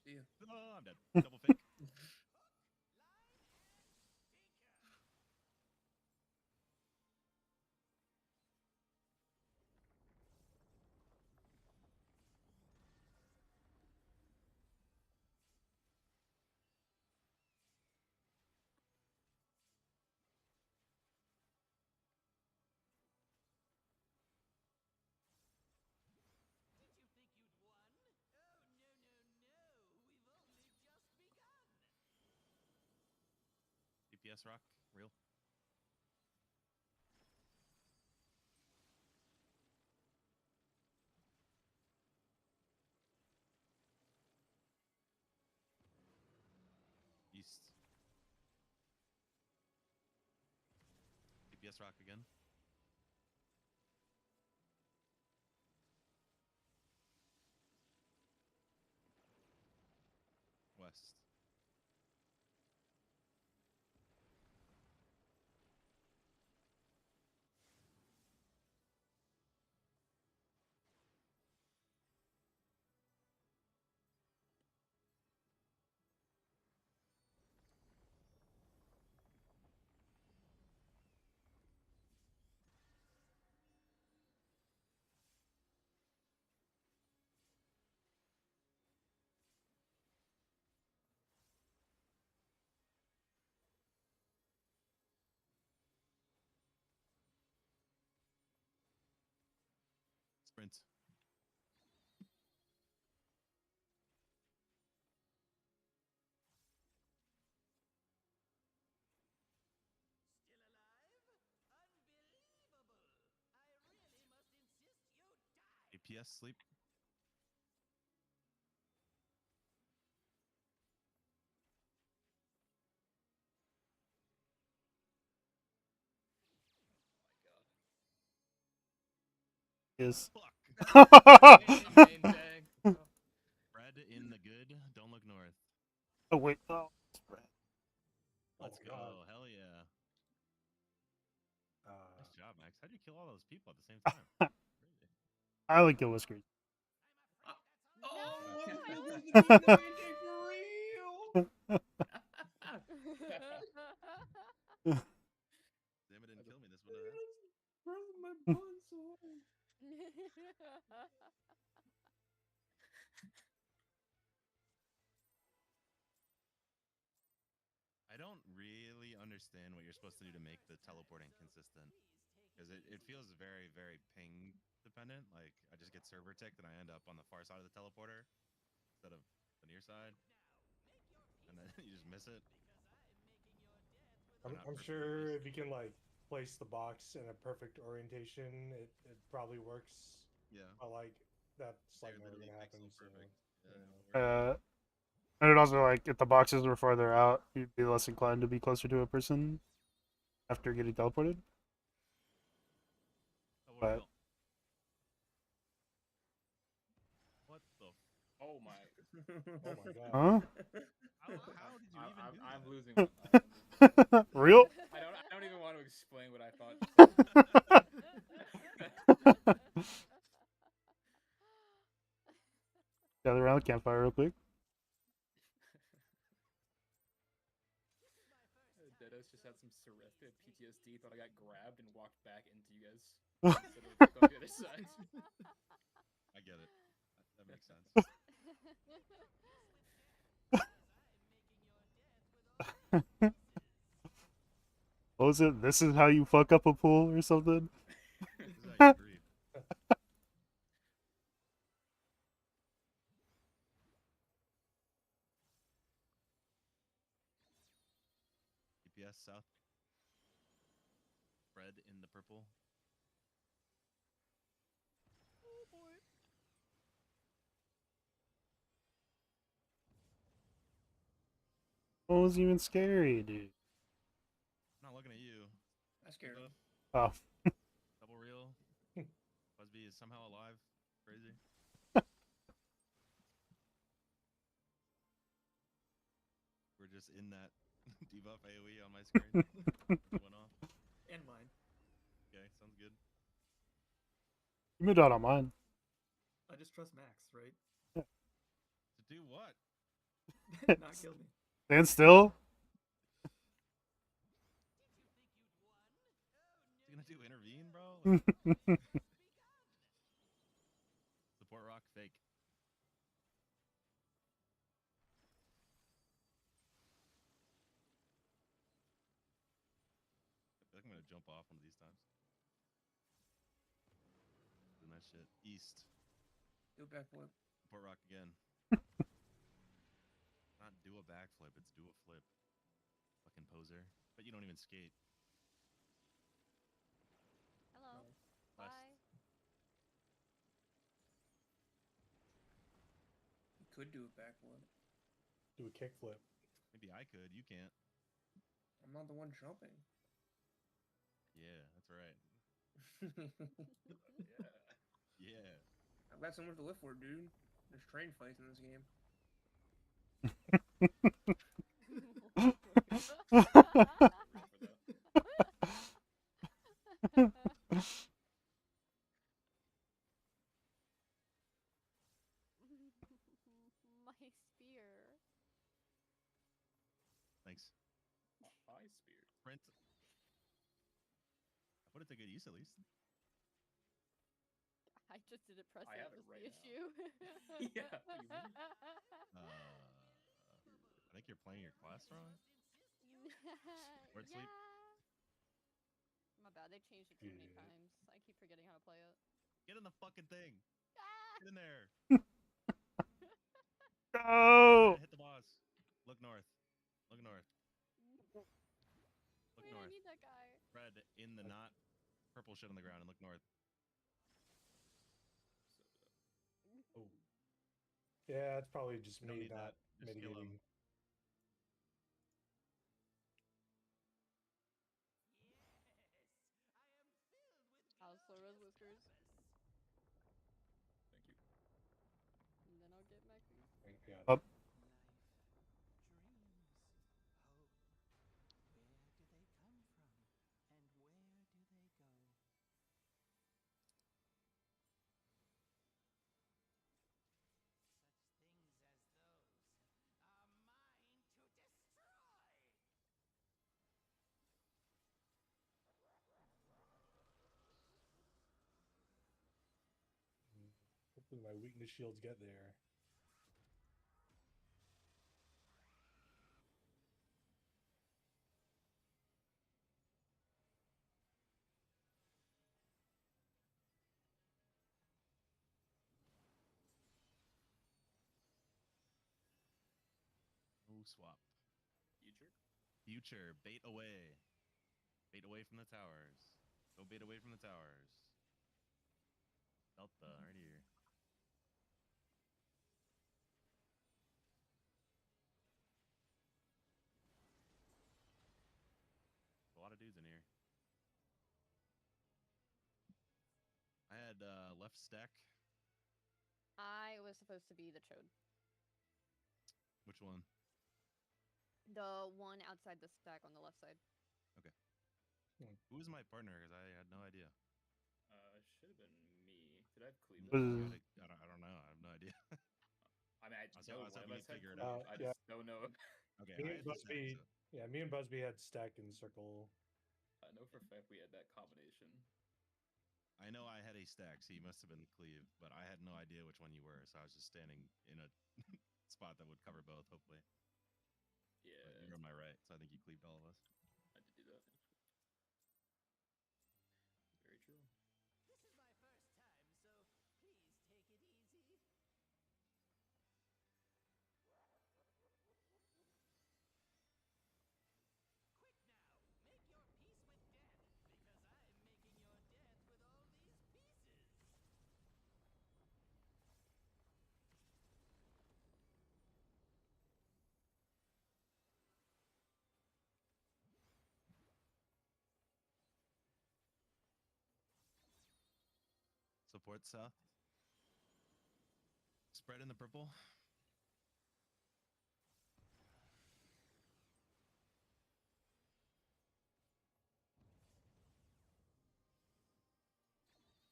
See ya. Oh, I'm dead. Double fake. Did you think you'd won? Oh, no, no, no. We've only just begun. DPS rock. Real. East. DPS rock again. West. Sprint. Still alive? Unbelievable! I really must insist you die! DPS sleep. is. Fuck. Main tag. Oh. Spread in the good. Don't look north. Oh wait, oh, spread. Let's Oh, go. God. Hell yeah. Nice job, Max. How'd you kill all those people at the same time? Crazy. I like the whiskers. Oh, No, what the hell I- is the dude doing it for real? Damn it, didn't kill me. This would have happened. Frozen my butt so hard. I don't really understand what you're supposed to do to make the teleporting consistent. Because it feels very, very ping dependent. Like, I just get server ticked and I end up on the far side of the teleporter instead of the near side. And then you just miss it. I'm sure if you can like place the box in a perfect orientation, it probably works. Yeah. But like that's like never literally gonna happen. pixel So perfect. Yeah, yeah. no, it works. And it also like if the boxes were farther out, you'd be less inclined to be closer to a person after getting teleported. Double But real. What the? Oh my. Oh my god. huh? How did you even do I'm that? losing my mind. Real? I don't even want to explain what I thought just happened. Gather around the campfire real quick. Dedos just had some surreptitious PTSD, thought I got grabbed and walked back into you guys instead of going to the other side. I get it. That makes sense. What was it? This is how you fuck up a pool or something? This is how you grieve. DPS south. Red in the purple. Oh boy. What was even scary, dude? I'm not looking at you. That's scary. Oh. Double real. Busby is somehow alive. Crazy. We're just in that debuff AoE on my screen. It went off. And mine. Okay, sounds good. You moved out on mine. I just trust Max, right? To do what? Not kill me. Stand still? Is he gonna do intervene, bro? Like, support rock fake. I feel like I'm gonna jump off one of these times. Doing that shit. East. Do a backflip. Support rock again. Not do a backflip, it's do a flip. Fucking poser. But you don't even skate. Hello. West. Bye. You could do a backflip. Do a kickflip. Maybe I could, you can't. I'm not the one jumping. Yeah, that's right. Yeah. Yeah. I've got someone to live for, dude. There's train fights in this game. My spear. Thanks. High spear. Sprint. I put it to good use at least. I just didn't press I it. have it Was right the now. issue? Yeah, what do you mean? I think you're playing your class wrong. Word sleep. Yeah. My bad. They changed it too many times. I keep forgetting how to play it. Get in the fucking thing. Ah! Get in there. Go! Hit the boss. Look north. Look north. Look Wait, north. I need that guy. Red in the not purple shit on the ground and look north. Oh. Yeah, it's probably just You don't me need not that. Just kill him. mitigating. Allosaurus whiskers. Thank you. And then I'll get Macri. Thank God. Up. Hopefully my weakness shields get there. No swap. You jerk. Future, bait away. Bait away from the towers. Go bait away from the towers. Delta, right here. A lot of dudes in here. I had left stack. I was supposed to be the chode. Which one? The one outside the stack on the left side. Okay. Hmm. Who was my partner? Because I had no idea. Should have been me. Did I have Cleveland? Was- I don't know. I have no idea. I mean, I I was know hoping one of you'd us had figure it Cleve. out. I Yeah. just don't know. Okay, Me I and had the stack, Busby, so- yeah, me and Busby had stack in circle. I know for a fact we had that combination. I know I had a stack, so you must have been Cleve, but I had no idea which one you were, so I was just standing in a spot that would cover both, hopefully. Yeah, But you're on my right, so I think you cleaved all of us. I did do that. Very true. This is my first time, so please take it easy. Quick now, make your peace with death, because I'm making your death with all these pieces. Support south. Spread in the purple.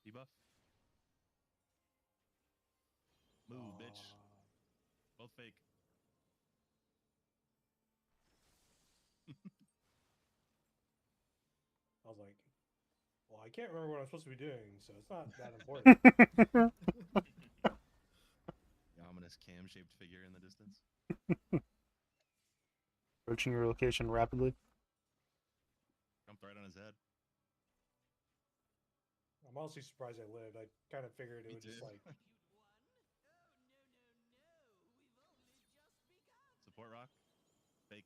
Debuff. Move, bitch. Both fake. I was like, well, I can't remember what I'm supposed to be doing, so it's not that important. The ominous cam-shaped figure in the distance. Approaching your location rapidly. Jumped right on his head. I'm honestly surprised I lived. I kind of figured it Me would just too. like You'd won? Oh, no, no, no. We've only just begun. Support rock. Fake.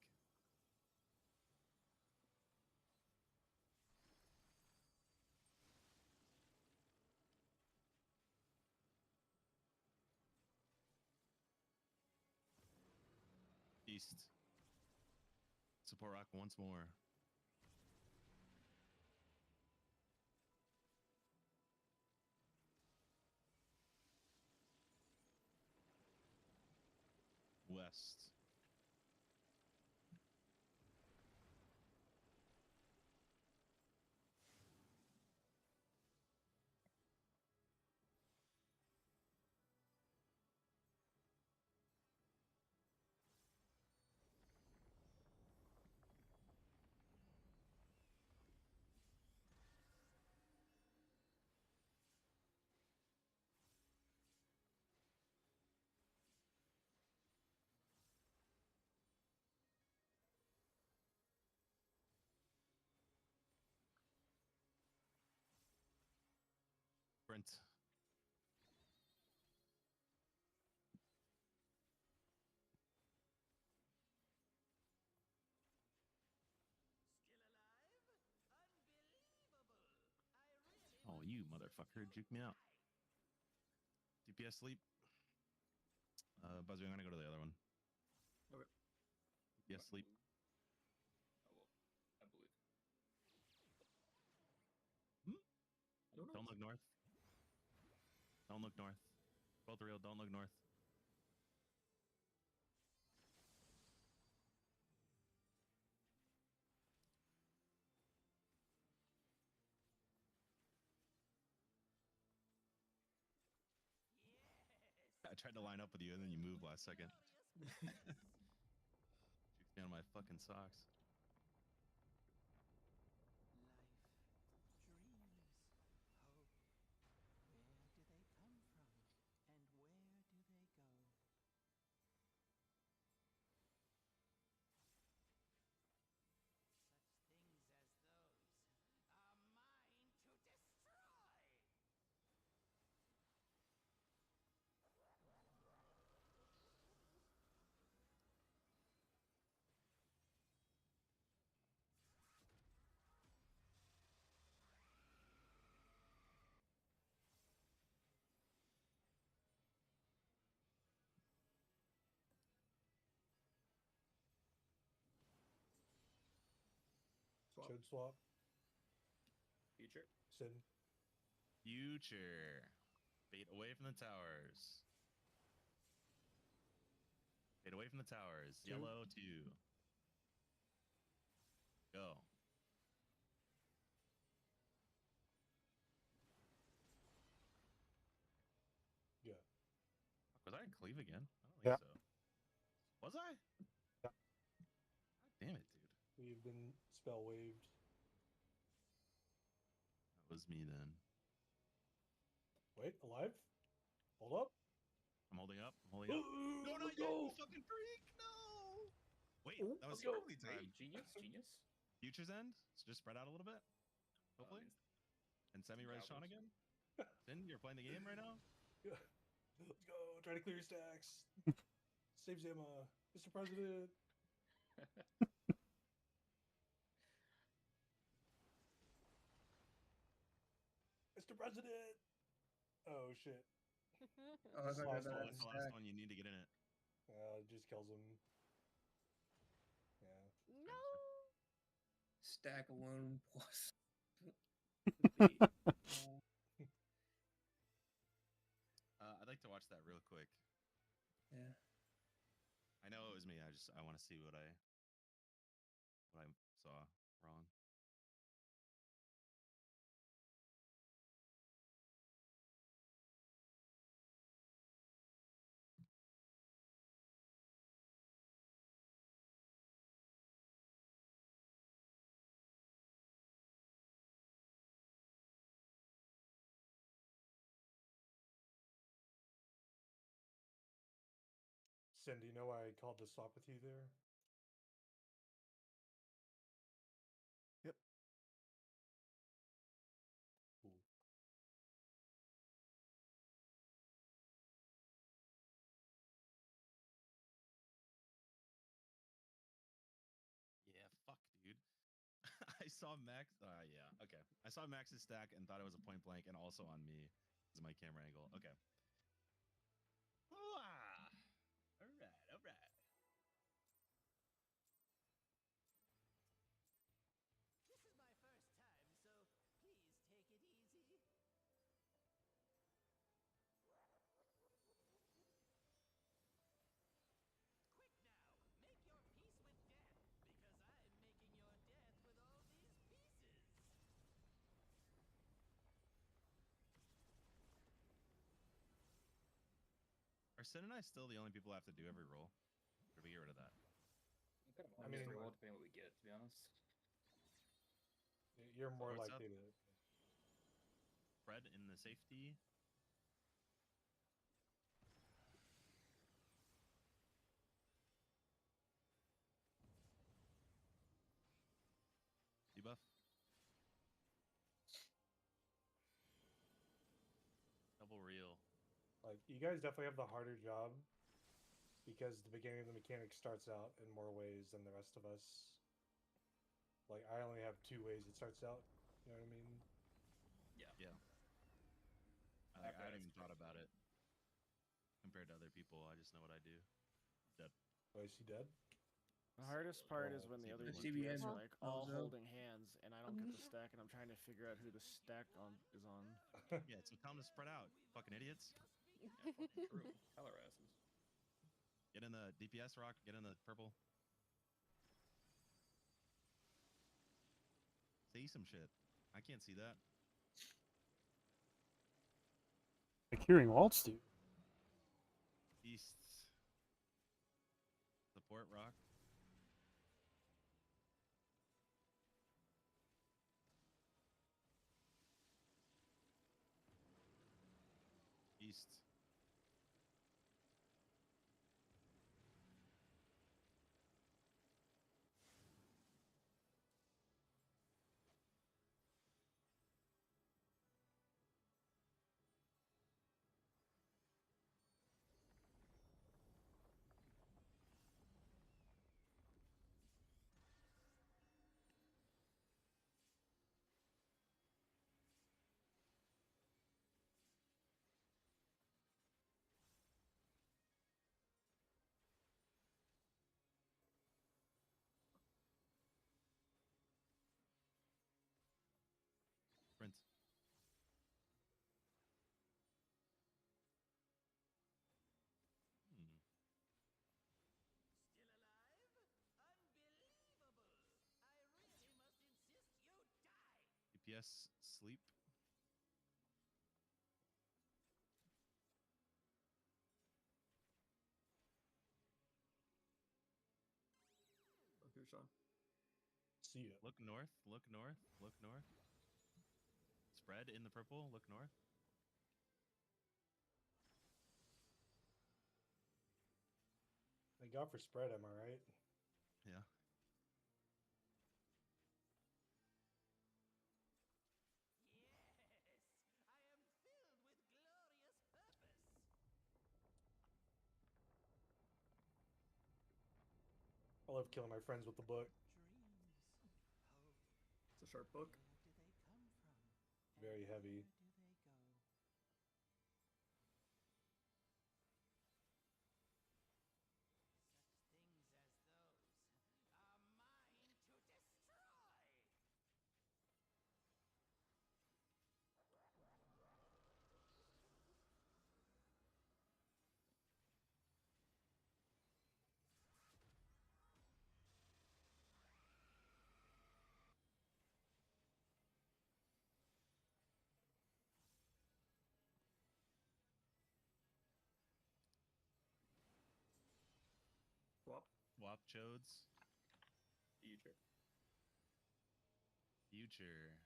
East. Support rock once more. West. Sprint. Still alive? Unbelievable. I really Oh, must you be motherfucker. so Juke me out. guy. DPS sleep. Buzzy, I'm gonna go to the other one. Okay. DPS sleep. Oh well, I believe. I don't know. Don't look north. Don't look north. Both real. Don't look north. Yes. I tried to line up with you and then you moved last second. Glorious pieces. Jukes me on my fucking socks. Life, dreams, hope. Where do they come from? And where do they go? Such things as those are mine to destroy. Chode swap. Future. Sin. Future. Bait away from the towers. Bait away from the towers. Two. Yellow 2. Go. Yeah. Was I in cleave again? I don't think Yeah. so. Was I? Yeah. God damn it, dude. We've been spell waved. That was me then. Wait, alive? Hold up. I'm holding up. I'm holding up. No, not Let's yet, you go. fucking freak! No! Wait, Ooh, that was let's go. early time. Great. Genius. Genius. Future's end? So just spread out a little bit. Hopefully. And semi-res Sean Galvez. again? Sin, you're playing the game right now? Let's go. Try to clear your stacks. Save Zima. Mr. President. Mr. President. Oh, shit. Oh, I thought Last that one. That's the last one. You need to get in it. It just kills him. Yeah. No. stack alone plus. I'd like to watch that real quick. Yeah. I know it was me. I want to see what I saw wrong. Sin, do you know why I called the swap with you there? Yep. Ooh. Yeah, fuck, dude. I saw Max. Yeah, okay. I saw Max's stack and thought it was a point blank, and also on me is my camera angle. Okay. All right, all right. This is my first time, so please take it easy. Quick now, make your peace with death, because I'm making your death with all these pieces. Are Sin and I still the only people who have to do every roll? Or do we get rid of that? Kind of I almost mean- roll depending on what we get, to be honest. You're more what's up? likely to. Fred in the safety. Debuff. Double reel. Like, you guys definitely have the harder job because the beginning of the mechanic starts out in more ways than the rest of us. Like, I only have 2 ways it starts out. You know what I mean? Yeah. I After haven't that's even thought crazy. about it compared to other people. I just know what I do. Dead. Oh, is he dead? The hardest part is Oh, when the see other the DPS are CBN like all thumbs up. holding hands, and I don't get the stack, and I'm trying to figure out who the stack on is on. Yeah, so tell them to spread out. Fucking idiots. Yeah, fucking true. Color asses. Get in the DPS rock. Get in the purple. See some shit. I can't see that. Like hearing Waltz do. East. Support rock. East. DPS sleep. Up here, Sean. See ya. Look north. Look north. Look north. Spread in the purple. Look north. Thank God for spread, am I right? Yeah. Yes, I am filled with glorious purpose. I love killing my friends with the book. Dreams, hope. It's a sharp book. Where do they come from? Very and heavy. Where do they go? Such things as those are mine to destroy. Swap. Wop chodes. Future. Future.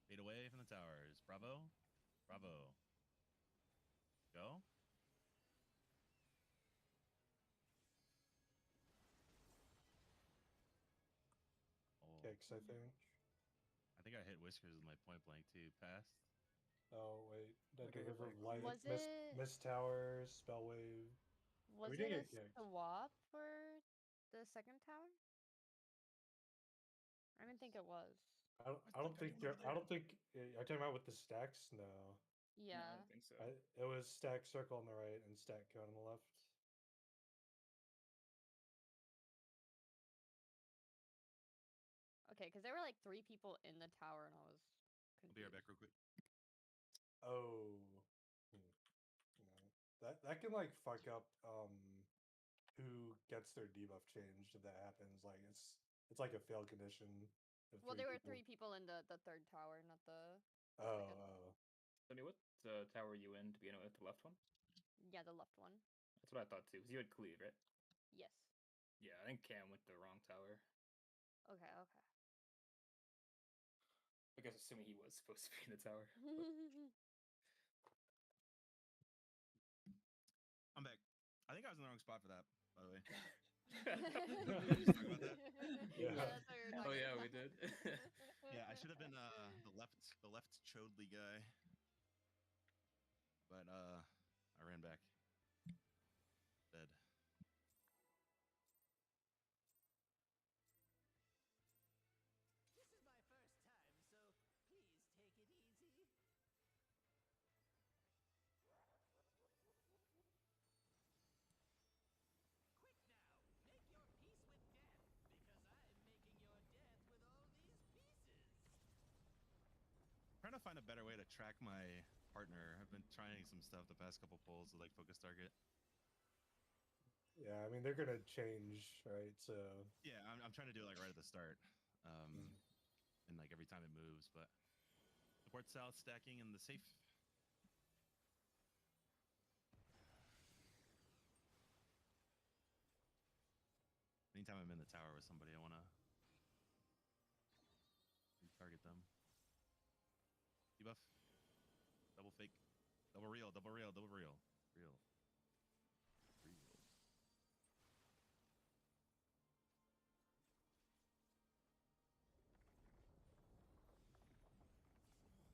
Fade away from the towers. Bravo. Bravo. Go. Oh, Kicks, I think. I think I hit Whiskers with my point blank too. Passed. Oh wait, I Dead think I hit River like of Light, Was Mist, it- Mist Tower, Spell Wave. Was We it didn't a get kicked. swap for the second tower? I didn't think it was. I don't think you're. I don't think. Are you talking about with the stacks? No. No, I Yeah. don't think so. It was stack circle on the right and stack cone on the left. Okay, because there were like 3 people in the tower, and I was I'll be right confused. back real quick. Oh. Yeah. That can like fuck up who gets their debuff changed if that happens. Like it's like a fail condition. If Well, there were people- 3 people in the third tower, not the Oh, second. oh. Tony, what tower are you in to begin with? The left one? Yeah, the left one. That's what I thought too. Because you had cleave, right? Yes. Yeah, I think Cam went the wrong tower. Okay, okay. I guess assuming he was supposed to be in the tower. I'm back. I think I was in the wrong spot for that, by the way. But... Just talk about that. Yeah. that's what we were Oh talking yeah, we about. did. Yeah, I should have been the left Chodley guy. But I ran back. Dead. This is my first time, so please take it easy. Quick now, make your peace with death, because I'm making your death with all these pieces. Trying to find a better way to track my partner. I've been trying some stuff the past couple polls to like focus target. Yeah, I mean they're gonna change, right? So Yeah, I'm trying to do it like right at the start. And like every time it moves, but support south stacking in the safe. Anytime I'm in the tower with somebody, I want to target them. Debuff. Double fake. Double real. Double real. Double real. Real. Real. Did you think you'd won? Oh, no, no, no. We've only just begun.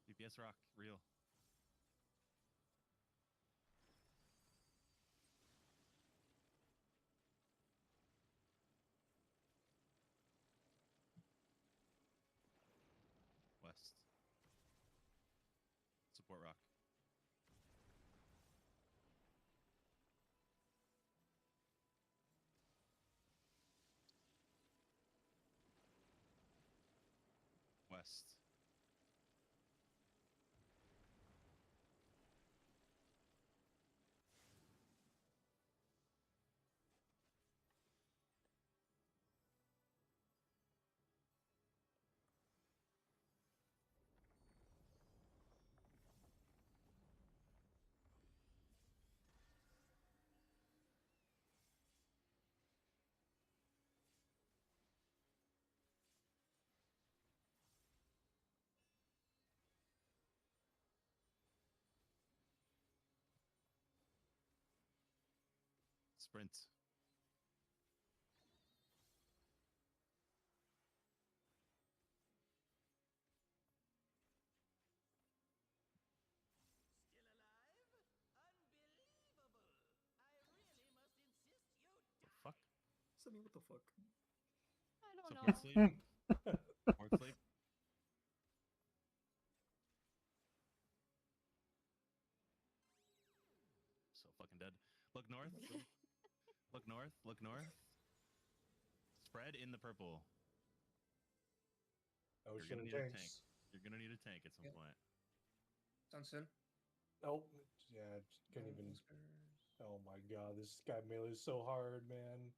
DPS rock. Real. West. Support rock. West. Sprint. Still alive? Unbelievable! I really must insist you The die. fuck? Sunny, what the fuck? I don't Support know. sleep. Support sleep. So fucking dead. Look north. Look north. Look north. Spread in the purple. You're Ocean gonna need a tank. tanks. You're gonna need a tank at some Yep. point. Sunson. Oh, yeah, couldn't even. Oh my god, this guy melee is so hard, man.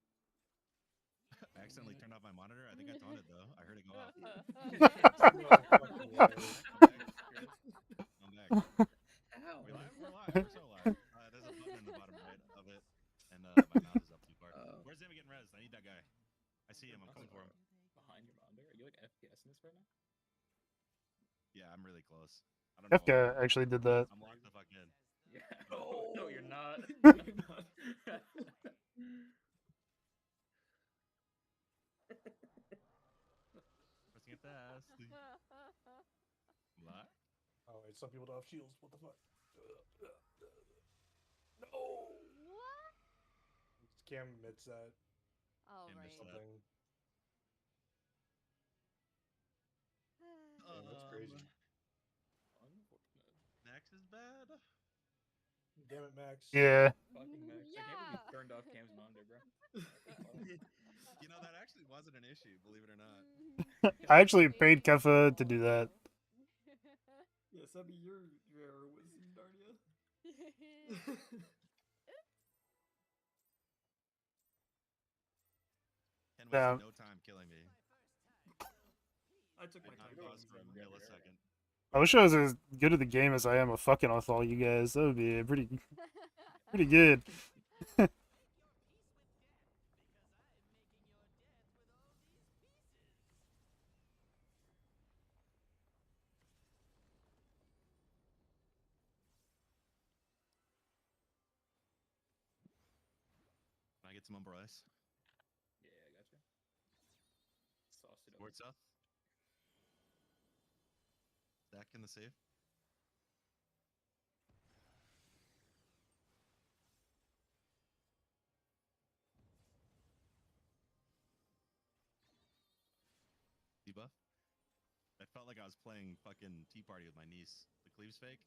I accidentally turned off my monitor. I think I taunted though. I heard it go off. No fucking way. I'm back. Ow. We're live. We're live. We're so live. There's a button in the bottom right of it, and my mouse is up too far. Where's Zimmy getting rezzed? I need that guy. I see him. I'm coming for him. Behind your monitor? Are you like FPS in this right now? Yeah, I'm really close. I don't know. FK actually did that. I'm locked the fuck in. Yeah. No, you're not. You're not. Pressing it fast. What? Oh wait, some people don't have shields. What the fuck? No. What? Cam admits that Oh, Can't miss right. that. something. Damn, that's crazy. Unfortunate. Max is bad. Damn it, Max. Yeah. Fucking Max. I can't believe you turned off Cam's monitor, bro. You know, that actually wasn't an issue, believe it or not. I actually paid Kefa to do that. Yeah, Sammy, your error was in Narnia. Ken wasted Yeah. no time killing me. I took my Did not time. pause killing for a Zimmer. millisecond. I wish I was as good at the game as I am of fucking with all you guys. That would be pretty good. Make your peace with death, because I'm making your death with all these pieces. Can I get some Umbra Ice? Yeah, I gotcha. Sauce it up. Support south. Stack in the safe. Debuff. I felt like I was playing fucking Tea Party with my niece. The cleave's fake.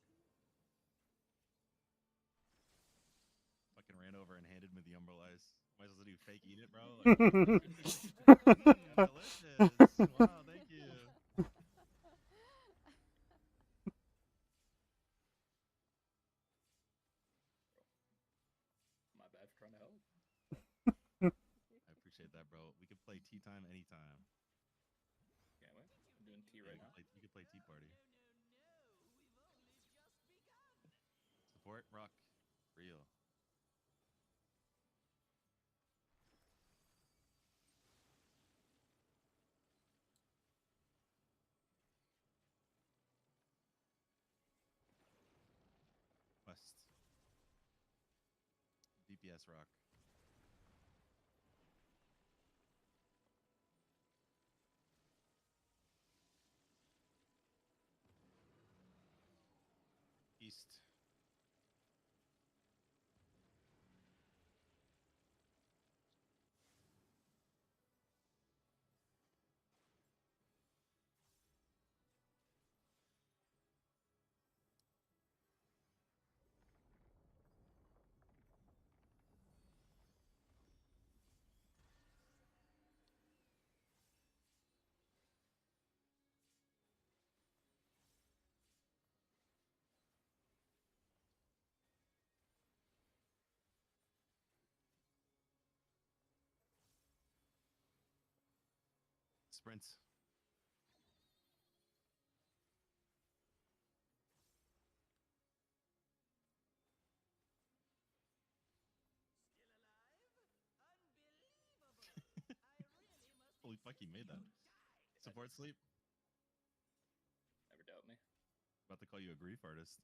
Fucking ran over and handed me the Umbra Ice. Am I supposed to do fake eat it, bro? Like, delicious. Wow, thank you. My bad for trying to help. I appreciate that, bro. We could play tea time anytime. Can't wait. I'm doing tea right now. You could play Tea Party. No, we've only just begun. Support rock. Real. West. DPS rock. East. Sprints. Holy fuck, he made that. Support sleep. Never doubt me. About to call you a grief artist.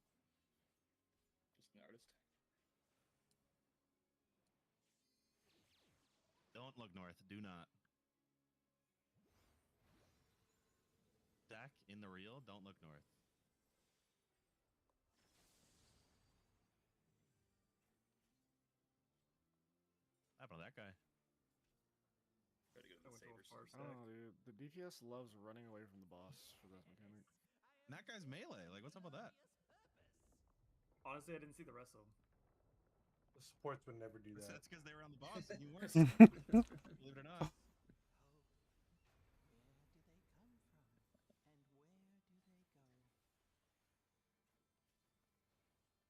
Just an artist. Don't look north. Do not. Stack in the real. Don't look north. What happened to that guy? Try to go to I the went to a saber far sword. I don't know, dude. The DPS loves running away from the boss for that mechanic. And that guy's melee. Like, what's up with that? Honestly, I didn't see the rest of them. The supports would never do that. That's because they were on the boss and you weren't. Believe it or not.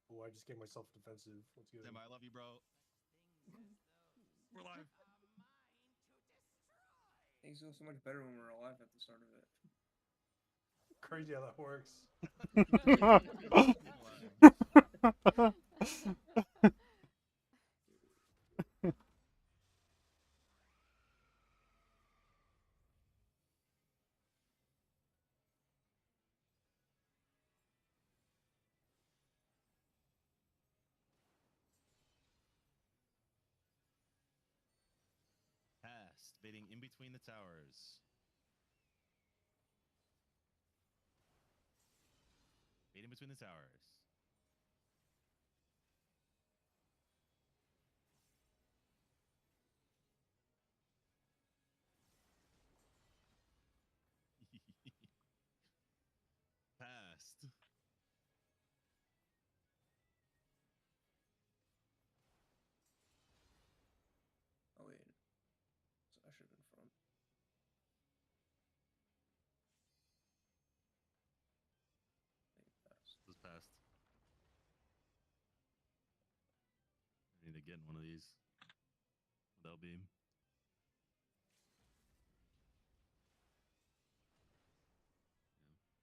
Oh, I just gave myself defensive. Let's go. Sam, I love you, bro. We're live. Things go so much better when we're alive at the start of it. Crazy how that works. Past. Baiting in between the towers. Baiting between the towers. Past. Oh wait. So I should have been front. Was past. I need to get in one of these. With L-beam.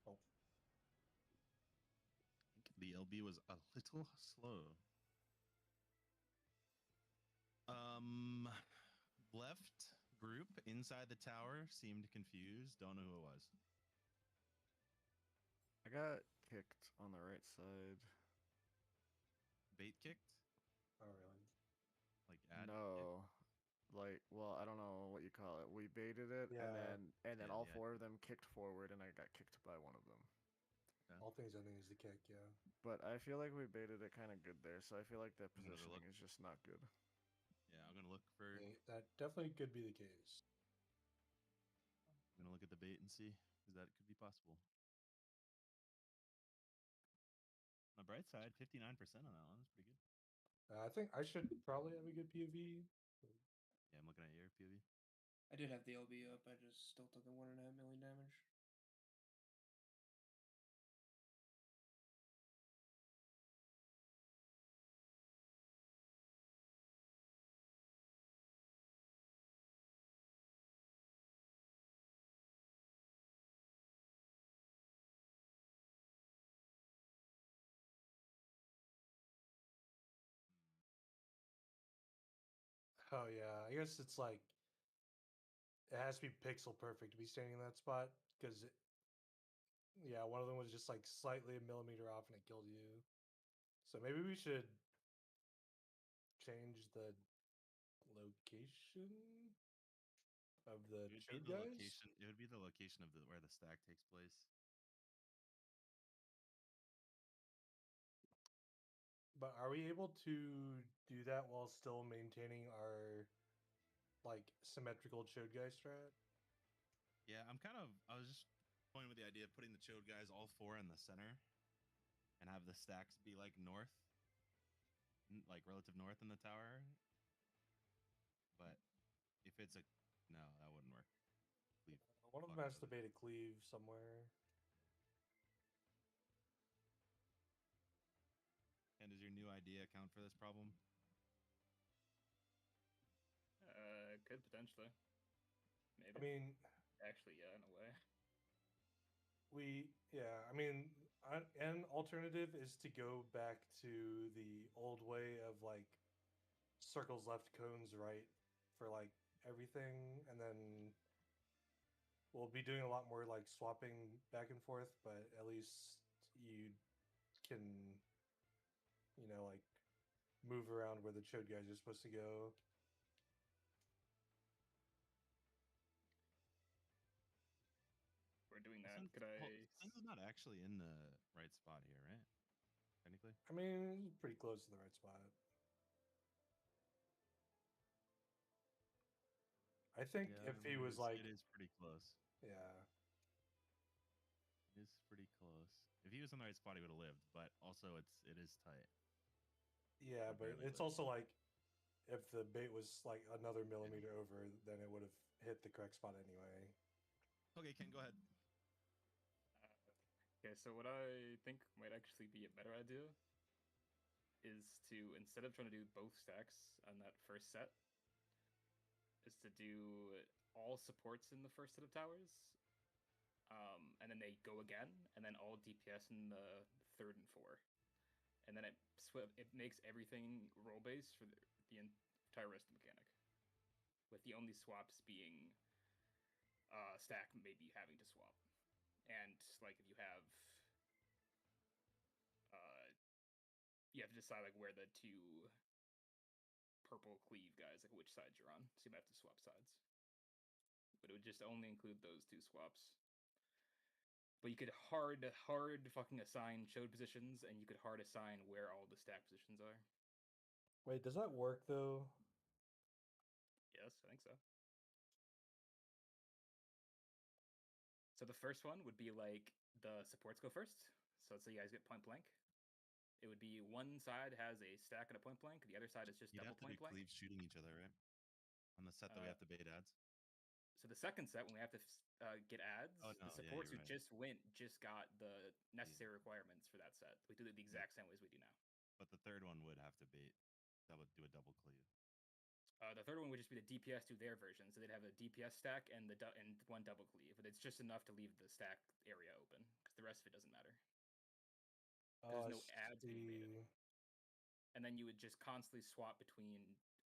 Oh. The LB was a little slow. Left group inside the tower seemed confused. Don't know who it was. I got kicked on the right side. Bait kicked? Oh, really? Like ad? No. Like, well, I don't know what you call it. We baited it, Yeah. and then Yeah, all yeah. four of them kicked forward, and I got kicked by one of them. All things ending is the kick, yeah. But I feel like we baited it kind of good there, so I feel like the I'm gonna go positioning look. is just not good. Yeah, I'm gonna look for. Hey, that definitely could be the case. I'm gonna look at the bait and see, because that could be possible. On the bright side, 59% on that one. That's pretty good. I think I should probably have a good POV. Yeah, I'm looking at your POV. I did have the LB up. I just still took the 1.5 million damage. Oh yeah, I guess it's like it has to be pixel perfect to be standing in that spot because yeah, one of them was just like slightly a millimeter off and it killed you. So maybe we should change the location of the It would be chode the guys. location. It would be the location of where the stack takes place. But are we able to do that while still maintaining our like symmetrical chode guy strat? Yeah, I was just toying with the idea of putting the chode guys all four in the center, and have the stacks be like north, like relative north in the tower. But if it's a no, that wouldn't work. Leave. One of Fuck them has out to of it. bait a cleave somewhere. And does your new idea account for this problem? Could potentially. Maybe. I mean, Actually, yeah, in a way. I mean, an alternative is to go back to the old way of like circles left, cones right for like everything, and then we'll be doing a lot more like swapping back and forth, but at least you can, like move around where the chode guys are supposed to go. We're doing Well, that. Could I? Sen's not actually in the right spot here, right? Technically. I mean, pretty close to the right spot. I think Yeah, if he was like, it is pretty close. yeah, It is pretty close. If he was in the right spot, he would have lived. But also, it is tight. yeah, He but barely it's lived. also like if the bait was like another millimeter over, then it would have hit the correct spot anyway. Okay, Ken, go ahead. Okay, so what I think might actually be a better idea is to, instead of trying to do both stacks on that first set, is to do all supports in the first set of towers, and then they go again, and then all DPS in the third and four, and then it makes everything roll based for the entire rest of the mechanic, with the only swaps being stack maybe having to swap, and like if you have you have to decide like where the two purple cleave guys, like which side you're on, so you might have to swap sides. But it would just only include those two swaps. But you could hard fucking assign chode positions, and you could hard assign where all the stack positions are. Wait, does that work though? Yes, I think so. So the first one would be like the supports go first. So let's say you guys get point blank. It would be one side has a stack and a point blank, the other side is just You'd double have to point do blank. cleaves shooting each other, right? On the set that we have to bait ads. So the second set, when we have to get ads, Oh, no, the yeah, supports you're who right. just got the necessary requirements for that set. We do it the exact same ways we do now. But the third one would have to bait. That would do a double cleave. The third one would just be the DPS to their version, so they'd have a DPS stack and and one double cleave, but it's just enough to leave the stack area open because the rest of it doesn't matter. Oh, There's no ads being baited. see. And then you would just constantly swap between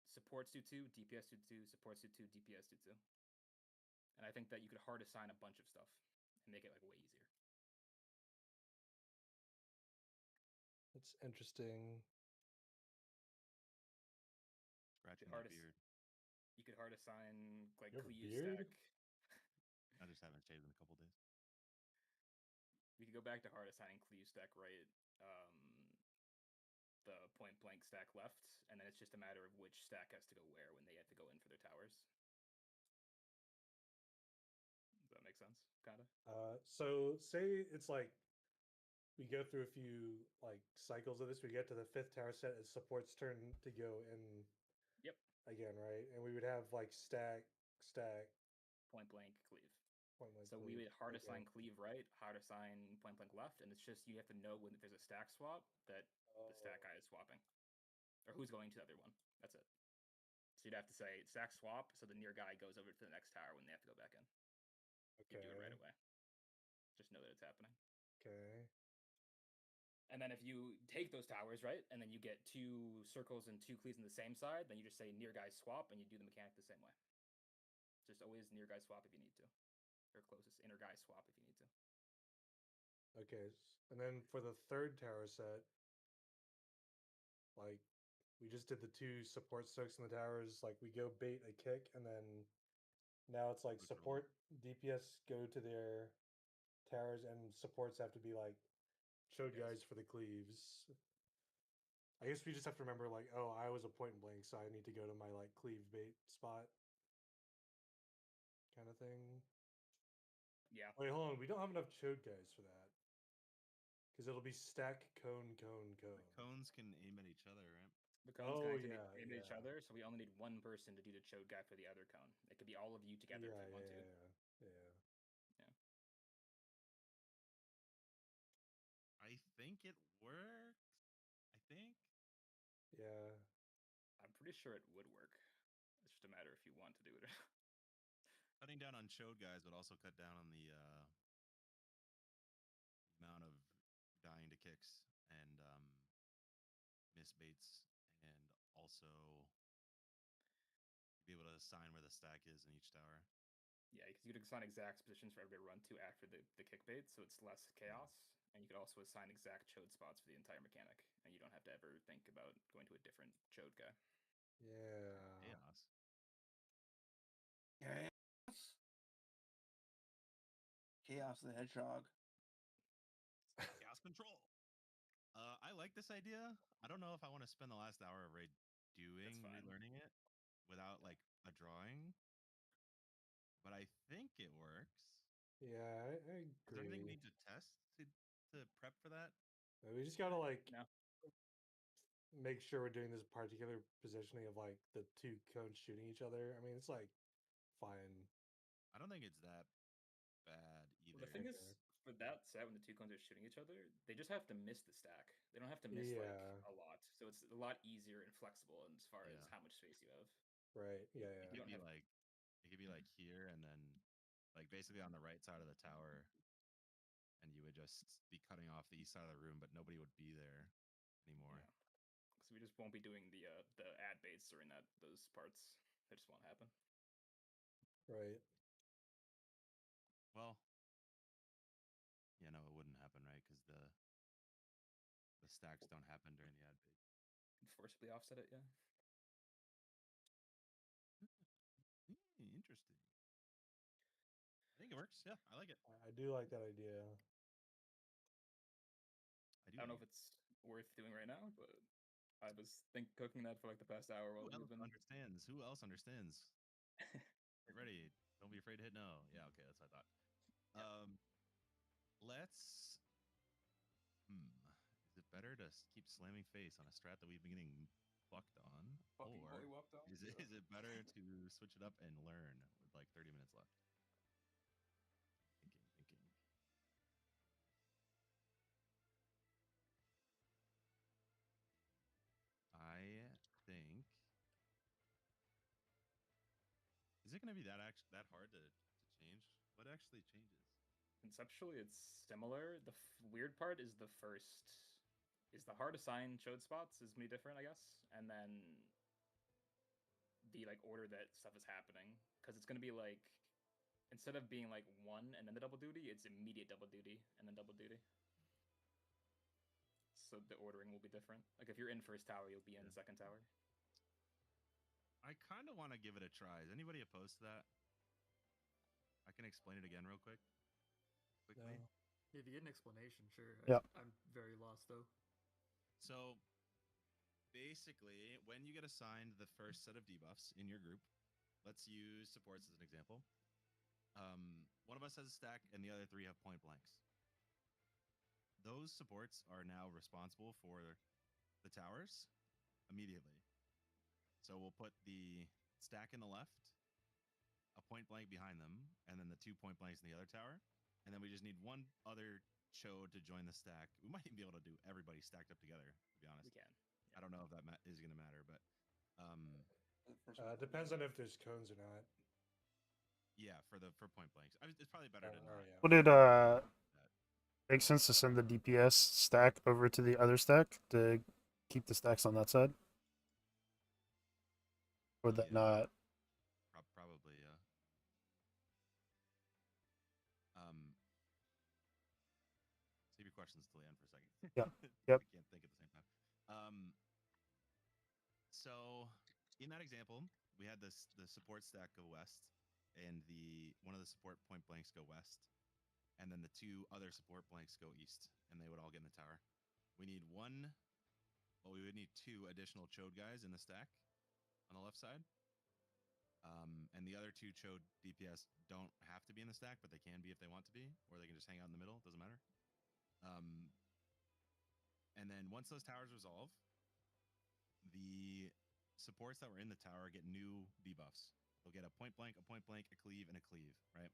supports do 2, DPS do 2, supports do 2, DPS do 2. And I think that you could hard assign a bunch of stuff and make it like way easier. That's interesting. Scratching hard that beard. You could hard assign like You have a cleave beard? stack. I just haven't shaved in a couple days. We could go back to hard assigning cleave stack right, the point blank stack left, and then it's just a matter of which stack has to go where when they have to go in for their towers. Does that make sense? Kinda. So say it's like we go through a few like cycles of this. We get to the fifth tower set. It's support's turn to go in. Yep. Again, right? And we would have like stack, point blank cleave. point blank. So cleave. we would hard Okay. assign cleave right, hard assign point blank left, and it's just you have to know when there's a stack swap that the stack guy is swapping, or who's going to the other one. That's it. So you'd have to say stack swap, so the near guy goes over to the next tower when they have to go back in. Okay. You do it right away. Just know that it's happening. Okay. And then if you take those towers, right, and then you get 2 circles and 2 cleaves on the same side, then you just say near guy swap, and you do the mechanic the same way. Just always near guy swap if you need to, or closest inner guy swap if you need to. Okay. And then for the third tower set, like we just did the 2 support soaks in the towers. Like we go bait a kick, and then now it's like support DPS go to their towers, and supports have to be like chode guys for the cleaves. I guess we just have to remember like, oh, I was a point blank, so I need to go to my like cleave bait spot kind of thing. Yeah. Wait, hold on. We don't have enough chode guys for that. Because it'll be stack, cone, cone, cone. The cones can aim at each other, right? The cones Oh, can yeah, aim at each yeah. other, so we only need one person to do the chode guy for the other cone. It could be all of you together Yeah, if you want to. yeah. I think it works. I think. Yeah. I'm pretty sure it would work. It's just a matter if you want to do it or not. cutting down on chode guys would also cut down on the amount of dying to kicks and miss baits, and also be able to assign where the stack is in each tower. Yeah, because you could assign exact positions for everybody to run to after the kick bait, so it's less chaos. And you could also assign exact chode spots for the entire mechanic, and you don't have to ever think about going to a different chode guy. Yeah. Chaos. Chaos. Chaos the Hedgehog. Chaos control. I like this idea. I don't know if I want to spend the last hour of raid doing fine. relearning it without like a drawing, but I think it works. Yeah, I Is there anything we agree. need to test to prep for that? We just gotta like No. make sure we're doing this particular positioning of like the two cones shooting each other. I mean, it's like fine. I don't think it's that bad either. Well, the thing is, Okay. for that set, when the two cones are shooting each other, they just have to miss the stack. They don't have to miss like Yeah. a lot, so it's a lot easier and flexible as far as Yeah. how much space you have. Right. Yeah. It Yeah. could be like here and then like basically on the right side of the tower, and you would just be cutting off the east side of the room, but nobody would be there anymore. Yeah, because we just won't be doing the ad baits during those parts. That just won't happen. Right. Well, yeah, no, it wouldn't happen, right? Because the stacks don't happen during the ad bait. Forcibly offset it, yeah. Interesting. I think it works. Yeah, I like it. I do like that idea. I don't know if it's worth doing right now, but I was cooking that for like the past hour while Who we've else been. understands? Who else understands? Get ready. Don't be afraid to hit no. Yeah, okay, that's what I thought. Yeah. Let's. Is it better to keep slamming face on a strat that we've been getting fucked on, Fucking or boy whopped on. is it better to switch it up and learn with like 30 minutes left? Thinking. I think. Is it going to be that hard to change? What actually changes? Conceptually, it's similar. The weird part is the hard assigned chode spots is me different, I guess, and then the like order that stuff is happening, because it's gonna be like instead of being like one and then the double duty, it's immediate double duty and then double duty. So the ordering will be different. Like if you're in first tower, you'll be in second tower. I kind of want to give it a try. Is anybody opposed to that? I can explain it again real quickly. No. If you get an explanation, sure. Yeah. I'm very lost though. So basically, when you get assigned the first set of debuffs in your group, let's use supports as an example. One of us has a stack, and the other three have point blanks. Those supports are now responsible for the towers immediately. So we'll put the stack in the left, a point blank behind them, and then the 2 point blanks in the other tower. And then we just need one other chode to join the stack. We might even be able to do everybody stacked up together, to be honest. We can. I don't know if that is going to matter, but Depends on if there's cones or not. yeah, for point blanks, it's probably better to not. Yeah. Would it make sense to send the DPS stack over to the other stack to keep the stacks on that side? Would that not? Probably, yeah. Save your questions till the end for a second. Yeah. I Yep. can't think at the same time. So in that example, we had the support stack go west, and one of the support point blanks go west, and then the two other support blanks go east, and they would all get in the tower. We need we would need 2 additional chode guys in the stack on the left side. And the other 2 chode DPS don't have to be in the stack, but they can be if they want to be, or they can just hang out in the middle. Doesn't matter. And then once those towers resolve, the supports that were in the tower get new debuffs. They'll get a point blank, a cleave, and a cleave, right?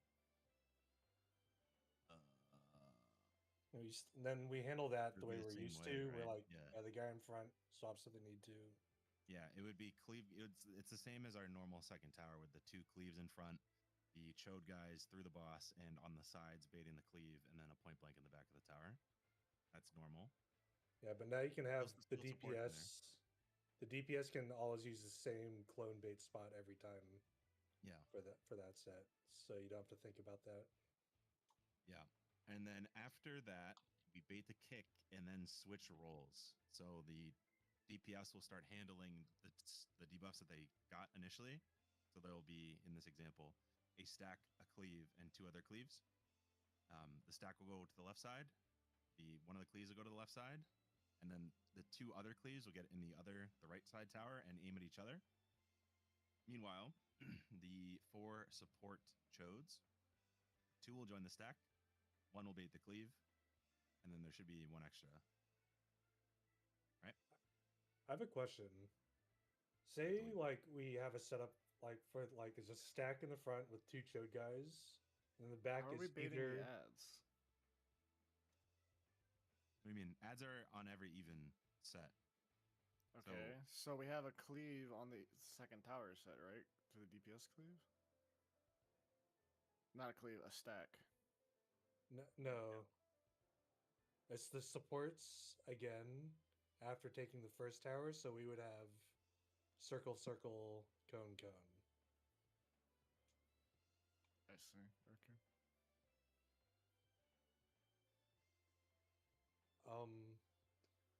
Then we handle that the way It'd be the we're same used way, to. We're right? like, the guy in front swaps if they need to. Yeah, it would be cleave. It's the same as our normal second tower with the 2 cleaves in front, the chode guys through the boss and on the sides baiting the cleave, and then a point blank in the back of the tower. That's normal. Yeah, but now you can have Still- the still support in there. DPS. The DPS can always use the same clone bait spot every time Yeah. for that set, so you don't have to think about that. Yeah. And then after that, we bait the kick and then switch roles. So the DPS will start handling the debuffs that they got initially. So there will be, in this example, a stack, a cleave, and 2 other cleaves. The stack will go to the left side. One of the cleaves will go to the left side, and then the 2 other cleaves will get in the right side tower and aim at each other. Meanwhile, the 4 support chodes, 2 will join the stack, 1 will bait the cleave, and then there should be 1 extra. Right? I have a question. Say like we have a setup like for like there's a stack in the front with 2 chode guys, and then the back How are is we baiting the either ads? What do you mean? Ads are on every even set. Okay, so we have a cleave on the second tower set, right? To the DPS cleave? Not a cleave, a stack. no. It's the supports again after taking the first tower, so we would have circle, circle, cone, cone. I see. Okay.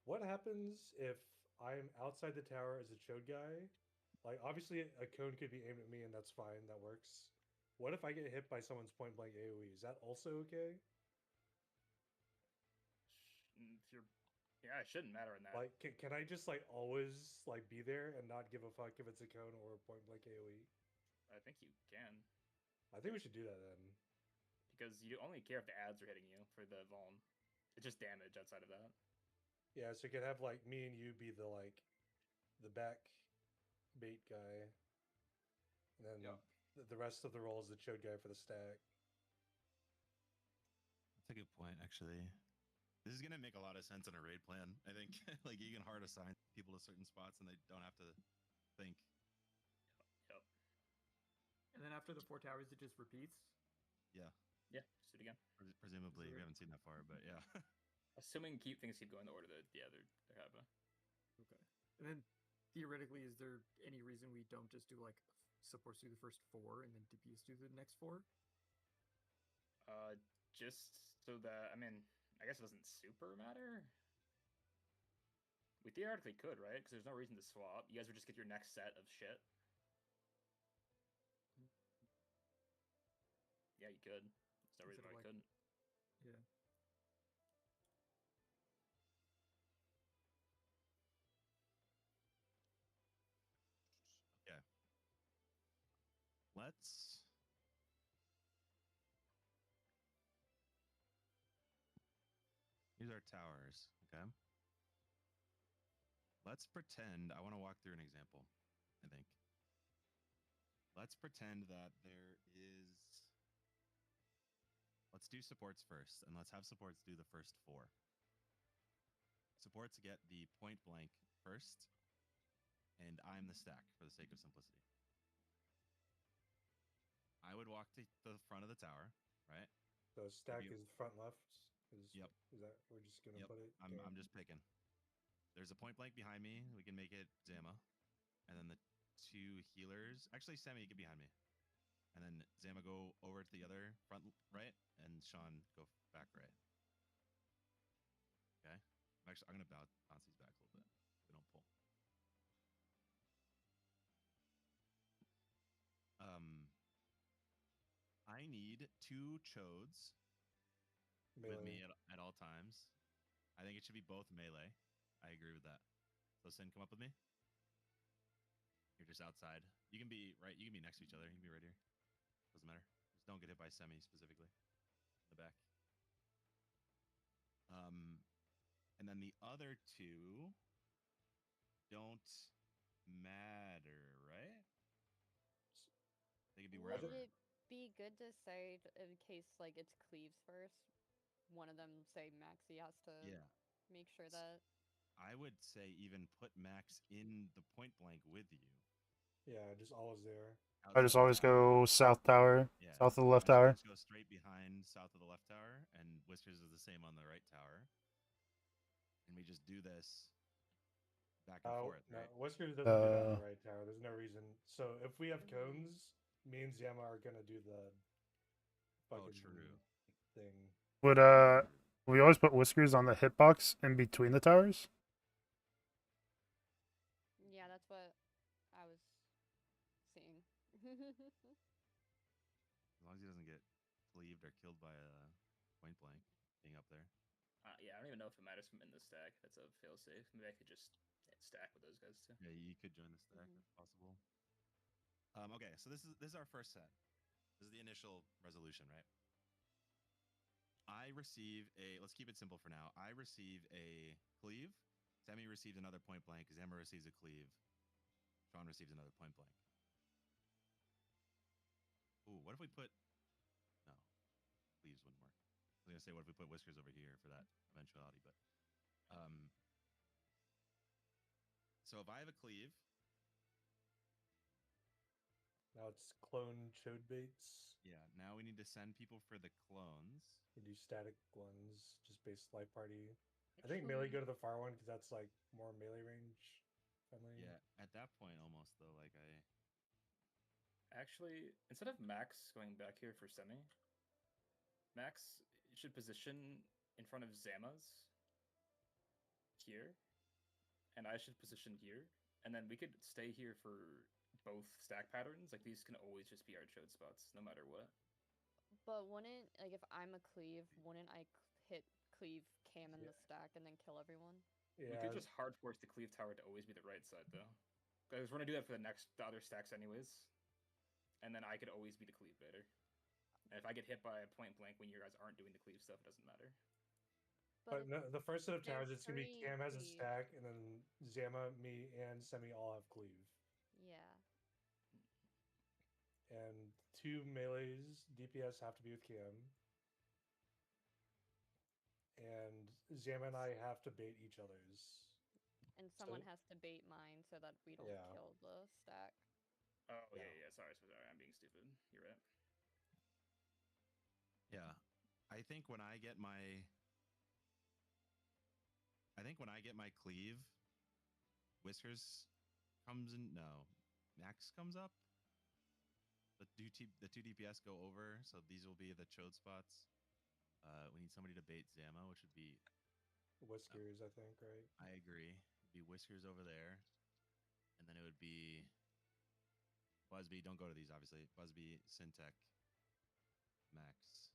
What happens if I'm outside the tower as a chode guy? Like, obviously, a cone could be aimed at me, and that's fine. That works. What if I get hit by someone's point blank AoE? Is that also okay? If you're, yeah, it shouldn't matter in that. Like, can I just like always like be there and not give a fuck if it's a cone or a point blank AoE? I think you can, I think we should do that then. because you only care if the ads are hitting you for the Vuln. It's just damage outside of that. Yeah, so you could have like me and you be the back bait guy, and then the rest of the role is the chode guy for the stack. That's a good point, actually. This is gonna make a lot of sense in a raid plan. I think like you can hard assign people to certain spots, and they don't have to think. Yep. And then after the 4 towers, it just repeats. Yeah. Yeah. Just do it again. Presumably, we haven't seen that far, but yeah. Assuming things keep going the order that they're happening. Okay. And then theoretically, is there any reason we don't just do like supports do the first 4 and then DPS do the next 4? Just so that, I mean, I guess it doesn't super matter. We theoretically could, right? Because there's no reason to swap. You guys would just get your next set of shit. Yeah, you could. There's no reason why you couldn't. Yeah. Okay. Let's. These are towers, okay? Let's pretend, I want to walk through an example, I think. Let's pretend that there is. Let's do supports first, and let's have supports do the first 4. Supports get the point blank first, and I'm the stack for the sake of simplicity. I would walk to the front of the tower, right? So stack is front left. Yep. Is that we're just gonna put it? I'm just picking. There's a point blank behind me. We can make it Zama, and then the 2 healers. Actually, Sammy, get behind me, and then Zama go over to the other front right, and Sean go back right. Okay. I'm gonna bounce these back a little bit. So we don't pull. I need 2 chodes with me at all times. I think it should be both melee. I agree with that. So Sin, come up with me. You're just outside. You can be right. You can be next to each other. You can be right here. Doesn't matter. Just don't get hit by Semi specifically. In the back. And then the other 2 don't matter, right? They could be wherever. Would it be good to say, in case like it's cleaves first, one of them say Maxi has to make sure that. I would say even put Max in the point blank with you. Yeah, just always there. I just always go south tower. Yeah, South of the left Why don't you tower. just go straight behind south of the left tower, and Whiskers is the same on the right tower, and we just do this back and forth, No, right? Whiskers doesn't do that on Uh, the right tower. There's no reason. So if we have Mhm. cones, me and Zama are gonna do the Oh, fucking true. thing. would we always put Whiskers on the hitbox in between the towers? Yeah, that's what I was seeing. As long as he doesn't get cleaved or killed by a point blank being up there. Yeah, I don't even know if it matters from in the stack. That's a failsafe. Maybe I could just stack with those guys too. Yeah, you could join the stack. Mhm. That's possible. Okay, so this is our first set. This is the initial resolution, right? I receive a. Let's keep it simple for now. I receive a cleave. Sammy receives another point blank. Zama receives a cleave. Sean receives another point blank. Ooh, what if we put? No, cleaves wouldn't work. I was gonna say, what if we put Whiskers over here for that eventuality? But so if I have a cleave, Now it's clone chode baits. yeah. Now we need to send people for the clones. We do static ones, just base light party. I think melee go to the far one because that's like more melee range friendly. Yeah, at that point, almost though, like I. Actually, instead of Max going back here for semi, Max should position in front of Zama's here, and I should position here, and then we could stay here for both stack patterns. Like these can always just be our chode spots, no matter what. But wouldn't, like, if I'm a cleave, wouldn't I hit cleave cam in Yeah. the stack and then kill everyone? We Yeah, could just hard force the cleave tower to always be the right side, though. Because we're gonna do that for the other stacks anyways. And then I could always be the cleave baiter. And if I get hit by a point blank when you guys aren't doing the cleave stuff, it doesn't matter. but no, the first set of they're towers, it's gonna be free Cam has a cleave. stack, and then Zama, me, and Semi all have cleave. Yeah. And 2 melees DPS have to be with Cam. And Zama and I have to bait each other's. And someone has to bait mine so that we don't Yeah. kill the stack. Oh, Yeah. yeah. Sorry. I'm being stupid. You're right. Yeah, I think when I get my. I think when I get my cleave, Whiskers comes in. No, Max comes up. The two DPS go over, so these will be the chode spots. We need somebody to bait Zama, which would be. Whiskers, I think, right? I agree. It'd be Whiskers over there, and then it would be Busby. Don't go to these, obviously. Busby, Syntech, Max,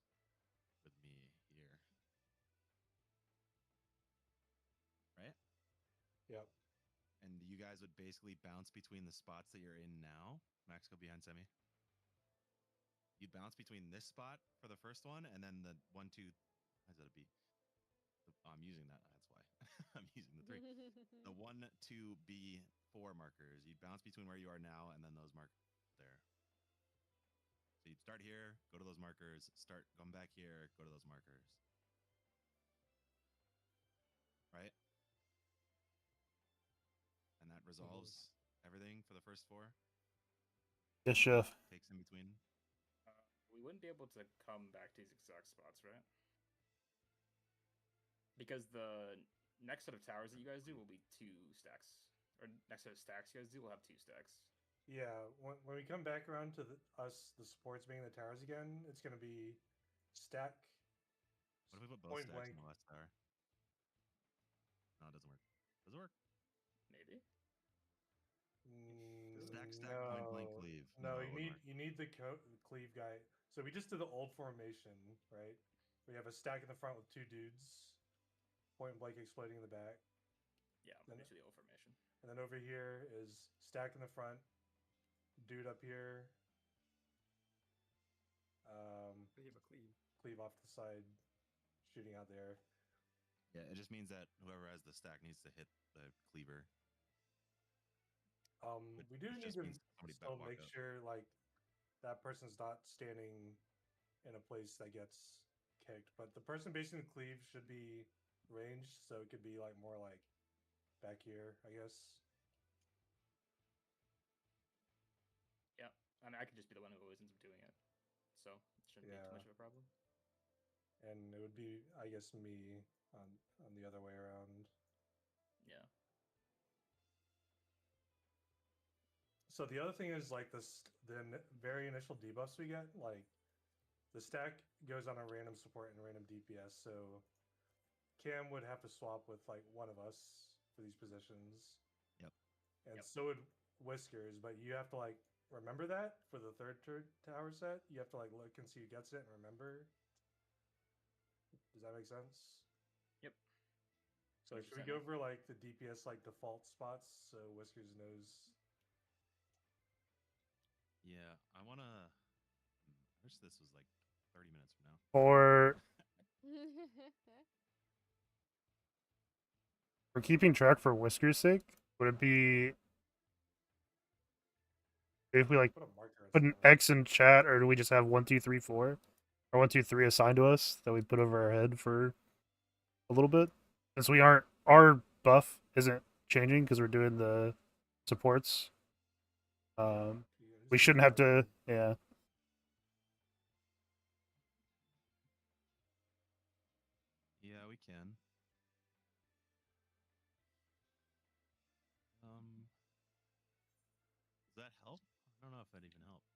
with me here. Right? Yep. And you guys would basically bounce between the spots that you're in now. Max, go behind Semi. You'd bounce between this spot for the first one, and then the 1, 2. How's that a B? I'm using that. That's why I'm using the 3. The 1, 2, B, 4 markers. You'd bounce between where you are now and then those markers there. So you'd start here, go to those markers, come back here, go to those markers. Right? And that resolves everything for the first 4. Yes, chef. Takes in between. We wouldn't be able to come back to these exact spots, right? Because the next set of towers that you guys do will be 2 stacks. Or next set of stacks you guys do will have 2 stacks. Yeah, when we come back around to the supports being the towers again, it's gonna be stack. What if we put both point stacks blank. in the last tower? No, it doesn't work. Does it work? Maybe. Stack, point blank, cleave. No, it wouldn't work. you need the cleave guy. So we just did the old formation, right? We have a stack in the front with 2 dudes, point blank exploding in the back. Yeah, usually old formation. And then over here is stack in the front, dude up here. You have a cleave. Cleave off the side, shooting out there. Yeah, it just means that whoever has the stack needs to hit the cleaver. We do need to still make up. sure like that person's not standing in a place that gets kicked, but the person basing the cleave should be ranged, so it could be like more like back here, I guess. Yeah, I mean, I could just be the one who always ends up doing it. So shouldn't be too much of a problem. And it would be, I guess, me on the other way around. Yeah. So the other thing is like the very initial debuffs we get, like the stack goes on a random support and random DPS. So Cam would have to swap with like one of us for these positions. Yep. And so would Whiskers, but you have to like remember that for the third tower set. You have to like look and see who gets it and remember. Does that make sense? Yep. So should we go over like the DPS like default spots so Whiskers knows? Yeah, I wanna. I wish this was like 30 minutes from now. For keeping track for Whisker's sake, would it be if we like Put a marker. put an X in chat, or do we just have 1, 2, 3, 4, or 1, 2, 3 assigned to us that we put over our head for a little bit? Since we aren't, our buff isn't changing because we're doing the supports. We shouldn't have to. Yeah. Yeah, we can. Does that help? I don't know if that even helps.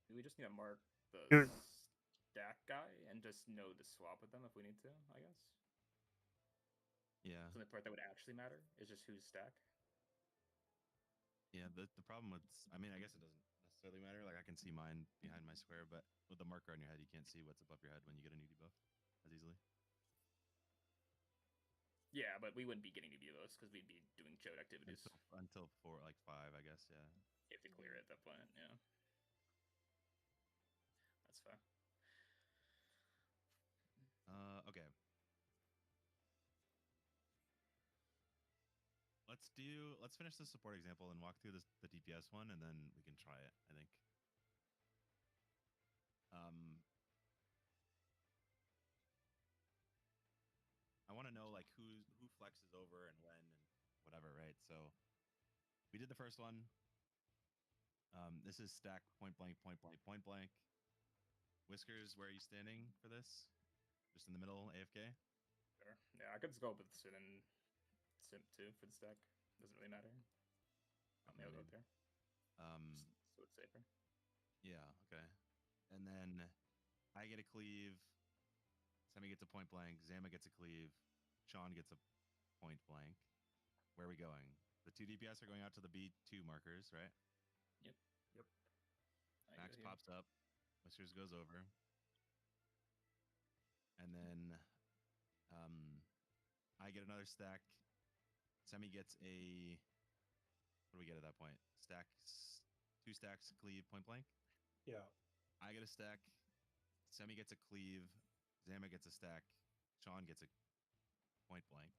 We just need to mark the stack guy and just know to swap with them if we need to, I guess. Yeah. So the part that would actually matter is just who's stack. Yeah, the problem with, I mean, I guess it doesn't necessarily matter. Like I can see mine behind my square, but with the marker on your head, you can't see what's above your head when you get a new debuff as easily. Yeah, but we wouldn't be getting new debuffs because we'd be doing chode activities until 4, like 5, I guess. Yeah. You have to clear it at that point. Yeah. That's fair. Okay. Let's finish the support example and walk through the DPS one, and then we can try it, I think. I want to know like who flexes over and when and whatever, right? So we did the first one. This is stack point blank, point blank, point blank. Whiskers, where are you standing for this? Just in the middle, AFK? Sure. Yeah, I could just go with Sin and Simp too for the stack. Doesn't really matter. Maybe I'll go up there. So it's safer. Yeah, okay. And then I get a cleave. Semi gets a point blank. Zama gets a cleave. Sean gets a point blank. Where are we going? The 2 DPS are going out to the B2 markers, right? Yep. Yep. Max pops up. Whiskers goes over. And then I get another stack. Semi gets a... What do we get at that point? Stacks... 2 stacks, cleave, point blank? Yeah. I get a stack. Semi gets a cleave. Zama gets a stack. Sean gets a point blank.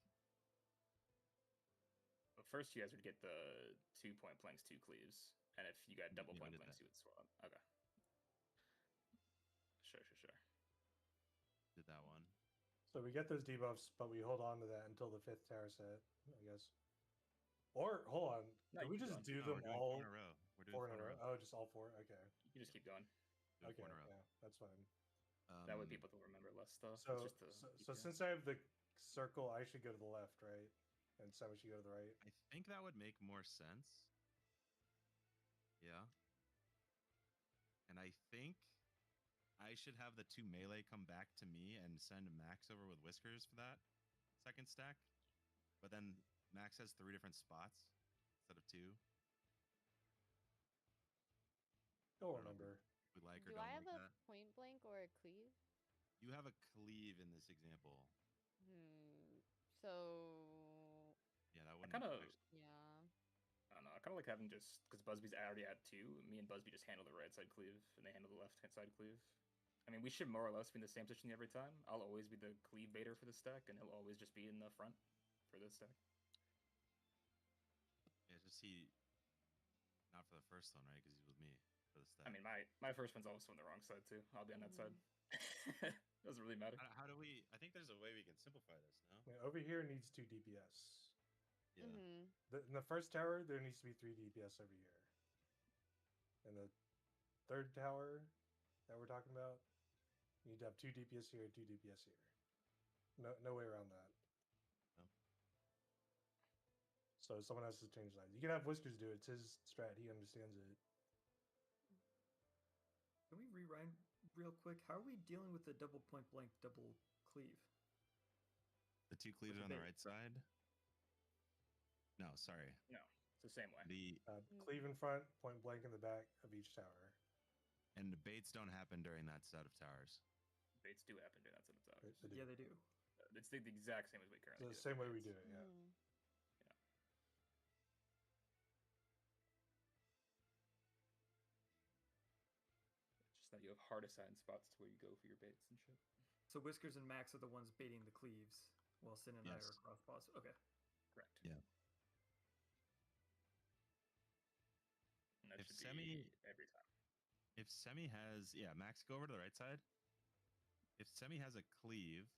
But first, you guys would get the 2 point blanks, 2 cleaves. And if you got double point blanks, you would swap. Okay. Sure. Did that one. So we get those debuffs, but we hold on to that until the 5th tower set, I guess. Or hold on, no, did we just do them all? 4 in a row. We're doing 4 in a row. Oh, just all 4. Okay. You can just keep going. Okay. Yeah, that's fine. That way people will remember less stuff. So since I have the circle, I should go to the left, right? And Semi should go to the right. I think that would make more sense. Yeah. And I think I should have the 2 melee come back to me and send Max over with Whiskers for that second stack. But then Max has 3 different spots instead of 2. Don't remember. We like or Do don't I have like a that. point blank or a cleave? You have a cleave in this example. So... Yeah, that wouldn't... Yeah. I don't know. I kind of like having just... Because Busby's already at 2. Me and Busby just handle the right side cleave, and they handle the left side cleave. I mean, we should more or less be in the same position every time. I'll always be the cleave baiter for the stack, and he'll always just be in the front for the stack. Yeah, just not for the first one, right? Because he's with me for the stack. I mean, my first one's also on the wrong side, too. I'll be on that side. Doesn't really matter. How do we... I think there's a way we can simplify this, no? Yeah, over here needs 2 DPS. Yeah. Mm-hmm. In the first tower, there needs to be 3 DPS over here. And the third tower that we're talking about, you need to have 2 DPS here, 2 DPS here. No way around that. No. So someone has to change that. You can have Whiskers do it. It's his strat. He understands it. Can we rewind real quick? How are we dealing with the double point blank, double cleave? The 2 cleaves the are on the bait. right side. No, sorry. No, it's the same way. The Cleave in front, point blank in the back of each tower. and the baits don't happen during that set of towers. Baits do happen during that set of towers. They do. Yeah, they do. It's the exact same as we currently The do. same way we baits. do it, yeah. Mm. It's just that you have hard assigned spots to where you go for your baits and shit. So Whiskers and Max are the ones baiting the cleaves, while Sin and I Yes. are cross boss. Okay. Correct. Yeah. And that If should Semi- be every time. If Semi has, yeah, Max, go over to the right side. If Semi has a cleave,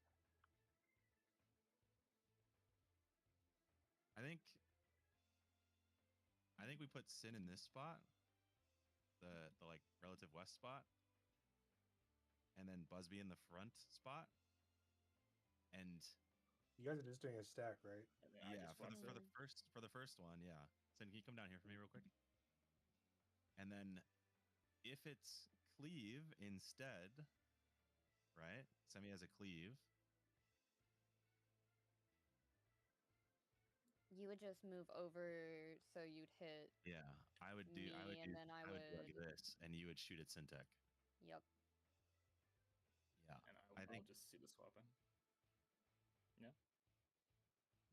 I think we put Sin in this spot, the like relative west spot, and then Busby in the front spot. And You guys are just doing a stack, right? And then I yeah, just for the flex it. for the first one, yeah. Sin, can you come down here for me real quick? And then if it's cleave instead, right? Semi has a cleave. You would just move over so you'd hit. Yeah, I would do. I would Me, do. and then I would do like would- this, and you would shoot at Syntech. Yep. Yeah, And I I'll think just see the swapping. Yeah.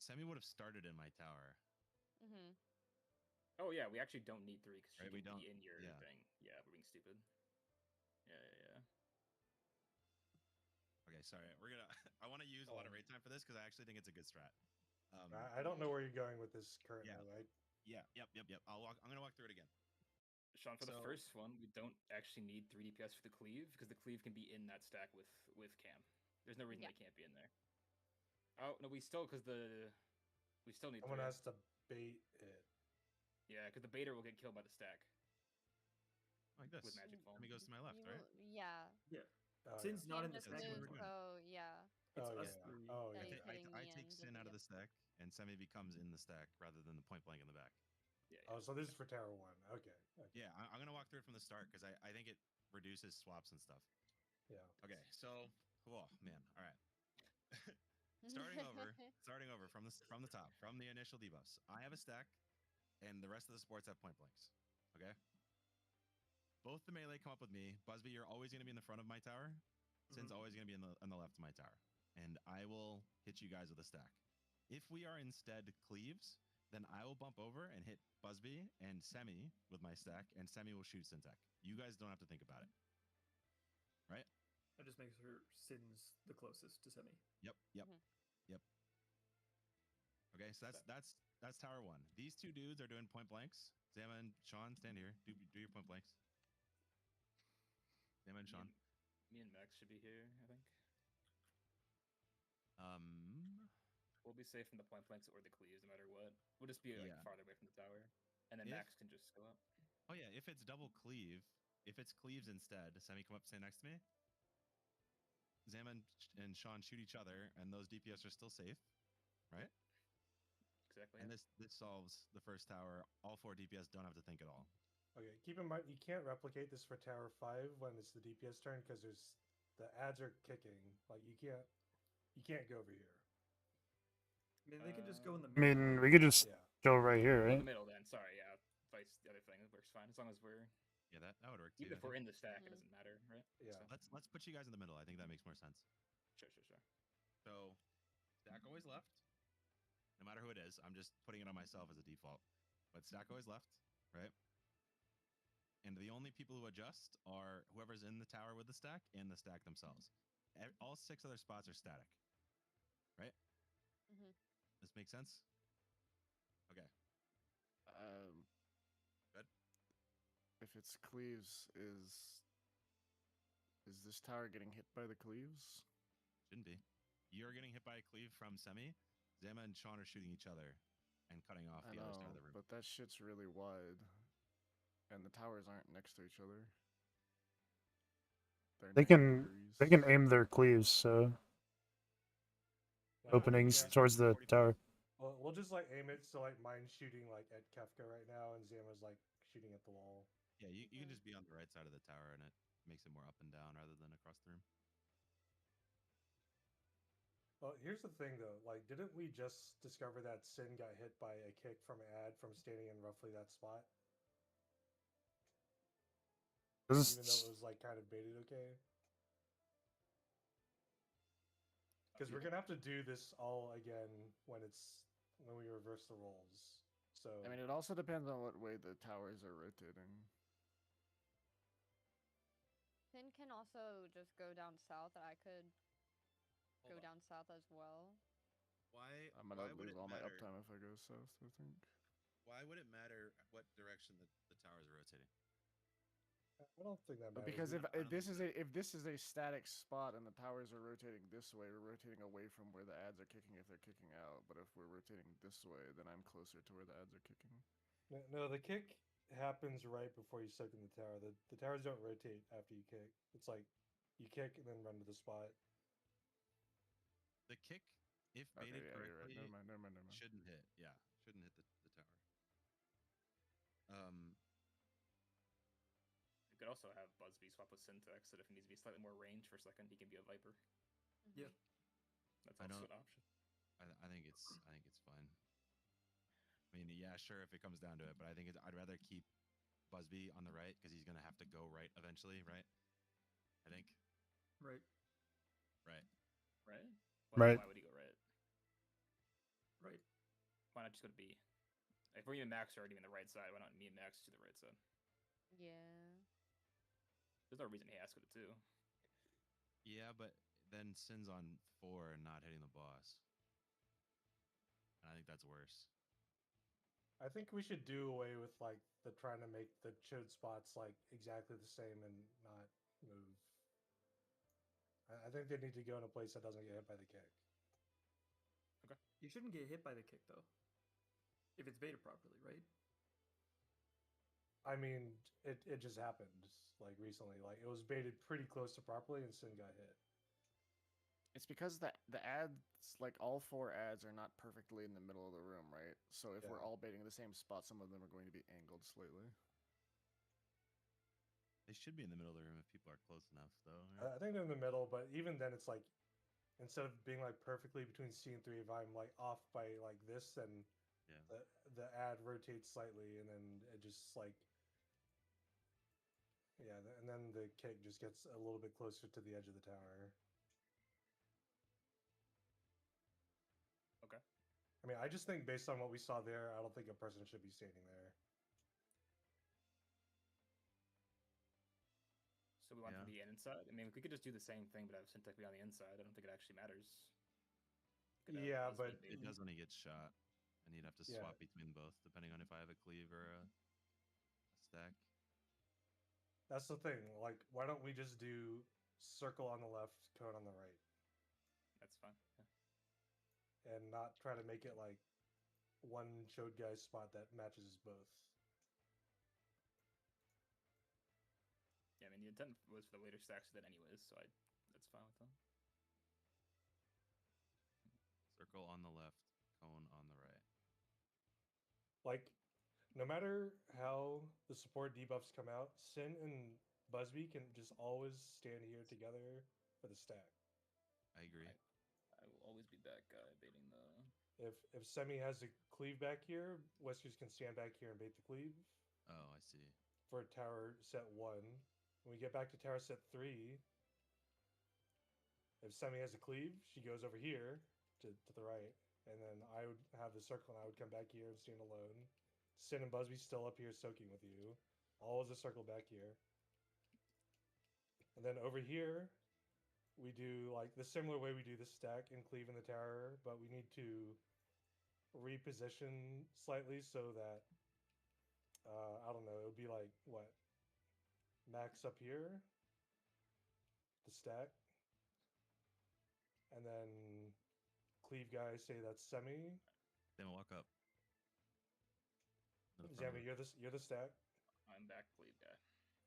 Semi would have started in my tower. Mm-hmm. Oh yeah, we actually don't need 3 because she Right, we can don't- be in your yeah. thing. Yeah, we're being stupid. Yeah. Okay, sorry. We're gonna. I want to use a lot of Oh. raid time for this because I actually think it's a good strat. I don't know where you're going with this currently. Yeah. Right? Yeah. Yep. I'm gonna walk through it again. Sean, for the So- first one, we don't actually need 3 DPS for the cleave because the cleave can be in that stack with Cam. There's no reason Yeah. they can't be in there. Oh no, we still need Someone 3. has to bait it. Yeah, because the baiter will get killed by the stack Like this. with magic fall. Semi goes to my left, You right? will- Yeah. Yeah. Oh, Sin's yeah. not Cam in the just stack when we're moved, doing it. so yeah. It's Oh, us yeah. 3. Oh, that yeah. he's hitting I me take and Sin out of the stack, and Semi becomes in the stack rather than the point blank in the back. Yeah. Oh, so this is for Tower 1. Okay. Yeah, I'm gonna walk through it from the start because I think it reduces swaps and stuff. Yeah. Okay, so oh man, all right. starting over from the top, from the initial debuffs. I have a stack, and the rest of the supports have point blanks. Okay. Both the melee come up with me. Busby, you're always gonna be in the front of my tower. Sin's always gonna be on the left of my tower, and I will hit you guys with a stack. If we are instead cleaves, then I will bump over and hit Busby and Semi with my stack, and Semi will shoot Syntech. You guys don't have to think about it. Right? That just makes her Sin's the closest to Semi. Yep. Okay, so that's tower 1. These 2 dudes are doing point blanks. Zama and Sean, stand here. Do your point blanks. Zama and Sean. Me and Max should be here, I think. We'll be safe from the point blanks or the cleaves, no matter what. We'll just be like Yeah. farther away from the tower, and then If- Max can just go up. Oh yeah, if it's double cleave, if it's cleaves instead, Semi come up, stand next to me. Zama and Sean shoot each other, and those DPS are still safe, right? Exactly. And this solves the first tower. All 4 DPS don't have to think at all. Okay. Keep in mind, you can't replicate this for Tower 5 when it's the DPS turn because the ads are kicking. Like you can't go over here. I mean, they can just go in the I middle. mean, we could just Yeah. go right here, In the right? middle, then. Sorry, yeah. Vice the other thing. It works fine as long as we're Yeah, that would work too. even I if we're think. in the stack, Mhm. it doesn't matter, right? Yeah. So, Let's put you guys in the middle. I think that makes more sense. sure. So, stack always left. No matter who it is, I'm just putting it on myself as a default. But stack always left, right? And the only people who adjust are whoever's in the tower with the stack and the stack themselves. All 6 other spots are static, right? Mhm. This makes sense? Okay. Good. If it's cleaves, is this tower getting hit by the cleaves? Shouldn't be. You're getting hit by a cleave from Semi. Zama and Sean are shooting each other and cutting off I the other side know, of the room. but that shit's really wide, and the towers aren't next to each other. They're They 90 can degrees. they can aim their cleaves, so Yeah, openings yeah. towards the 45. tower. Well, we'll just like aim it so like mine's shooting like at Kefka right now, and Zama's like shooting at the wall. Yeah, you can Okay. just be on the right side of the tower, and it makes it more up and down rather than across the room. Well, here's the thing though. Like, didn't we just discover that Sin got hit by a kick from Ad from standing in roughly that spot? Even though it was like kind of baited okay? Because we're gonna have to do this all again when we reverse the roles. So I mean, it also depends on what way the towers are rotating. Finn can also just go down south, and I could go Hold on. down south as well. Why? I'm gonna Why would lose it all my matter? uptime if I go south, I think. Why would it matter what direction the towers are rotating? I don't think that But matters. because I don't think so. if this is a static spot and the towers are rotating this way, we're rotating away from where the ads are kicking if they're kicking out. But if we're rotating this way, then I'm closer to where the ads are kicking. No, the kick happens right before you soak in the tower. The towers don't rotate after you kick. It's like you kick and then run to the spot. The kick, if Okay, baited yeah, you're right. correctly, Never mind. shouldn't hit. Yeah, shouldn't hit the tower. You could also have Busby swap with Syntax, that if he needs to be slightly more range for a second, he can be a Viper. Yeah. That's I also don't- an option. I think it's fine. I mean, yeah, sure, if it comes down to it, but I think I'd rather keep Busby on the right because he's gonna have to go right eventually, right? I think. Right. Right. Right? Right. Why would he go right? Right. Why not just go to B? If we're even Max already in the right side, why not me and Max to the right side? Yeah. There's no reason he has to go to 2. Yeah, but then Sin's on 4 and not hitting the boss. And I think that's worse. I think we should do away with like the trying to make the chode spots like exactly the same and not move. I think they need to go in a place that doesn't get hit by the kick. You shouldn't get hit by the kick though. If it's baited properly, right? I mean, it just happened like recently. Like it was baited pretty close to properly, and Sin got hit. It's because the ads, like all 4 ads, are not perfectly in the middle of the room, right? So if we're Yeah. all baiting the same spot, some of them are going to be angled slightly. They should be in the middle of the room if people are close enough, though. Right? I think they're in the middle, but even then, it's like instead of being like perfectly between C and 3, if I'm like off by like this, then Yeah. the ad rotates slightly, and then it just like and then the kick just gets a little bit closer to the edge of the tower. Okay. I mean, I just think based on what we saw there, I don't think a person should be standing there. So we want to be inside? I mean, we could just do the same thing, but have Syntax be on the inside. I don't think it actually matters. Yeah, but it does when he gets shot, and you'd have to swap between both depending on if I have a cleave or a stack. That's the thing. Like, why don't we just do circle on the left, cone on the right, That's fine. Yeah. and not try to make it like one chode guy's spot that matches both. Yeah, I mean, the intent was for the later stacks then anyways, so that's fine with them. Circle on the left, cone on the right. Like, no matter how the support debuffs come out, Sin and Busby can just always stand here together for the stack. I agree. I will always be that guy baiting the. If Semi has a cleave back here, Weskers can stand back here and bait the cleave. Oh, I see. For tower set 1. When we get back to tower set 3, if Semi has a cleave, she goes over here to the right, and then I would have the circle, and I would come back here and stand alone. Sin and Busby still up here soaking with you. All as a circle back here. And then over here, we do like the similar way we do the stack and cleave in the tower, but we need to reposition slightly so that I don't know, it would be like what? Max up here, the stack. and then cleave guy say that's semi. Then we'll walk up. To the front of Zammy, it. you're the stack. I'm back, cleave guy.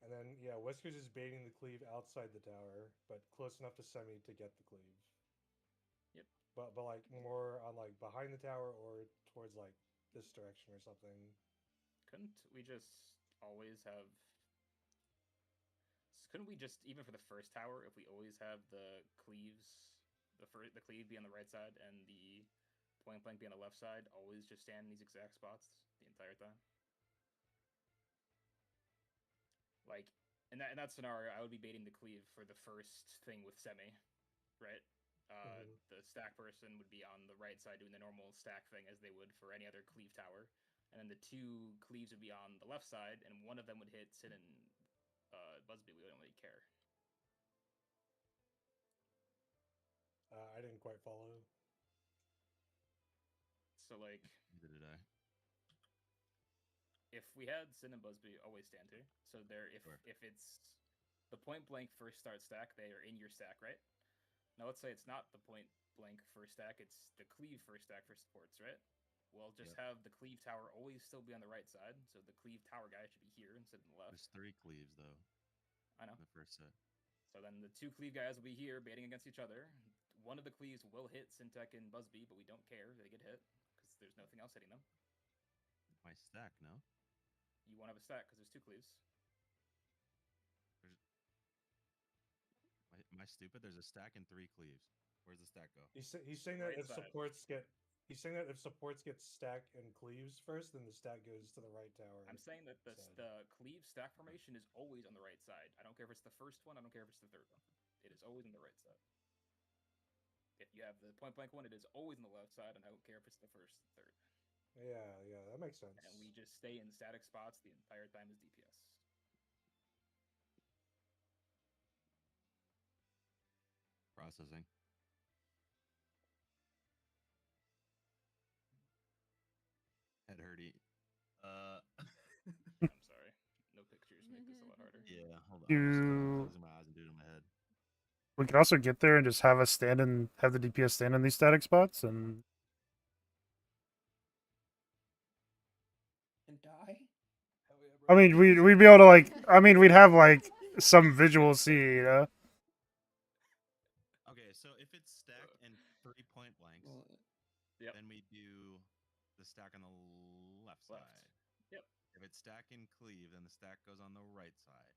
And then yeah, Whiskers is baiting the cleave outside the tower, but close enough to semi to get the cleave. Yep. But like more on like behind the tower or towards like this direction or something. Couldn't we just always have? Couldn't we just even for the first tower, if we always have the cleaves, the cleave be on the right side and the point blank be on the left side, always just stand in these exact spots the entire time? Like in that scenario, I would be baiting the cleave for the first thing with semi, right? The stack person would be on the right side doing the normal stack thing as they would for any other cleave tower, and then the two cleaves would be on the left side, and one of them would hit Sin and Busby. We don't really care. I didn't quite follow. So like, Neither did I. if we had Sin and Busby always stand here, so there Sure. if it's the point blank first start stack, they are in your stack, right? Now let's say it's not the point blank first stack, it's the cleave first stack for supports, right? Well, just Yep. have the cleave tower always still be on the right side, so the cleave tower guy should be here instead of the left. There's 3 cleaves though. I know. In the first set. So then the two cleave guys will be here baiting against each other. One of the cleaves will hit Syntech and Busby, but we don't care. They get hit because there's nothing else hitting them. My stack, no? You won't have a stack because there's two cleaves. Am I stupid? There's a stack and 3 cleaves. Where's the stack go? He's saying that Right if side. supports get he's saying that if supports get stack and cleaves first, then the stack goes to the right tower. I'm saying that the side. cleave stack formation is always on the right side. I don't care if it's the first one. I don't care if it's the third one. It is always on the right side. If you have the point blank one, it is always on the left side, and I don't care if it's the first, third. Yeah, that makes sense. And we just stay in static spots the entire time as DPS. Processing. Head hurty. I'm sorry. No pictures make this a lot harder. Yeah, hold on. You- Closing my eyes and doing it in my head. We could also get there and just have us stand in, have the DPS stand in these static spots, and And die? I mean, we'd be able to like, I mean, we'd have like some visual see, you know. Okay, so if it's stack and 3 point blanks, Well, Yep. then we do the stack on the left Left. side. Yep. If it's stack and cleave, then the stack goes on the right side.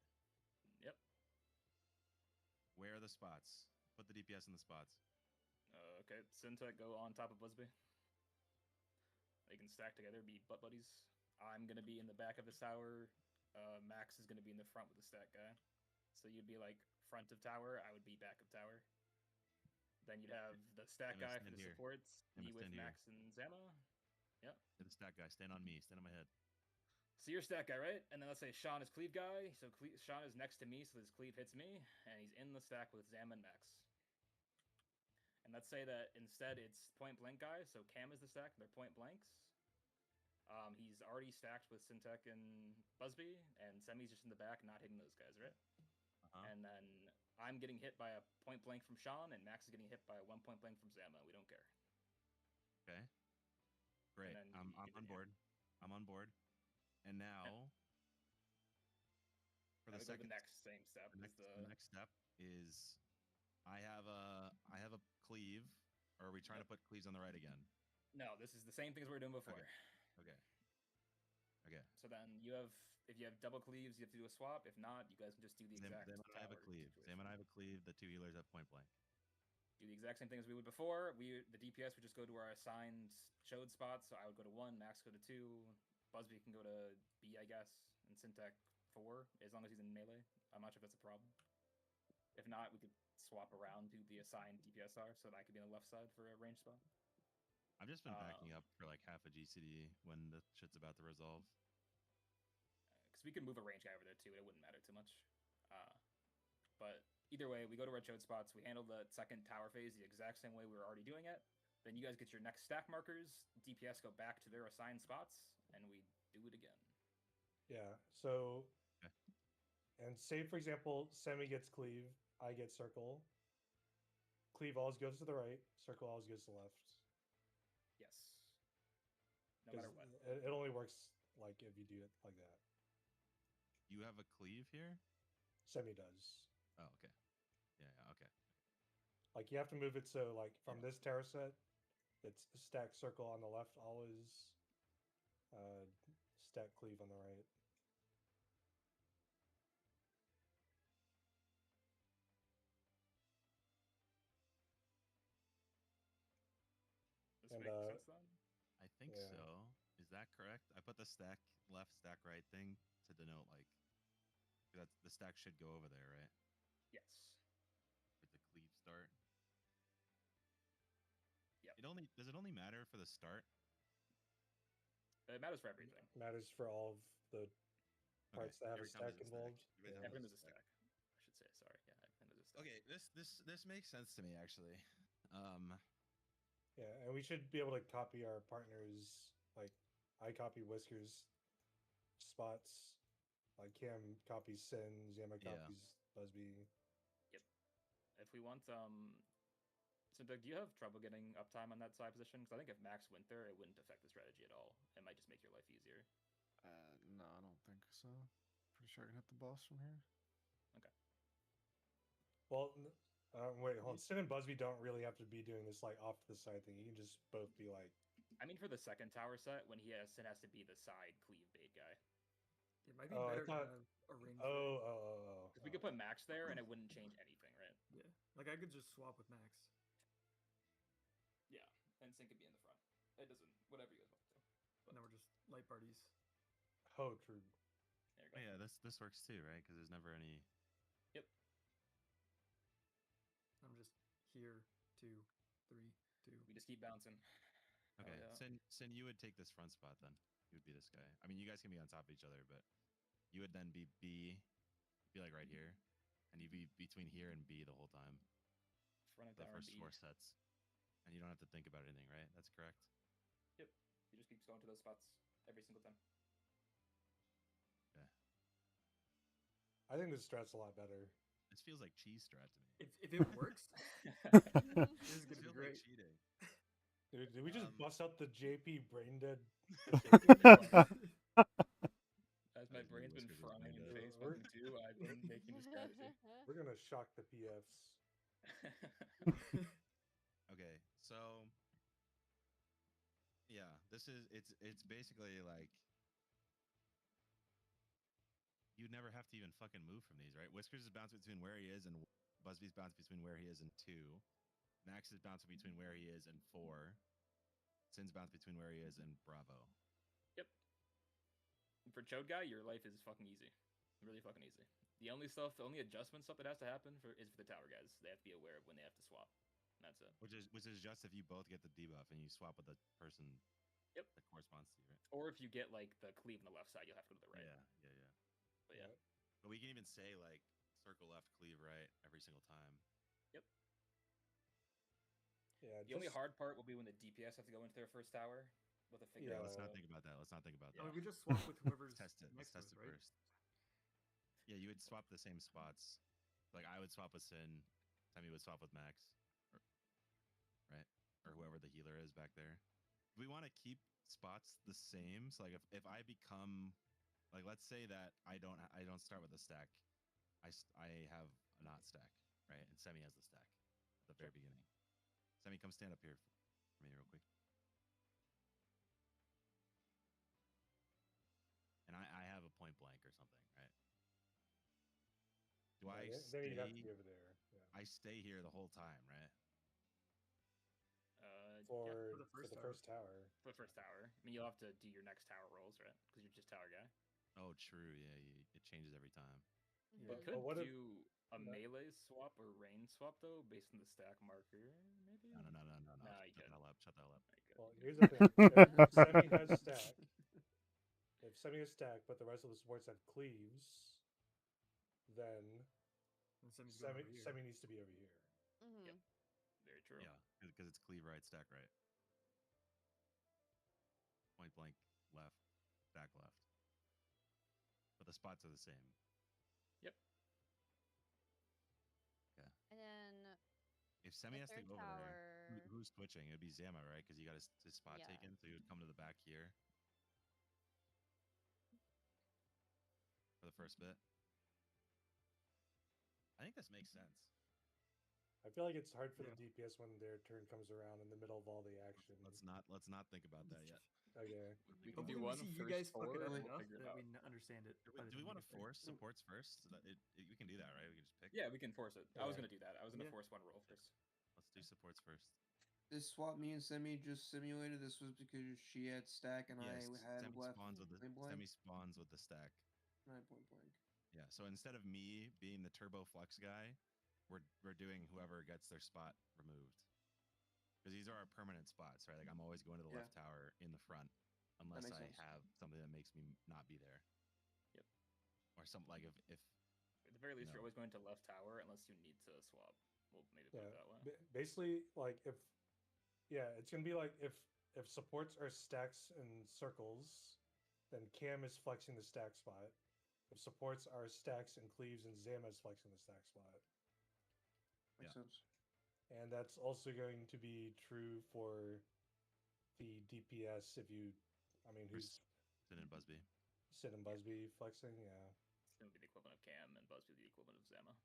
Yep. Where are the spots? Put the DPS in the spots. Okay. Syntech go on top of Busby. They can stack together, be butt buddies. I'm gonna be in the back of this tower. Max is gonna be in the front with the stack guy. So you'd be like front of tower. I would be back of tower. Then you'd have the stack Emma, guy stand for the here. supports. Emma, Be with stand here. Max and Zama. Yep. The stack guy, stand on me, stand on my head. So you're stack guy, right? And then let's say Sean is cleave guy. So Sean is next to me, so his cleave hits me, and he's in the stack with Zam and Max. And let's say that instead it's point blank guy. So Cam is the stack. They're point blanks. He's already stacked with Syntech and Busby, and Semi's just in the back, not hitting those guys, right? And then I'm getting hit by a point blank from Sean, and Max is getting hit by a 1 point blank from Zama. We don't care. Okay. Great. then I'm you get on in board. I'm on board. And now, for the Gotta go second, the next same step the is next step is I have a cleave. Or are we trying to put cleaves on the right again? No, this is the same things we were doing before. Okay. So then if you have double cleaves, you have to do a swap. If not, you guys can just do the exact. Zam and I have a tower cleave. situation. Zam and I have a cleave. The 2 healers have point blank. Do the exact same thing as we would before. The DPS would just go to our assigned Chode spots. So I would go to 1, Max go to 2, Busby can go to B, I guess, and Syntech 4, as long as he's in melee. I'm not sure if that's a problem. If not, we could swap around to the assigned DPSR so that I could be on the left side for a range spot. I've just been backing up for like half a GCD when the shit's about to resolve. Because we could move a range guy over there too. It wouldn't matter too much. But either way, we go to our Chode spots. We handle the second tower phase the exact same way we were already doing it. Then you guys get your next stack markers. DPS go back to their assigned spots, and we do it again. Yeah. So, and say for example, Semi gets cleave, I get circle. cleave always goes to the right, circle always goes to the left. Yes. No matter 'Cause what. it only works like if you do it like that. You have a cleave here? Semi does. Oh, okay. Yeah, yeah, okay. Like you have to move it so like from Yeah. this tower set, it's stack circle on the left always, uh, stack cleave on the right. This And makes sense then? I think Yeah. so. Is that correct? I put the stack left, stack right thing to denote like 'cause that's the stack should go over there, right? Yes. For the cleave start. Yep. Does it only matter for the start? It matters for everything. Matters for all of the parts that have a Every time stack there's a involved. Every Yeah. time Everything there's is a stack. I should say. Sorry. Yeah, everything is a stack. Okay, this makes sense to me actually. Um, Yeah, and we should be able to copy our partners. Like, I copy Whiskers spots. Like Cam copies Sins. Yama Yeah. copies Busby. Yep. If we want, so Doug, do you have trouble getting uptime on that side position? Because I think if Max went there, it wouldn't affect the strategy at all. It might just make your life easier. No, I don't think so. Pretty sure I can hit the boss from here. Okay. Well, wait, hold on. Sin and Busby don't really have to be doing this like off to the side thing. You can just both be like. I mean, for the second tower set, when Sin has to be the side cleave bait guy. It might be Oh, I better thought. to have a range. Oh. Because we could put Max there and it wouldn't change anything, right? Yeah, like I could just swap with Max. Yeah, and Sin could be in the front. It doesn't. Whatever you guys want to. But now we're just light parties. Oh, true. There you oh go. yeah, this works too, right? Because there's never any. Yep. I'm just here, 2, 3, 2. We just keep bouncing. Okay, yeah. Sin, you would take this front spot then. You would be this guy. I mean, you guys can be on top of each other, but you would then be B, be like right here, and you'd be between here and B the whole time. Front of The tower first B. 4 sets, and you don't have to think about anything, right? That's correct. Yep. He just keeps going to those spots every single time. Yeah. I think this strat's a lot better. This feels like cheese strat to me. If it works, this is This gonna be feels great. like cheating. Dude, did we just bust out the JP brain dead? As my As brain's been Whiskers is frying in brain dead. phase 1 and 2, I've been making the strategy. We're gonna shock the PFs. Okay, so yeah, this is it's basically like you'd never have to even fucking move from these, right? Whiskers is bouncing between where he is and Busby's bouncing between where he is and 2. Max is bouncing between where he is and 4. Sin's bouncing between where he is and Bravo. Yep. For Chode guy, your life is fucking easy. Really fucking easy. The only adjustment stuff that has to happen is for the tower guys. They have to be aware of when they have to swap. And that's it. Which is just if you both get the debuff and you swap with the person Yep. that corresponds to you, right? Or if you get like the cleave on the left side, you'll have to go to the right. Yeah. But yeah. But we can even say like circle left, cleave right every single time. Yep. Yeah. The only hard part will be when the DPS have to go into their first tower with a figure. Yeah, Let's not think about that. Let's not think about I that. mean, we just swap with whoever's Let's test it. Let's next to test us, it right? first. Yeah, you would swap the same spots. Like I would swap with Sin, Temmie would swap with Max, right? Or whoever the healer is back there. We want to keep spots the same. So like if I become like let's say that I don't start with a stack. I have a not stack, right? And Semi has the stack at the very beginning. Semi, come stand up here for me real quick. And I have a point blank or something, right? Do I then you'd have to be over there. Yeah. I stay here the whole time, right? For for the the first first tower. For the first tower. I mean, you'll have to do your next tower rolls, right? Because you're just tower guy. Oh, true. Yeah, it changes every time. We Yeah. could what if- do a melee swap or range swap though, based on the stack marker. Maybe. No. Nah, you Shut good. the hell up. Shut the hell up. Well, here's the thing. If Semi has stack, if Semi has stack, but the rest of the supports have cleaves, then And Semi's going over here. Semi needs to be over here. Mm-hmm. Yep. Very true. Yeah, because it's cleave right, stack right. Point blank left, stack left. But the spots are the same. Yep. And then If Semi The has to third go over there, tower. who's switching? It'd be Zama, right? Because he got his spot Yeah. taken, so he would come to the back here for the first bit. I think this makes sense. I feel like it's hard for Yeah. the DPS when their turn comes around in the middle of all the action. Let's not think about that yet. Okay. We can Hopefully do we one see you first guys fuck it forward, up and we'll enough figure it that out. we understand it. by the Do we time want to get there. force supports first? So that we can do that, right? We can just pick. Yeah, we can force it. I was Yeah. gonna do that. I was gonna Yeah. force one roll first. Let's do supports first. This swap me and Semi just simulated. This was because she had stack and Yes, I had Semi left spawns with the point blank. Semi spawns with the stack. And I had point blank. Yeah. So instead of me being the turbo flex guy, we're doing whoever gets their spot removed. Because these are our permanent spots, right? Like I'm always going to the Yeah. left tower in the front, unless makes I sense. have something that makes me not be there. Yep. Or something like if At the very least, No. you're always going to left tower unless you need to swap. We'll maybe put Yeah. it that way. Basically, like it's gonna be like if supports are stacks and circles, then Cam is flexing the stack spot. If supports are stacks and cleaves, and Zama is flexing the stack spot. Makes Yeah. sense. And that's also going to be true for the DPS if you, I mean, who's Sin and Busby. Sid and Busby flexing? Yeah. It's gonna be the equivalent of Cam, and Busby the equivalent of Zama.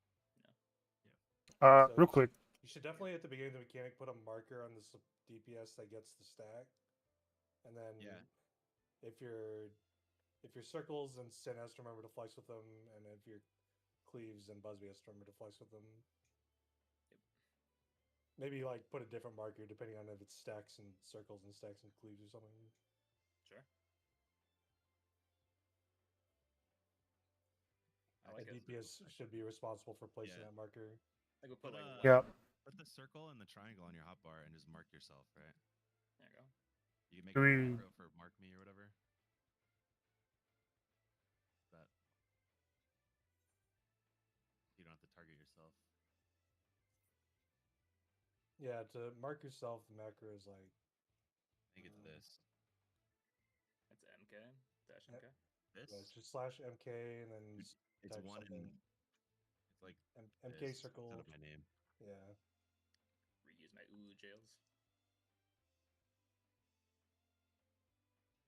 So Real quick. You should definitely at the beginning of the mechanic put a marker on the DPS that gets the stack, and then Yeah. if your circles, then Sin has to remember to flex with them, and if your cleaves, then Busby has to remember to flex with them. Yep. Maybe like put a different marker depending on if it's stacks and circles and stacks and cleaves or something. Sure. I The like it. DPS should be responsible for placing Yeah. that marker. Like we'll put like Yeah. Put the circle and the triangle on your hotbar and just mark yourself, right? There you go. You can make Do a we- macro for mark me or whatever. That you don't have to target yourself. Yeah, to mark yourself, the macro is like I think it's this. It's MK dash MK. This? yeah, it's just /MK and then It's type one something. in. It's like MK this circle. instead of my name. Yeah. Reuse my jails.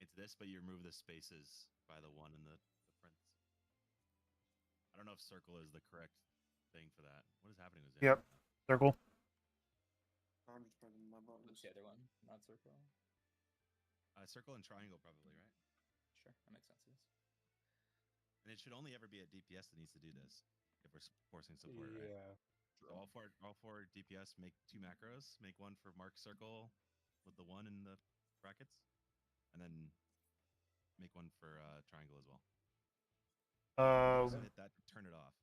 It's this, but you remove the spaces by the one in the prints. I don't know if circle is the correct thing for that. What is happening with Zama? Yep. Circle. I'm just pressing my buttons. What's the other one? Not circle. Circle and triangle, probably, right? Sure, that makes sense. Yes. And it should only ever be at DPS that needs to do this if we're forcing support, right? Yeah. So all four DPS make 2 macros. Make one for mark circle with the 1 in the brackets, and then make one for triangle as well. Hit that. Turn it off.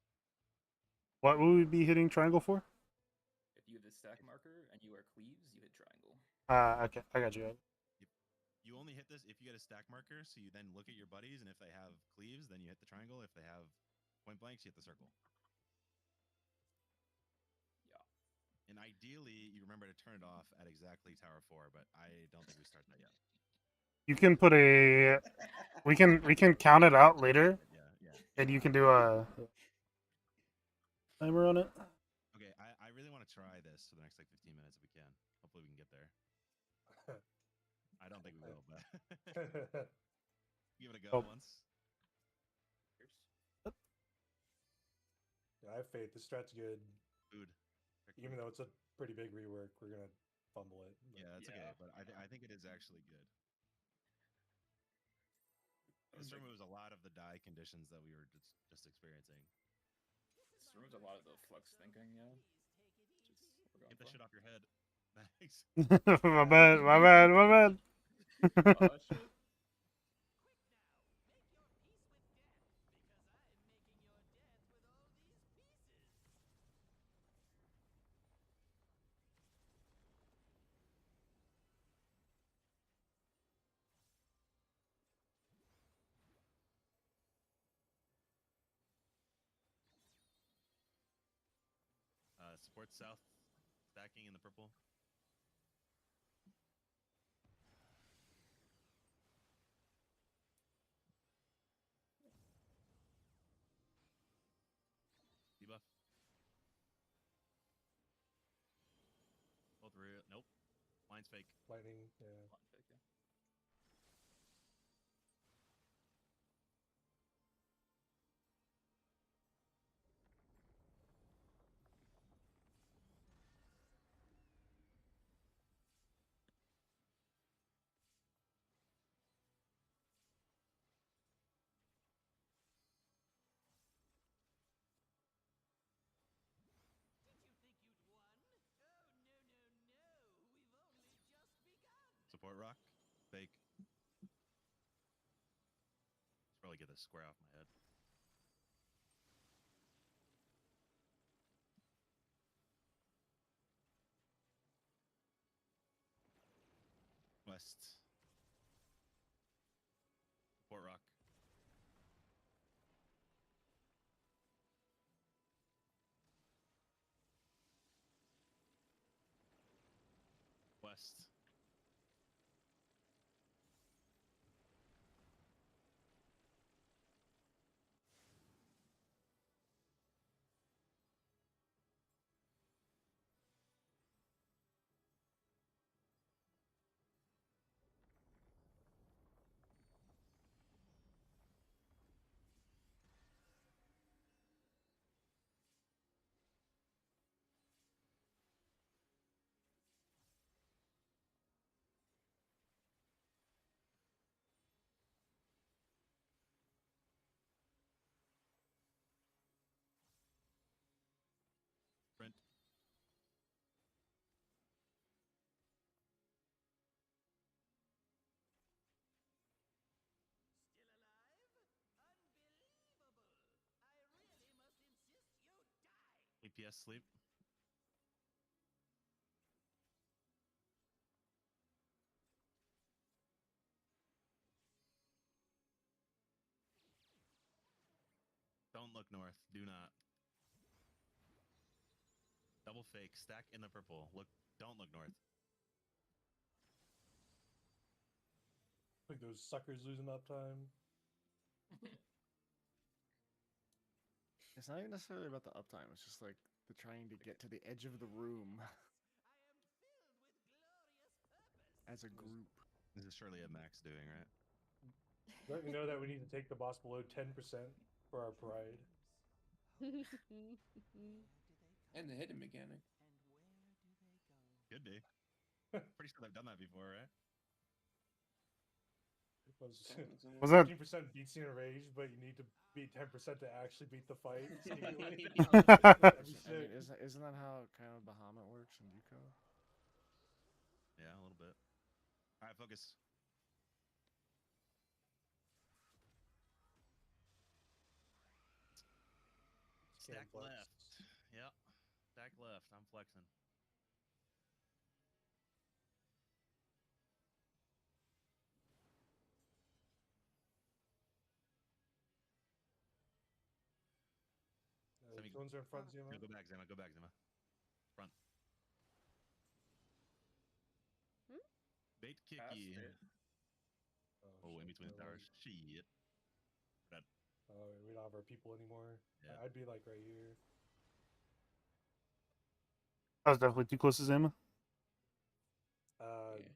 What will we be hitting triangle for? If you have the stack marker and you are cleaves, you hit triangle. Okay, I got you. You only hit this if you get a stack marker, so you then look at your buddies, and if they have cleaves, then you hit the triangle. If they have point blanks, you hit the circle. Yeah. And ideally, you remember to turn it off at exactly Tower 4, but I don't think we start that yet. You can put a. We can count it out later, Yeah. and you can do a timer on it. Okay, I really want to try this for the next like 15 minutes if we can. Hopefully we can get there. I don't think we will, but give it a go once. Yeah, I have faith. The strat's good. Food. Even though it's a pretty big rework, we're gonna fumble it. Yeah, that's okay, but I think it is actually good. This removes a lot of the die conditions that we were just experiencing. This removes a lot of the flux thinking, yeah. Get that shit off your head. Thanks. My bad. Oh, shit. Support south, stacking in the purple. Debuff. Line's fake. Lightning, yeah. Line fake, yeah. Did you think you'd won? Oh, no, no, no. We've only just begun. Support rock. Fake. Should probably get this square off my head. West. Support rock. West. Sprint. Still alive? Unbelievable. I really must insist you die. APS sleep. Don't look north. Do not. Double fake. Stack in the purple. Look. Don't look north. Like those suckers losing uptime. It's not even necessarily about the uptime. It's just like the trying to get to the edge of the room I am filled with glorious purpose. as a group. This is surely a max doing, right? Let me know that we need to take the boss below 10% for our pride. Where do they come And the hidden mechanic. and where do they go? Could be. Pretty sure I've done that before, right? Was that 15% beats the enraged, but you need to beat 10% to actually beat the fight. sneakily. I That'd be mean, sick. isn't that how kind of Bahamut works in Yuko? Yeah, a little bit. All right, focus. Scan Stack flex. left. Yep. Stack left. I'm flexing. Which ones are in front, Zima? Go back, Zima. Go back, Zima. Front. Hmm? Bait Pass kicky. it. Oh, in shit, between the never towers. mind. Shit. Dead. Oh, we don't have our people anymore. Yeah. I'd be like right here. I was definitely too close to Zama. Uh, Yeah.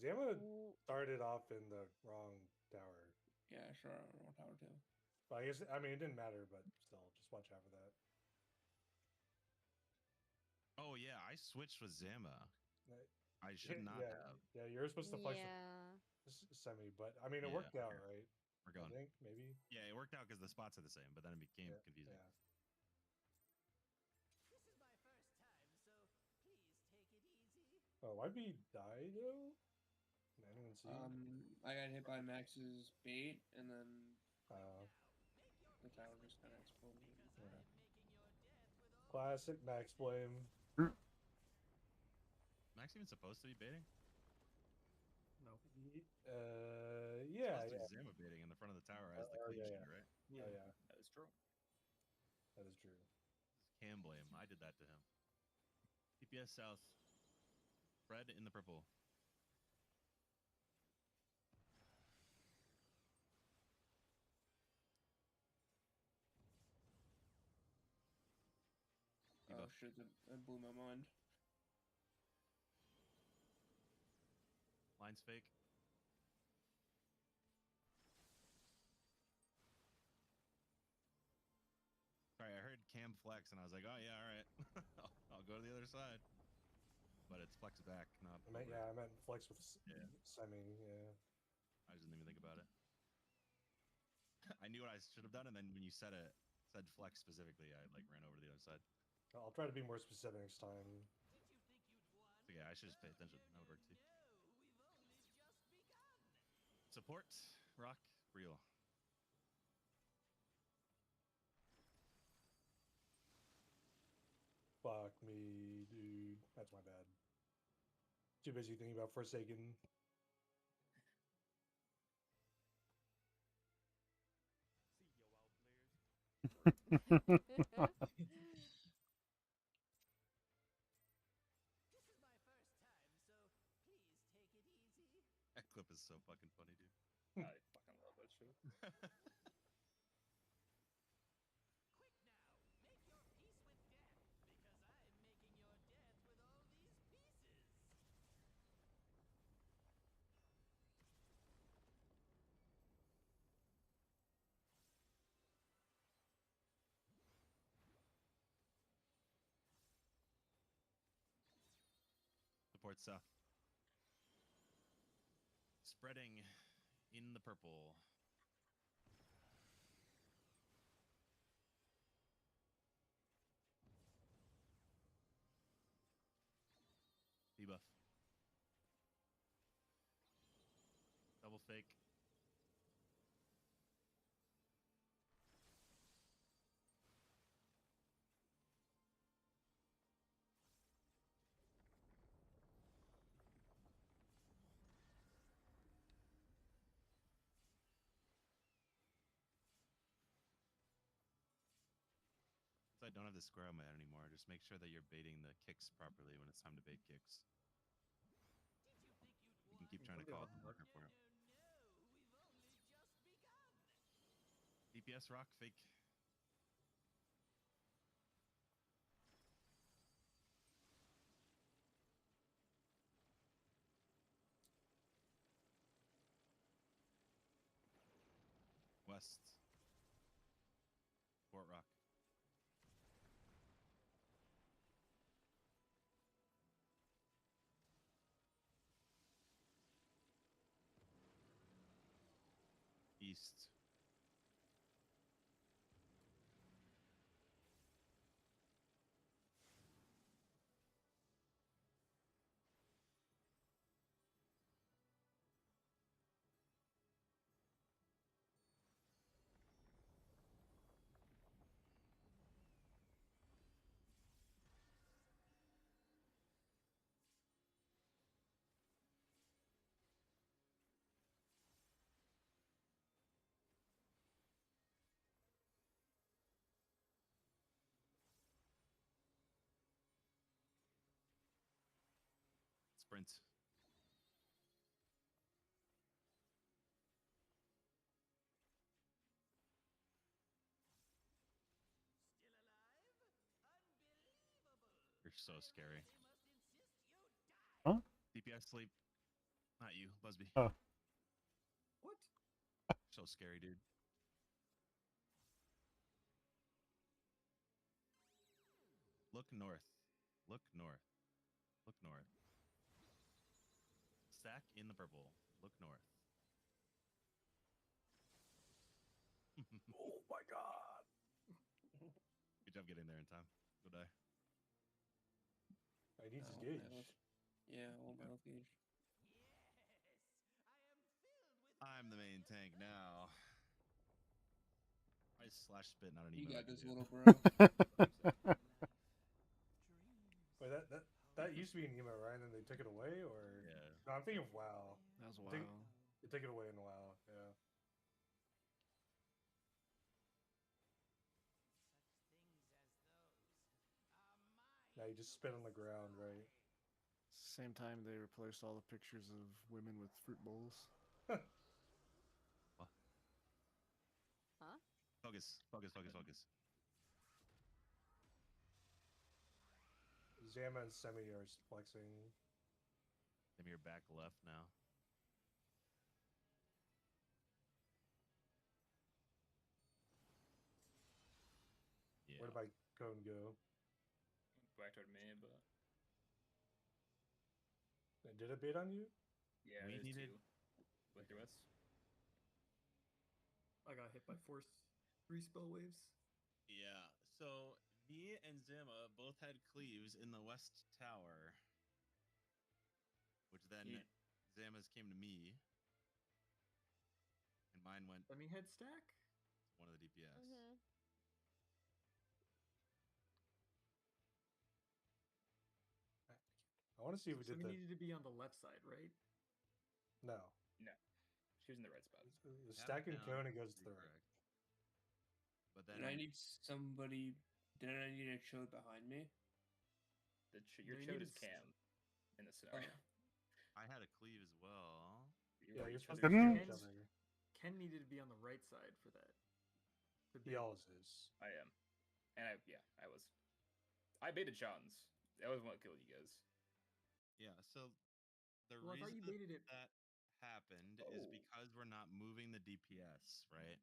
Zama started off in the wrong tower. Yeah, sure. I don't know tower too. But I mean, it didn't matter, but still, just watch out for that. Oh, yeah. I switched with Zama. Uh, I should not yeah, have. yeah, you're supposed to flex with Yeah. semi, but I mean, it Yeah, worked out, okay. right? We're I going. think maybe. Yeah, it worked out because the spots are the same, but then it became Yeah, confusing. yeah. This is my first time, so please take it easy. Oh, why'd we die though? Can anyone see? I got hit by Max's bait, and then Uh, Make your the peace tower with just kind of death, exploded. because yeah. I'm making your death with all Classic Max blame. Max even supposed to be baiting? No. Yeah, Supposed to yeah. be Zama baiting in the front of the tower as the clean yeah, shooter, yeah. right? Yeah. Oh, yeah, That is true. that is true. This is Cam blame. I did that to him. TPS south. Red in the purple. Oh shit! That blew my mind. line's fake. Sorry, I heard Cam flex, and I was like, oh yeah, all right, I'll go to the other side. But it's flex back, not over. Yeah, I meant flex with Yeah. semi. Yeah. I just didn't even think about it. I knew what I should have done, and then when you said flex specifically, I like ran over to the other side. I'll try to be more specific next time. Did you think you'd won? So yeah, I should just pay attention. That would work too. No, we've only just begun. Support, rock, real. Fuck me, dude. That's my bad. Too busy thinking about Forsaken. See yo out players. This is my first time, so please take it easy. That clip is so fucking funny, dude. I fucking love that shit. Quick now, make your peace with death, because I'm making your death with all these pieces. Support south. Spreading in the purple. Debuff. Double fake. I don't have the square on my head anymore. Just make sure that you're baiting the kicks properly when it's time to bait kicks. Did you think you'd You won? can keep trying to call it the marker for it. No, we've only just begun. DPS rock fake. West. Fort Rock. East. Sprint. Still alive? Unbelievable. You're so scary. I must insist you die. Huh? DPS sleep. Not you, Busby. Oh. What? So scary, dude. Look north. Look north. Look north. Stack in the purple. Look north. Oh my god. Good job getting there in time. Go die. I need his Oh, gauge. my health. Yeah, all my health gauge. Yes, I am filled with. I'm the main tank now. I slash spit, not an You emo. got this, dude. little bro. Wait, that used to be an emo, right? And then they took it away, or Yeah. no? I'm thinking of WoW. That was I think- WoW. They took it away in WoW. Yeah. Such things as those are mine. Now you just spit on the ground, right? Same time they replaced all the pictures of women with fruit bowls. Huh? Focus. Focus. Focus. Focus. Zama and Semi are flexing. Give me your back left now. my cone go? Back toward me, but Did it bait on you? yeah, We there's needed- two. With your wits. I got hit by three spell waves. Yeah. So me and Zama both had cleaves in the west tower, which then Ye- Zama's came to me, and mine went Let me head stack. to one of the DPS. Mm-hmm. I want to see if we So did we the. needed to be on the left side, right? No. No, she was in the right spot. The Have it stacking down, cone, it goes to you're the right. correct. But Did then I need somebody? Did I need a chode behind me? Your No, you chode needed is Cam in this scenario. I had a cleave as well. Yeah, right, you're each supposed to other's shoot Didn't- each chodes. other. Ken needed to be on the right side for that. He always is. I am, and I was. I baited Sean's. That was what killed you guys. Yeah, so the Well, I thought reason you baited it. that happened is Oh. because we're not moving the DPS, right?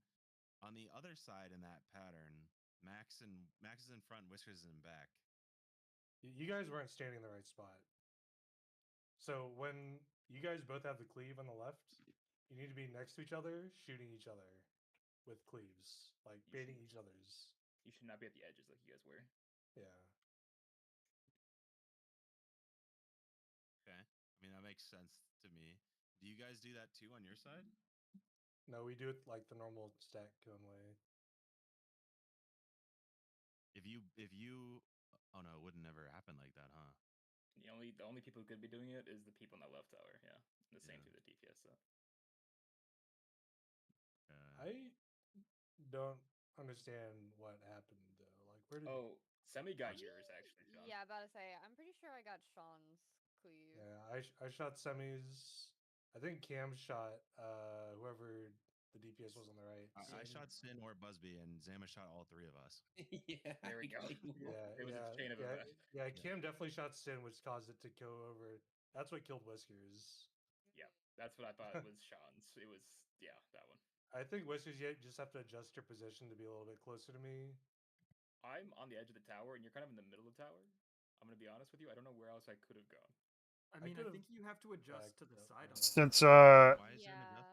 On the other side in that pattern, Max is in front, Whiskers is in back. You guys weren't standing in the right spot. So when you guys both have the cleave on the left, you need to be next to each other, shooting each other with cleaves, like You baiting should- each other's. You should not be at the edges like you guys were. Yeah. Okay. I mean that makes sense to me. Do you guys do that too on your side? No, we do it like the normal stack cone way. If you oh no, it would never happen like that, huh? The only people who could be doing it is the people in that left tower. Yeah, the same Yeah. through the DPS set. I don't understand what happened though. Like, where did? Oh, Semi got Watch- yours actually, Sean. Yeah, about to say. I'm pretty sure I got Sean's cleave. Yeah, I shot semis. I think Cam shot whoever the DPS was on the right. I Sin. shot Sin or Busby, and Zama shot all three of us. Yeah. There we go. Yeah, It was a chain of events. yeah. Cam definitely shot Sin, which caused it to go over. That's what killed Whiskers. Yeah, that's what I thought was Sean's. It was that one. I think Whiskers, you just have to adjust your position to be a little bit closer to me. I'm on the edge of the tower, and you're kind of in the middle of the tower. I'm gonna be honest with you. I don't know where else I could have gone. I mean, I could've think you have to adjust to the backed up, side on yeah. that. Since Why is there an adjust? Yeah.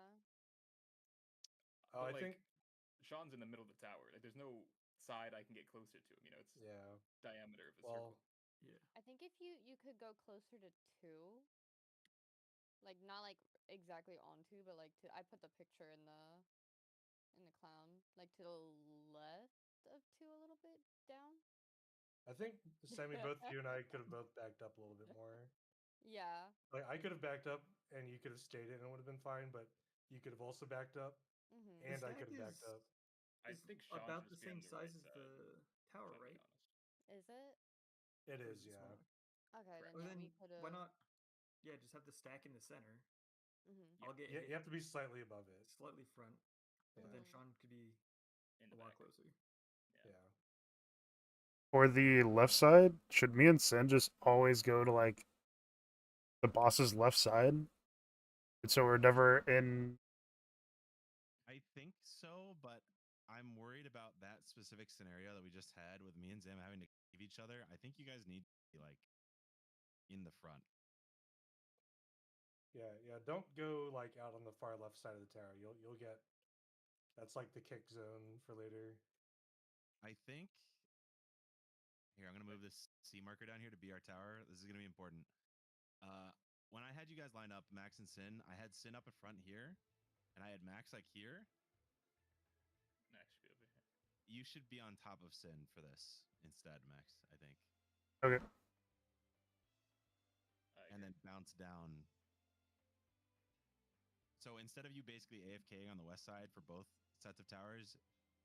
Oh, I But, think Sean's in the middle of the tower. Like, there's no side I can get closer to him. You know, it's yeah. diameter of the Well, circle. Yeah. I think if you could go closer to 2, like not like exactly on 2, but like I put the picture in the clown, like to the left of 2 a little bit down. I think Sammy, both you and I could have both backed up a little bit more. Yeah. Like I could have backed up and you could have stayed in and it would have been fine, but you could have also backed up Mhm. and I stack could have backed is- up. I It's think Sean about should the just be on same the size right as side, the if tower, I'm being right? honest. Is it? It Or is, it yeah. smaller? Okay, Correct. then Well, yeah, then we could have. why not? Yeah, just have the stack in the center. Mhm. I'll get Yeah, hit you have to be slightly above it. slightly front, Yeah. but then Mhm. Sean could be In a the lot back. closer. Yeah. for the left side, should me and Sin just always go to like the boss's left side? And so we're never in. I think so, but I'm worried about that specific scenario that we just had with me and Zam having to cleave each other. I think you guys need to be like in the front. Yeah. Don't go like out on the far left side of the tower. You'll get that's like the kick zone for later. I think here I'm gonna move this C marker down here to be our tower. This is gonna be important. When I had you guys line up, Max and Sin, I had Sin up in front here, and I had Max like here. Max should be over here. You should be on top of Sin for this instead, Max. I think, Okay. and then bounce down. So instead of you basically AFKing on the west side for both sets of towers,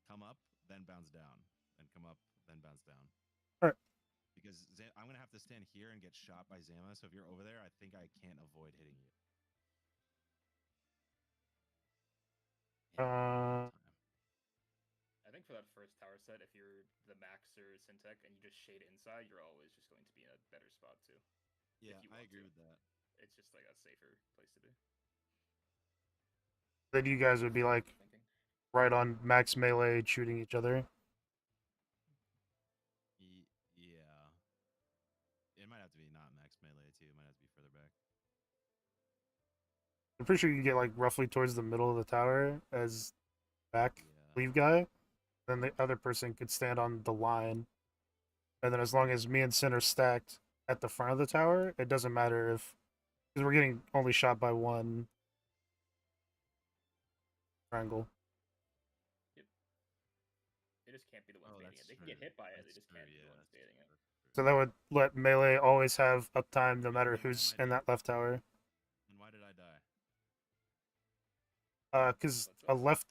come up, then bounce down, then come up, then bounce down. Alright. Because I'm gonna have to stand here and get shot by Zama. So if you're over there, I think I can't avoid hitting you. Uh, I think for that first tower set, if you're the Max or Syntech and you just shade inside, you're always just going to be in a better spot too. Yeah, you I want agree to. with that. It's just like a safer place to be. then you guys would be like Thinking. right on max melee shooting each other. I'm pretty sure you can get like roughly towards the middle of the tower as back Yeah. cleave guy. Then the other person could stand on the line, and then as long as me and Sin are stacked at the front of the tower, it doesn't matter if because we're getting only shot by one triangle. Yep. They just can't be the ones Oh, baiting that's it. They can true. get hit by it. They That's just true. can't be the Yeah, ones that's baiting true. it. That's true. So that would let melee always have uptime no matter Then what who's am I in that doing? left tower. And why did I die? Because What's a this? left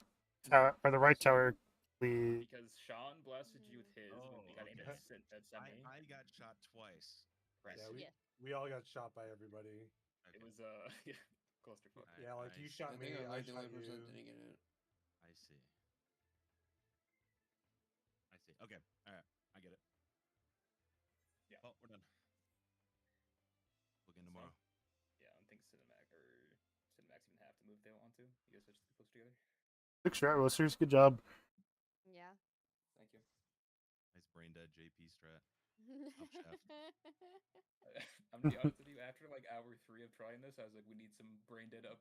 tower or the right tower, the Because Sean blasted you with his when we got aimed okay. at semi. I got shot twice. Correct. Yeah, Yes. we all got shot by everybody. It Okay. was yeah, clusterfuck. Yeah, like you I shot think me, I'm I like the shot only person that you. didn't get it. I see. I see. Okay. All right. I get it. Yeah. Oh, we're done. We'll get So, tomorrow. yeah, I don't think Cinemax even have to move if they don't want to. You guys are just close together. six strat roasters. Good job. Yeah. Thank you. Nice brain dead JP strat. Up chef. I'm gonna be honest with you. After like hour 3 of trying this, I was like, we need some brain dead up